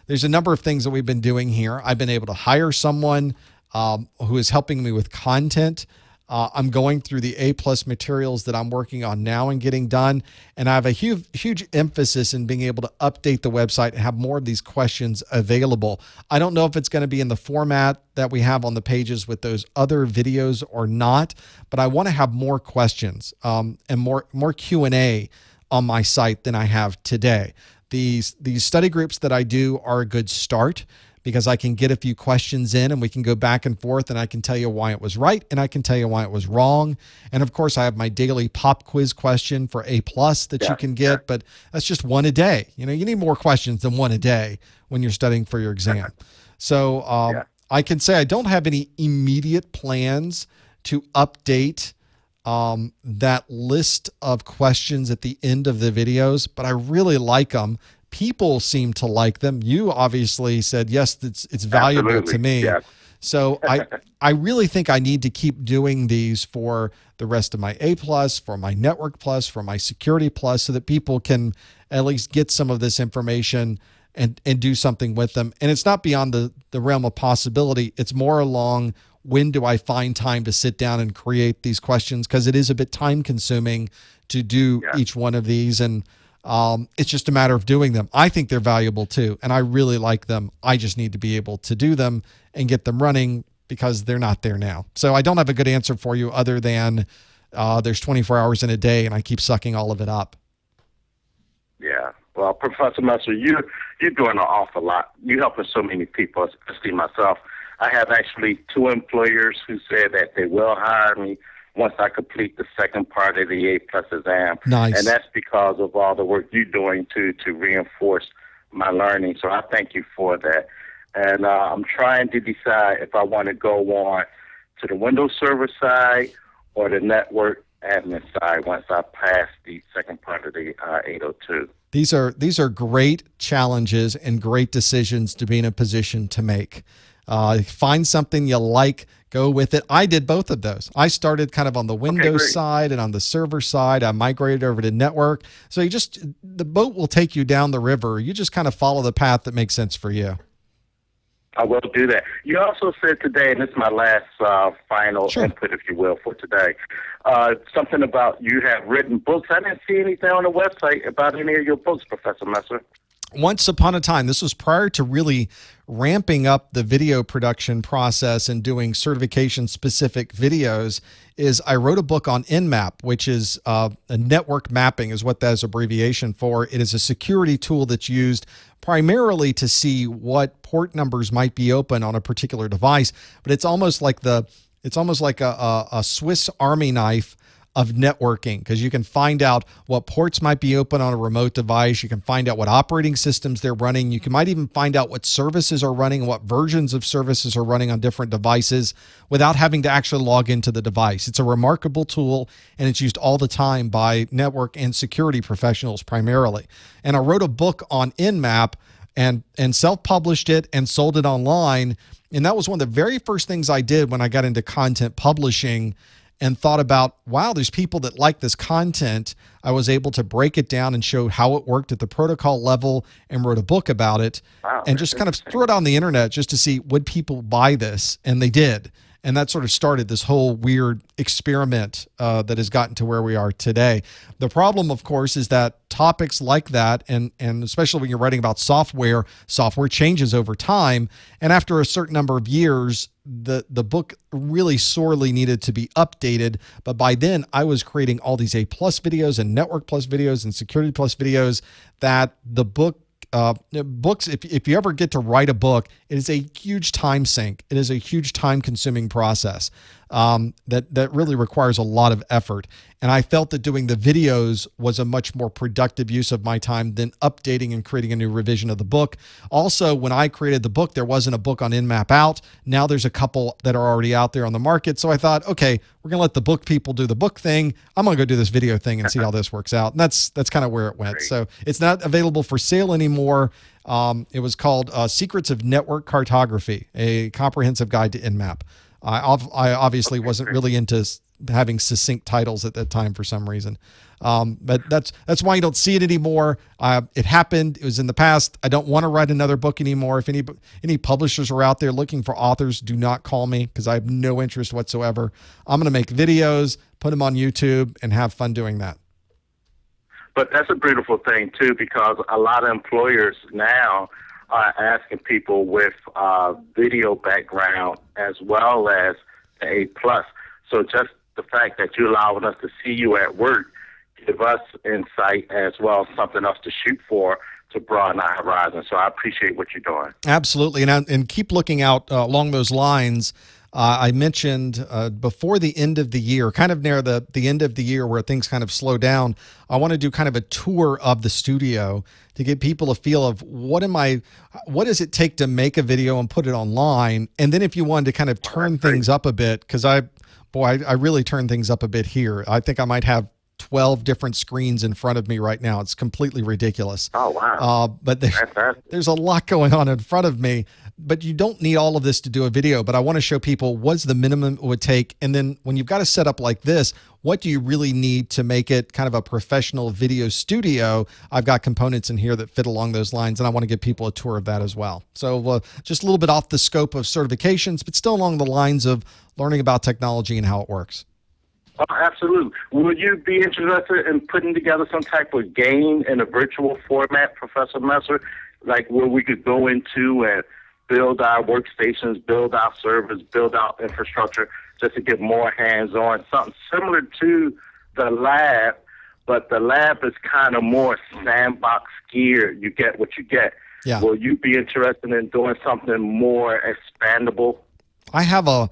there's a number of things that we've been doing here. I've been able to hire someone who is helping me with content. I'm going through the A plus materials that I'm working on now and getting done. And I have a huge emphasis in being able to update the website and have more of ththese questions available. I don't know if it's going to be in the format that we have on the pages with those other videos or not, but I want to have more questions and more Q&A on my site than I have today. These study groups that I do are a good start because I can get a few questions in and we can go back and forth, and I can tell you why it was right and I can tell you why it was wrong. And of course, I have my daily pop quiz question for A+ that you can get, but that's just one a day. You need more questions than one a day when you're studying for your exam. So I can say I don't have any immediate plans to update that list of questions at the end of the videos, but I really like them. People seem to like them. You obviously said, yes, it's valuable to me. Yeah. So I really think I need to keep doing these for the rest of my A+, for my Network Plus, for my Security Plus, so that people can at least get some of this information and do something with them. And it's not beyond the realm of possibility. It's more along, when do I find time to sit down and create these questions? Because it is a bit time consuming to do each one of these. And it's just a matter of doing them. I think they're valuable too, and I really like them. I just need to be able to do them and get them running because they're not there now. So I don't have a good answer for you other than there's 24 hours in a day, and I keep sucking all of it up. Yeah. Well, Professor Messer, you're doing an awful lot. You're helping so many people, especially myself. I have actually 2 employers who said that they will hire me once I complete the second part of the A+ exam. Nice. And that's because of all the work you're doing to reinforce my learning. So I thank you for that. And I'm trying to decide if I want to go on to the Windows Server side or the network admin side once I pass the second part of the 802. These are great challenges and great decisions to be in a position to make. Find something you like, go with it. I did both of those. I started kind of on the Windows side and on the server side. I migrated over to network. So the boat will take you down the river. You just kind of follow the path that makes sense for you. I will do that. You also said today, and this is my last final Sure. input, if you will, for today, something about you have written books. I didn't see anything on the website about any of your books, Professor Messer. Once upon a time, this was prior to really ramping up the video production process and doing certification specific videos, is I wrote a book on Nmap, which is a network mapping is what that is abbreviation for. It is a security tool that's used primarily to see what port numbers might be open on a particular device, but it's almost like a Swiss Army knife of networking, because you can find out what ports might be open on a remote device. You can find out what operating systems they're running. Might even find out what services are running and what versions of services are running on different devices without having to actually log into the device. It's a remarkable tool, and it's used all the time by network and security professionals primarily. And I wrote a book on Nmap and self-published it and sold it online. And that was one of the very first things I did when I got into content publishing, and thought about, wow, there's people that like this content. I was able to break it down and show how it worked at the protocol level, and wrote a book about it. Wow, and just kind of threw it on the internet just to see, would people buy this? And they did. And that sort of started this whole weird experiment that has gotten to where we are today. The problem, of course, is that topics like that, and especially when you're writing about software changes over time. And after a certain number of years, the book really sorely needed to be updated. But by then, I was creating all these A+ videos and Network Plus videos and Security Plus videos that the book books, if you ever get to write a book, it is a huge time sink. It is a huge time consuming process that really requires a lot of effort. And I felt that doing the videos was a much more productive use of my time than updating and creating a new revision of the book. Also, when I created the book, there wasn't a book on Nmap out. Now there's a couple that are already out there on the market. So I thought, okay, we're going to let the book people do the book thing. I'm going to go do this video thing and see how this works out. And that's kind of where it went. Great. So it's not available for sale anymore. It was called Secrets of Network Cartography, a comprehensive guide to Nmap. I obviously wasn't really into having succinct titles at that time for some reason. But that's why you don't see it anymore. It happened. It was in the past. I don't want to write another book anymore. If any publishers are out there looking for authors, do not call me, because I have no interest whatsoever. I'm going to make videos, put them on YouTube, and have fun doing that. But that's a beautiful thing, too, because a lot of employers now are asking people with video background as well as the A+. So just the fact that you're allowing us to see you at work give us insight as well as something else to shoot for to broaden our horizon. So I appreciate what you're doing. Absolutely. And keep looking out along those lines. I mentioned before the end of the year, kind of near the end of the year where things kind of slow down, I want to do kind of a tour of the studio to give people a feel of what does it take to make a video and put it online. And then if you wanted to kind of turn things up a bit, because I really turn things up a bit here. I think I might have 12 different screens in front of me right now. It's completely ridiculous. Oh, wow. But there's a lot going on in front of me. But you don't need all of this to do a video. But I want to show people what's the minimum it would take. And then when you've got a setup like this, what do you really need to make it kind of a professional video studio? I've got components in here that fit along those lines, and I want to give people a tour of that as well. So just a little bit off the scope of certifications, but still along the lines of learning about technology and how it works. Oh, absolutely. Would you be interested in putting together some type of game in a virtual format, Professor Messer, like where we could go into and build our workstations, build our servers, build our infrastructure, just to get more hands-on, something similar to the lab, but the lab is kind of more sandbox geared. You get what you get. Yeah. Will you be interested in doing something more expandable? I have a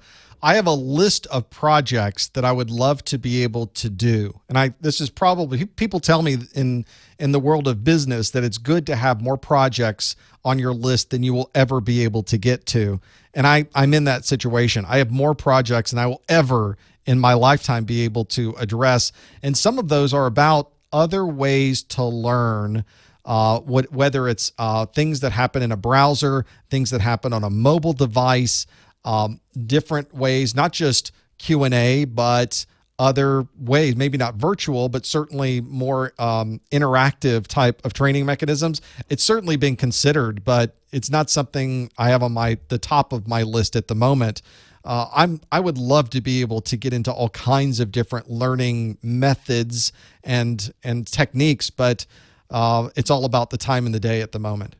list of projects that I would love to be able to do. And this is probably, people tell me in the world of business that it's good to have more projects on your list than you will ever be able to get to. And I'm in that situation. I have more projects than I will ever in my lifetime be able to address. And some of those are about other ways to learn, whether it's things that happen in a browser, things that happen on a mobile device, different ways, not just Q&A, but other ways, maybe not virtual, but certainly more interactive type of training mechanisms. It's certainly been considered, but it's not something I have on the top of my list at the moment. I would love to be able to get into all kinds of different learning methods and techniques, but it's all about the time in the day at the moment.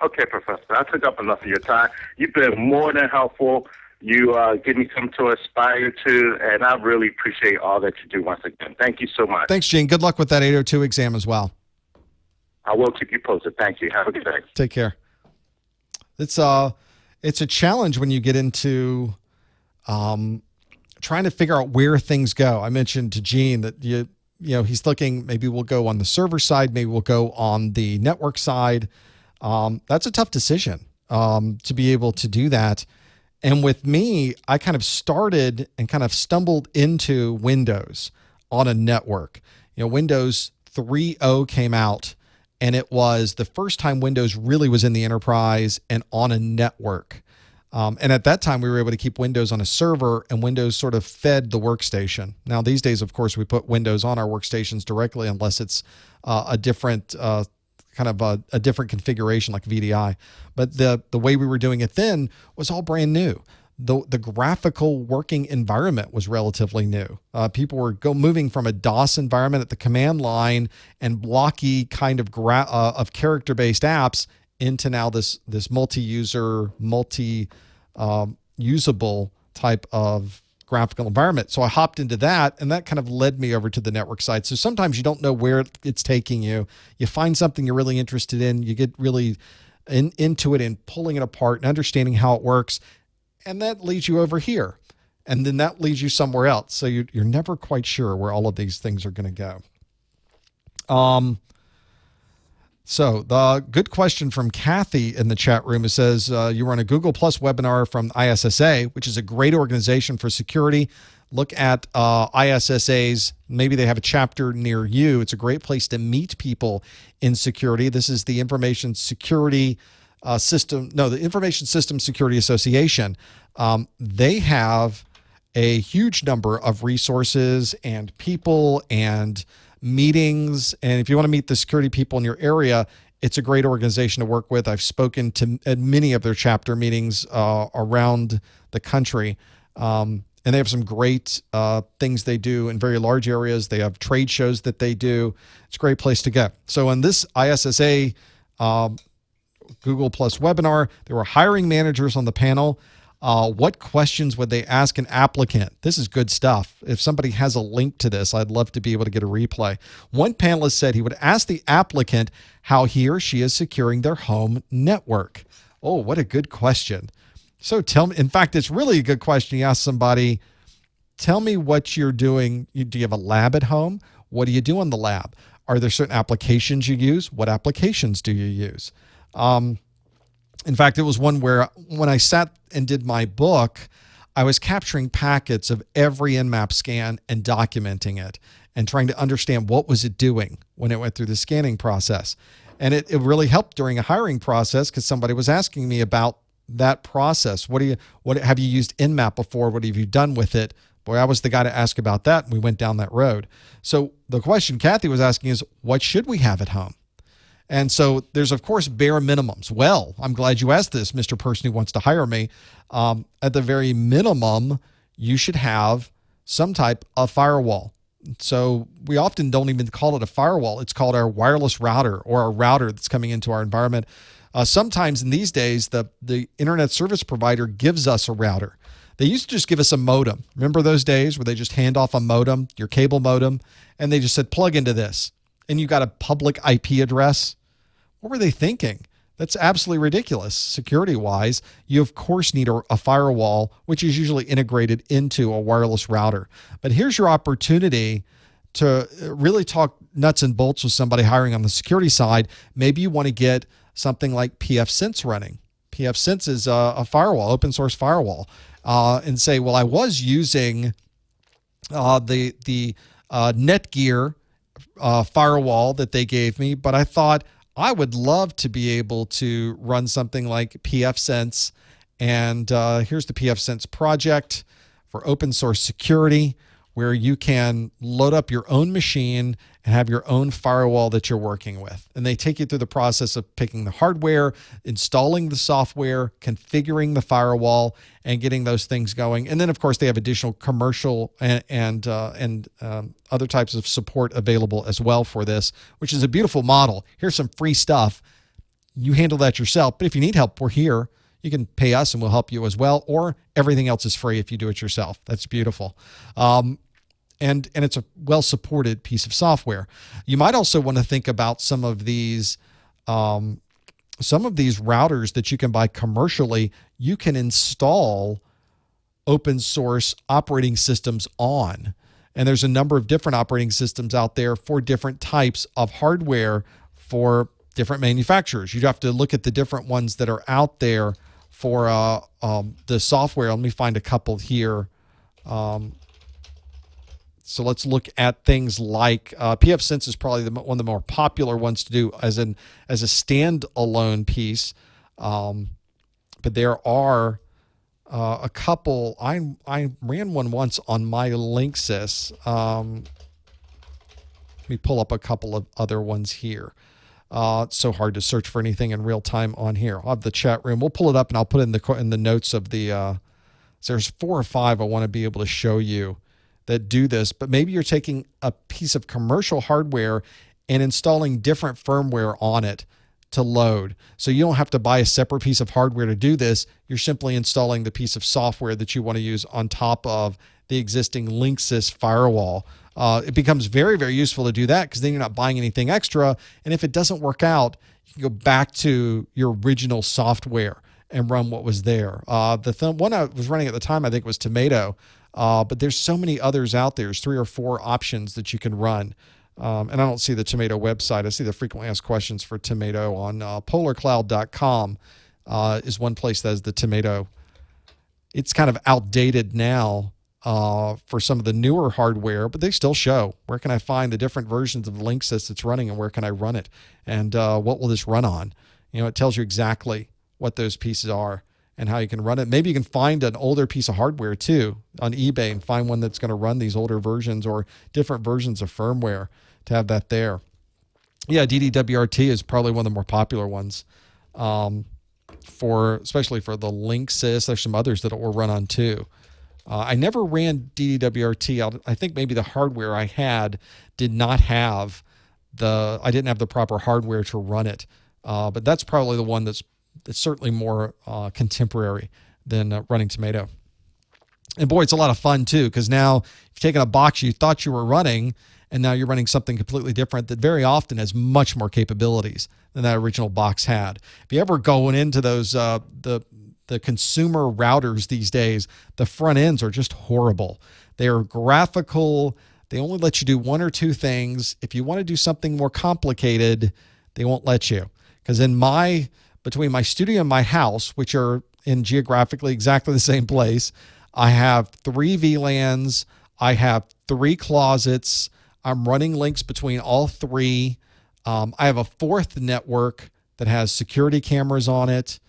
Okay, Professor, I took up enough of your time. You've been more than helpful. You give me something to aspire to, and I really appreciate all that you do once again. Thank you so much. Thanks, Gene. Good luck with that 802 exam as well. I will keep you posted. Thank you. Have a good day. Take care. It's a challenge when you get into trying to figure out where things go. I mentioned to Gene that he's looking, maybe we'll go on the server side, maybe we'll go on the network side. That's a tough decision to be able to do that. And with me, I kind of started and kind of stumbled into Windows on a network. Windows 3.0 came out, and it was the first time Windows really was in the enterprise and on a network. And at that time, we were able to keep Windows on a server, and Windows sort of fed the workstation. Now, these days, of course, we put Windows on our workstations directly, unless it's a different a different configuration like VDI. But the way we were doing it then was all brand new. The graphical working environment was relatively new. People were moving from a DOS environment at the command line and blocky kind of character-based apps into now this multi-user, usable type of graphical environment. So I hopped into that, and that kind of led me over to the network side. So sometimes you don't know where it's taking you. You find something you're really interested in, you get really into it and pulling it apart and understanding how it works, and that leads you over here. And then that leads you somewhere else. So you're never quite sure where all of these things are going to go. So the good question from Kathy in the chat room, it says, you were on a Google Plus webinar from ISSA, which is a great organization for security. Look at ISSA's, maybe they have a chapter near you. It's a great place to meet people in security. This is the Information Security the Information System Security Association. They have a huge number of resources and people and meetings. And if you want to meet the security people in your area, it's a great organization to work with. I've spoken to at many of their chapter meetings around the country. And they have some great things they do in very large areas. They have trade shows that they do. It's a great place to go. So in this ISSA Google Plus webinar, there were hiring managers on the panel. What questions would they ask an applicant? This is good stuff. If somebody has a link to this, I'd love to be able to get a replay. One panelist said he would ask the applicant how he or she is securing their home network. Oh, what a good question. So tell me, in fact, it's really a good question. You ask somebody, tell me what you're doing. Do you have a lab at home? What do you do in the lab? Are there certain applications you use? What applications do you use? In fact, it was one where when I sat and did my book, I was capturing packets of every Nmap scan and documenting it and trying to understand what was it doing when it went through the scanning process. And it really helped during a hiring process because somebody was asking me about that process. What have you used Nmap before? What have you done with it? Boy, I was the guy to ask about that, and we went down that road. So the question Kathy was asking is, what should we have at home? And so there's, of course, bare minimums. Well, I'm glad you asked this, Mr. Person who wants to hire me. At the very minimum, you should have some type of firewall. So we often don't even call it a firewall. It's called our wireless router or a router that's coming into our environment. Sometimes in these days, the internet service provider gives us a router. They used to just give us a modem. Remember those days where they just hand off a modem, your cable modem, and they just said, plug into this. And you got a public IP address. What were they thinking? That's absolutely ridiculous. Security-wise, you of course need a firewall, which is usually integrated into a wireless router. But here's your opportunity to really talk nuts and bolts with somebody hiring on the security side. Maybe you want to get something like pfSense running. pfSense is a firewall, open source firewall, and say, well, I was using the Netgear firewall that they gave me, but I thought I would love to be able to run something like pfSense. And here's the pfSense project for open source security. where you can load up your own machine and have your own firewall that you're working with. And they take you through the process of picking the hardware, installing the software, configuring the firewall, and getting those things going. And then, of course, they have additional commercial and other types of support available as well for this, which is a beautiful model. Here's some free stuff. You handle that yourself. But if you need help, we're here. You can pay us and we'll help you as well, or everything else is free if you do it yourself. That's beautiful. And it's a well-supported piece of software. You might also want to think about some of these routers that you can buy commercially. You can install open source operating systems on. And there's a number of different operating systems out there for different types of hardware for different manufacturers. You'd have to look at the different ones that are out there for the software. Let me find a couple here. So let's look at things like pfSense is probably one of the more popular ones to do as a standalone piece. But there are a couple. I ran one once on my Linksys. Let me pull up a couple of other ones here. It's so hard to search for anything in real time on here. I'll have the chat room. We'll pull it up and I'll put it in the notes of the. So there's 4 or 5 I want to be able to show you that do this, but maybe you're taking a piece of commercial hardware and installing different firmware on it to load. So you don't have to buy a separate piece of hardware to do this. You're simply installing the piece of software that you want to use on top of the existing Linksys firewall. It becomes very, very useful to do that because then you're not buying anything extra. And if it doesn't work out, you can go back to your original software and run what was there. The one I was running at the time, I think, was Tomato. But there's so many others out there. There's 3 or 4 options that you can run. And I don't see the Tomato website. I see the frequently asked questions for Tomato on polarcloud.com is one place that has the Tomato. It's kind of outdated now for some of the newer hardware, but they still show where can I find the different versions of the Linksys that's running and where can I run it and what will this run on. It tells you exactly what those pieces are and how you can run it. Maybe you can find an older piece of hardware too on eBay and find one that's going to run these older versions or different versions of firmware to have that there. Yeah, DDWRT is probably one of the more popular ones especially for the Linksys. There's some others that it will run on too. I never ran DDWRT. I think maybe the hardware I had did not have I didn't have the proper hardware to run it. But that's probably the one that's certainly more contemporary than running Tomato. And boy, it's a lot of fun too, because now you've taken a box you thought you were running, and now you're running something completely different that very often has much more capabilities than that original box had. If you ever going into those the consumer routers these days, the front ends are just horrible. They are graphical. They only let you do 1 or 2 things. If you want to do something more complicated, they won't let you. Because between my studio and my house, which are in geographically exactly the same place, I have 3 VLANs. I have 3 closets. I'm running links between all 3. I have a 4th network that has security cameras on it.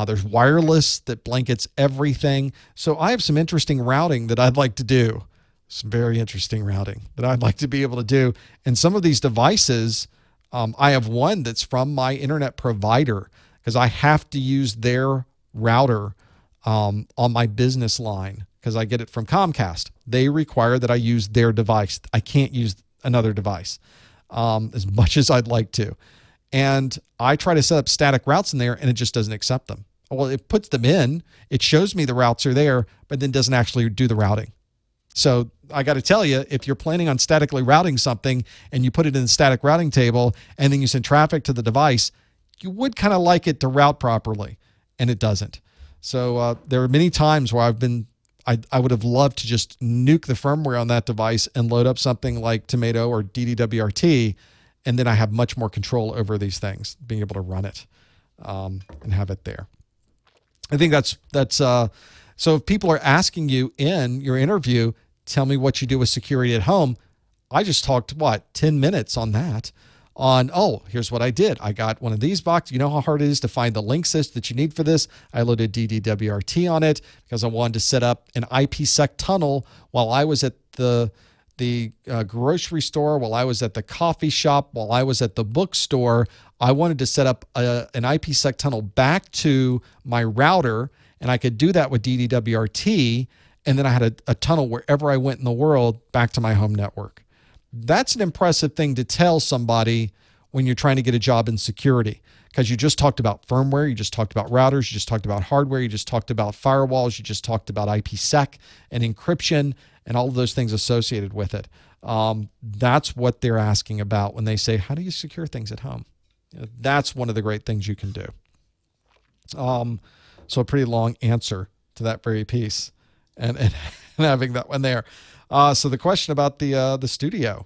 There's wireless that blankets everything. So I have some interesting routing that I'd like to do. Some very interesting routing that I'd like to be able to do. And some of these devices, I have one that's from my internet provider because I have to use their router on my business line because I get it from Comcast. They require that I use their device. I can't use another device as much as I'd like to. And I try to set up static routes in there and it just doesn't accept them. Well, it puts them in, it shows me the routes are there, but then doesn't actually do the routing. So I got to tell you, if you're planning on statically routing something and you put it in the static routing table and then you send traffic to the device, you would kind of like it to route properly, and it doesn't. So there are many times where I would have loved to just nuke the firmware on that device and load up something like Tomato or DDWRT, and then I have much more control over these things, being able to run it and have it there. I think that's so if people are asking you in your interview, tell me what you do with security at home, I just talked, 10 minutes on that. on, oh, here's what I did. I got one of these boxes. You know how hard it is to find the links that you need for this? I loaded DDWRT on it because I wanted to set up an IPsec tunnel while I was at the grocery store, while I was at the coffee shop, while I was at the bookstore. I wanted to set up an IPsec tunnel back to my router, and I could do that with DDWRT, and then I had a tunnel wherever I went in the world back to my home network. That's an impressive thing to tell somebody when you're trying to get a job in security, because you just talked about firmware, you just talked about routers, you just talked about hardware, you just talked about firewalls, you just talked about IPsec and encryption and all of those things associated with it. That's what they're asking about when they say, how do you secure things at home? That's one of the great things you can do. So a pretty long answer to that very piece and having that one there. So the question about the studio,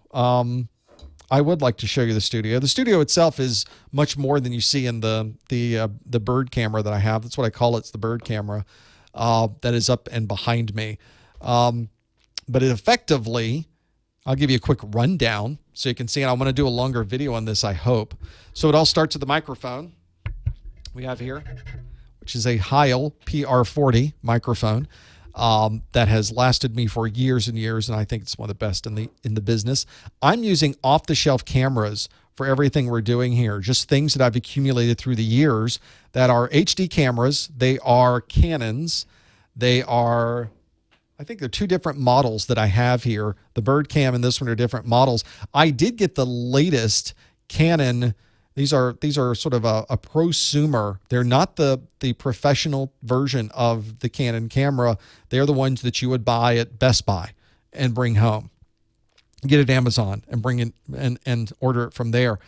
I would like to show you the studio. The studio itself is much more than you see in the bird camera that I have. That's what I call it. It's the bird camera that is up and behind me. But it effectively, I'll give you a quick rundown so you can see. And I want to do a longer video on this, I hope. So it all starts with the microphone we have here, which is a Heil PR40 microphone. That has lasted me for years and years, and I think it's one of the best in the business. I'm using off-the-shelf cameras for everything we're doing here, just things that I've accumulated through the years that are HD cameras. They are Canons. They are, I think they're two different models that I have here. The Bird Cam and this one are different models. I did get the latest Canon. These are sort of a prosumer. They're not the professional version of the Canon camera. They're the ones that you would buy at Best Buy and bring home. Get it at Amazon and bring it and order it from there.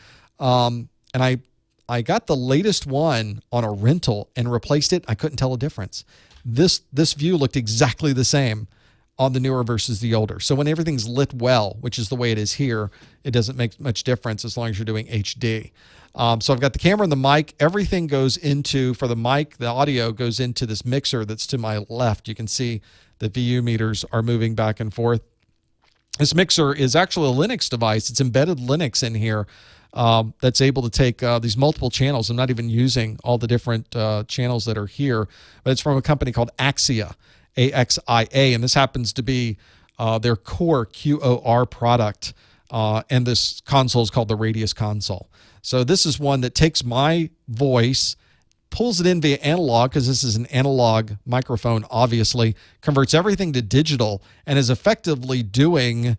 And I got the latest one on a rental and replaced it. I couldn't tell a difference. This view looked exactly the same on the newer versus the older. So when everything's lit well, which is the way it is here, it doesn't make much difference as long as you're doing HD. So I've got the camera and the mic. Everything goes into, for the mic, the audio goes into this mixer that's to my left. You can see the VU meters are moving back and forth. This mixer is actually a Linux device. It's embedded Linux in here that's able to take these multiple channels. I'm not even using all the different channels that are here, but it's from a company called Axia, AXIA, and this happens to be their core QOR product. And this console is called the Radius console. So this is one that takes my voice, pulls it in via analog, because this is an analog microphone, obviously, converts everything to digital, and is effectively doing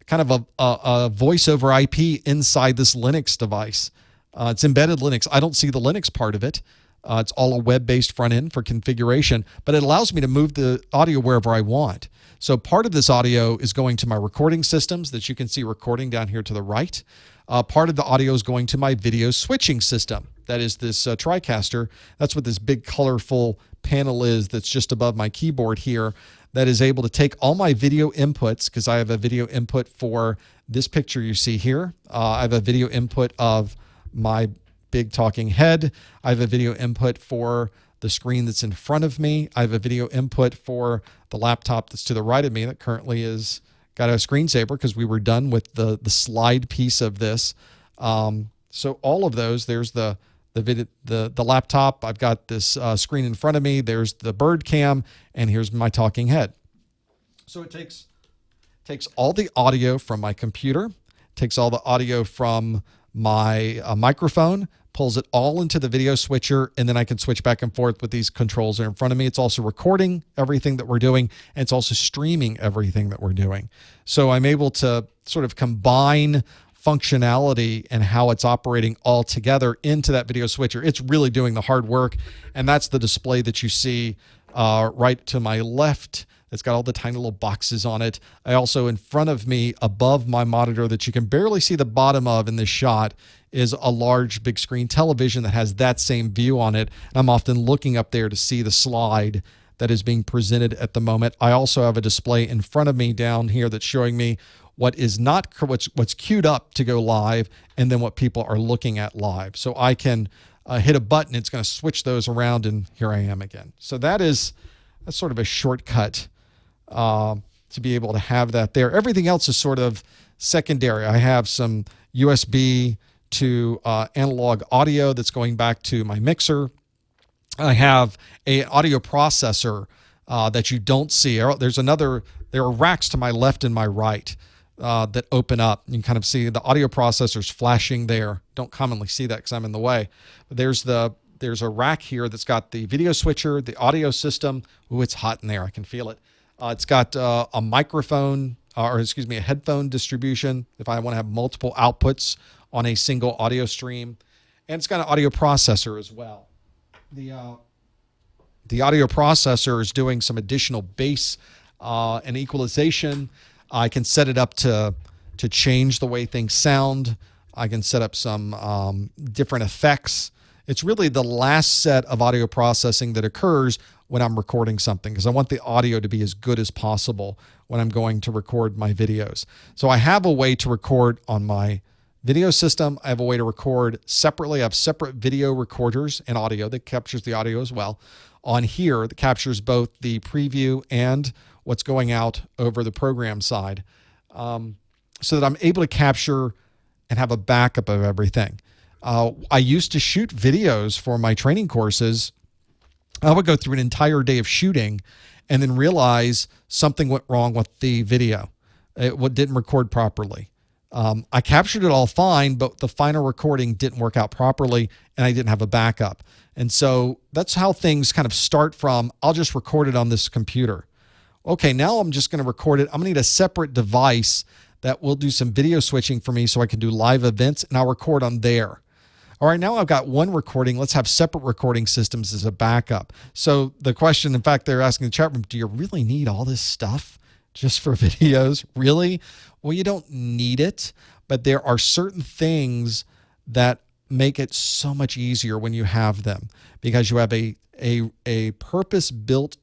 kind of a voice over IP inside this Linux device. It's embedded Linux. I don't see the Linux part of it. It's all a web-based front end for configuration, but it allows me to move the audio wherever I want. So part of this audio is going to my recording systems that you can see recording down here to the right. Part of the audio is going to my video switching system. That is this TriCaster. That's what this big colorful panel is that's just above my keyboard here, that is able to take all my video inputs, because I have a video input for this picture you see here. I have a video input of my big talking head. I have a video input for the screen that's in front of me. I have a video input for the laptop that's to the right of me that currently is got a screensaver because we were done with the slide piece of this. So all of those, there's the laptop. I've got this screen in front of me. There's the bird cam, and here's my talking head. So it takes all the audio from my computer, takes all the audio from my microphone, pulls it all into the video switcher, and then I can switch back and forth with these controls that are in front of me. It's also recording everything that we're doing, and it's also streaming everything that we're doing. So I'm able to sort of combine functionality and how it's operating all together into that video switcher. It's really doing the hard work, and that's the display that you see right to my left. It's got all the tiny little boxes on it. I also, in front of me, above my monitor that you can barely see the bottom of in this shot, is a large big screen television that has that same view on it. And I'm often looking up there to see the slide that is being presented at the moment. I also have a display in front of me down here that's showing me what is not what's queued up to go live, and then what people are looking at live. So I can hit a button, it's going to switch those around, and here I am again. So that's sort of a shortcut to be able to have that there. Everything else is sort of secondary. I have some USB to analog audio that's going back to my mixer. I have a audio processor that you don't see. There are racks to my left and my right that open up. You can kind of see the audio processors flashing there. Don't commonly see that because I'm in the way. But there's a rack here that's got the video switcher, the audio system. Ooh, it's hot in there. I can feel it. It's got a microphone, a headphone distribution if I want to have multiple outputs on a single audio stream. And it's got an audio processor as well. The audio processor is doing some additional bass and equalization. I can set it up to change the way things sound. I can set up some different effects. It's really the last set of audio processing that occurs when I'm recording something, because I want the audio to be as good as possible when I'm going to record my videos. So I have a way to record on my video system. I have a way to record separately. I have separate video recorders and audio that captures the audio as well. On here, that captures both the preview and what's going out over the program side, so that I'm able to capture and have a backup of everything. I used to shoot videos for my training courses. I would go through an entire day of shooting and then realize something went wrong with the video. It didn't record properly. I captured it all fine, but the final recording didn't work out properly and I didn't have a backup. And so that's how things kind of start from, I'll just record it on this computer. Okay, now I'm just going to record it. I'm going to need a separate device that will do some video switching for me so I can do live events, and I'll record on there. All right, now I've got one recording. Let's have separate recording systems as a backup. So the question, in fact, they're asking in the chat room, do you really need all this stuff just for videos? Really? Well, you don't need it, but there are certain things that make it so much easier when you have them, because you have a purpose-built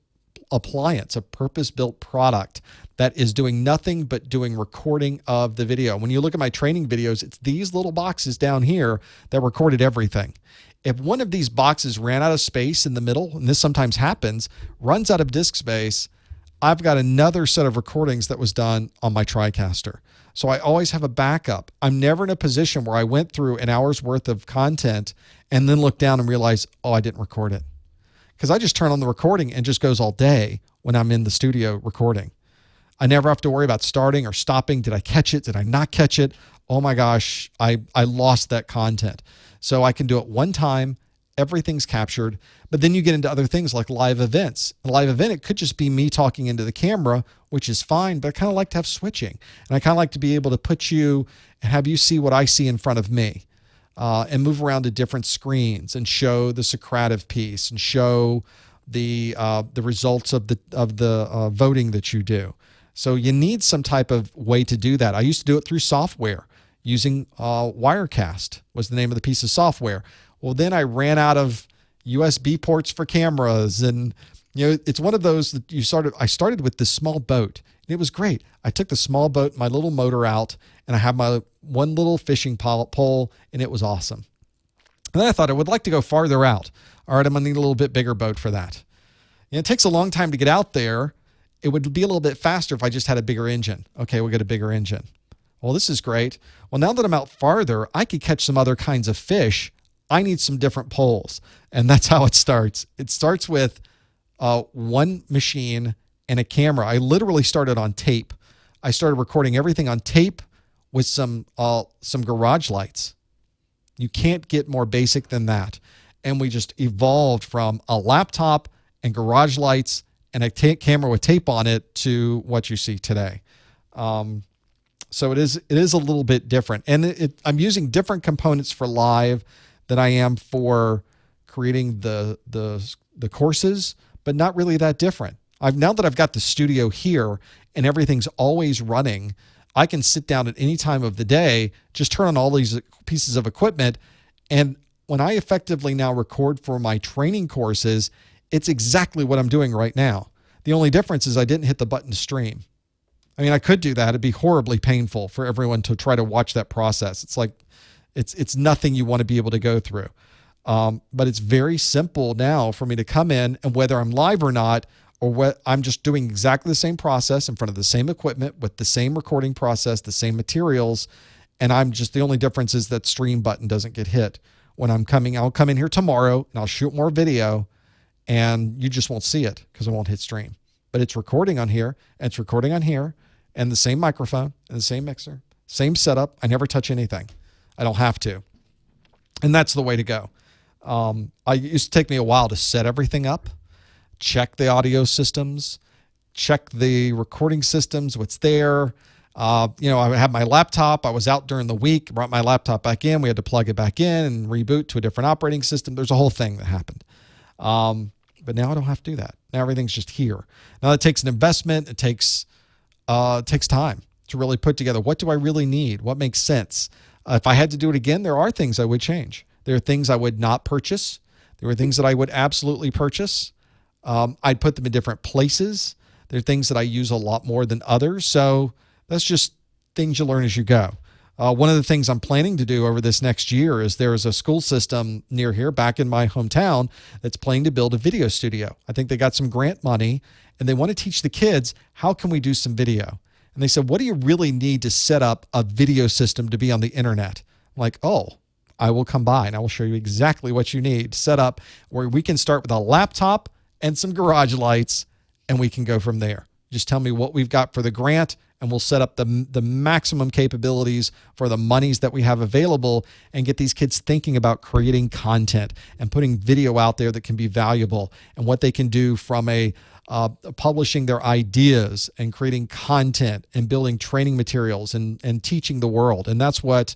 appliance, a purpose-built product that is doing nothing but doing recording of the video. When you look at my training videos, it's these little boxes down here that recorded everything. If one of these boxes ran out of space in the middle, and this sometimes happens, runs out of disk space, I've got another set of recordings that was done on my TriCaster. So I always have a backup. I'm never in a position where I went through an hour's worth of content and then look down and realize, oh, I didn't record it. Because I just turn on the recording and it just goes all day when I'm in the studio recording. I never have to worry about starting or stopping. Did I catch it? Did I not catch it? Oh my gosh, I lost that content. So I can do it one time. Everything's captured. But then you get into other things like live events. A live event, it could just be me talking into the camera, which is fine, but I kind of like to have switching. And I kind of like to be able to put you and have you see what I see in front of me. And move around to different screens and show the Socrative piece and show the results of the voting that you do. So you need some type of way to do that. I used to do it through software using Wirecast was the name of the piece of software. Well, then I ran out of USB ports for cameras, and it's one of those that I started with this small boat, and it was great. I took the small boat, my little motor out, and I had my one little fishing pole, and it was awesome. And then I thought I would like to go farther out. All right, I'm going to need a little bit bigger boat for that. And it takes a long time to get out there. It would be a little bit faster if I just had a bigger engine. Okay, we'll get a bigger engine. Well, this is great. Well, now that I'm out farther, I could catch some other kinds of fish. I need some different poles. And that's how it starts. It starts with one machine and a camera. I literally started on tape. I started recording everything on tape with some garage lights. You can't get more basic than that. And we just evolved from a laptop and garage lights and a camera with tape on it to what you see today. So it is a little bit different. And I'm using different components for live than I am for creating the courses, but not really that different. Now that I've got the studio here and everything's always running, I can sit down at any time of the day, just turn on all these pieces of equipment, and when I effectively now record for my training courses, it's exactly what I'm doing right now. The only difference is I didn't hit the button to stream. I mean, I could do that. It'd be horribly painful for everyone to try to watch that process. It's like, it's nothing you want to be able to go through. But it's very simple now for me to come in, and whether I'm live or not, or what, I'm just doing exactly the same process in front of the same equipment with the same recording process, the same materials, And the only difference is that stream button doesn't get hit. When I'll come in here tomorrow and I'll shoot more video, and you just won't see it because I won't hit stream. But it's recording on here, and it's recording on here, and the same microphone, and the same mixer, same setup. I never touch anything. I don't have to. And that's the way to go. It used to take me a while to set everything up, check the audio systems, check the recording systems, what's there. I had my laptop. I was out during the week, brought my laptop back in. We had to plug it back in and reboot to a different operating system. There's a whole thing that happened. But now I don't have to do that. Now everything's just here. Now it takes an investment. It takes time to really put together, what do I really need? What makes sense? If I had to do it again, there are things I would change. There are things I would not purchase. There are things that I would absolutely purchase. I'd put them in different places. There are things that I use a lot more than others. So that's just things you learn as you go. One of the things I'm planning to do over this next year is there is a school system near here, back in my hometown, that's planning to build a video studio. I think they got some grant money, and they want to teach the kids, how can we do some video? And they said, what do you really need to set up a video system to be on the internet? I'm like, oh, I will come by and I will show you exactly what you need to set up, where we can start with a laptop and some garage lights, and we can go from there. Just tell me what we've got for the grant, and we'll set up the maximum capabilities for the monies that we have available, and get these kids thinking about creating content and putting video out there that can be valuable, and what they can do from publishing their ideas and creating content and building training materials and teaching the world. And that's what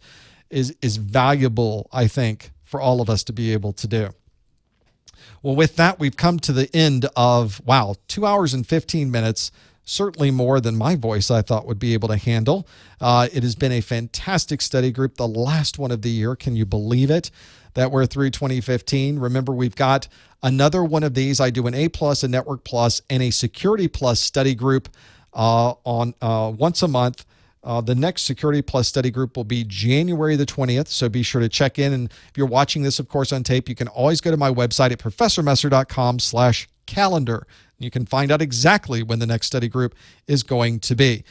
is valuable, I think, for all of us to be able to do. Well, with that, we've come to the end of, 2 hours and 15 minutes. Certainly more than my voice I thought would be able to handle. It has been a fantastic study group, the last one of the year. Can you believe it, that we're through 2015? Remember, we've got another one of these. I do an A+, a Network Plus, and a Security Plus study group on once a month. The next Security Plus study group will be January the 20th, so be sure to check in. And if you're watching this, of course, on tape, you can always go to my website at professormesser.com/calendar. You can find out exactly when the next study group is going to be.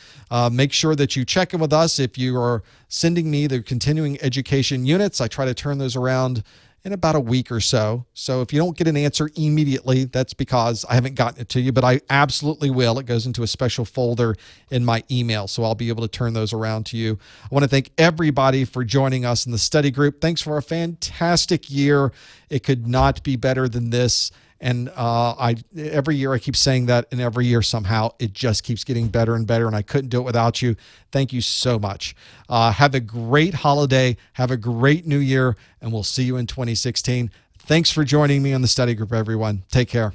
Make sure that you check in with us. If you are sending me the continuing education units, I try to turn those around in about a week or so. So if you don't get an answer immediately, that's because I haven't gotten it to you, but I absolutely will. It goes into a special folder in my email, so I'll be able to turn those around to you. I want to thank everybody for joining us in the study group. Thanks for a fantastic year. It could not be better than this. And every year I keep saying that, and every year somehow it just keeps getting better and better, and I couldn't do it without you. Thank you so much. Have a great holiday. Have a great new year, and we'll see you in 2016. Thanks for joining me on the study group, everyone. Take care.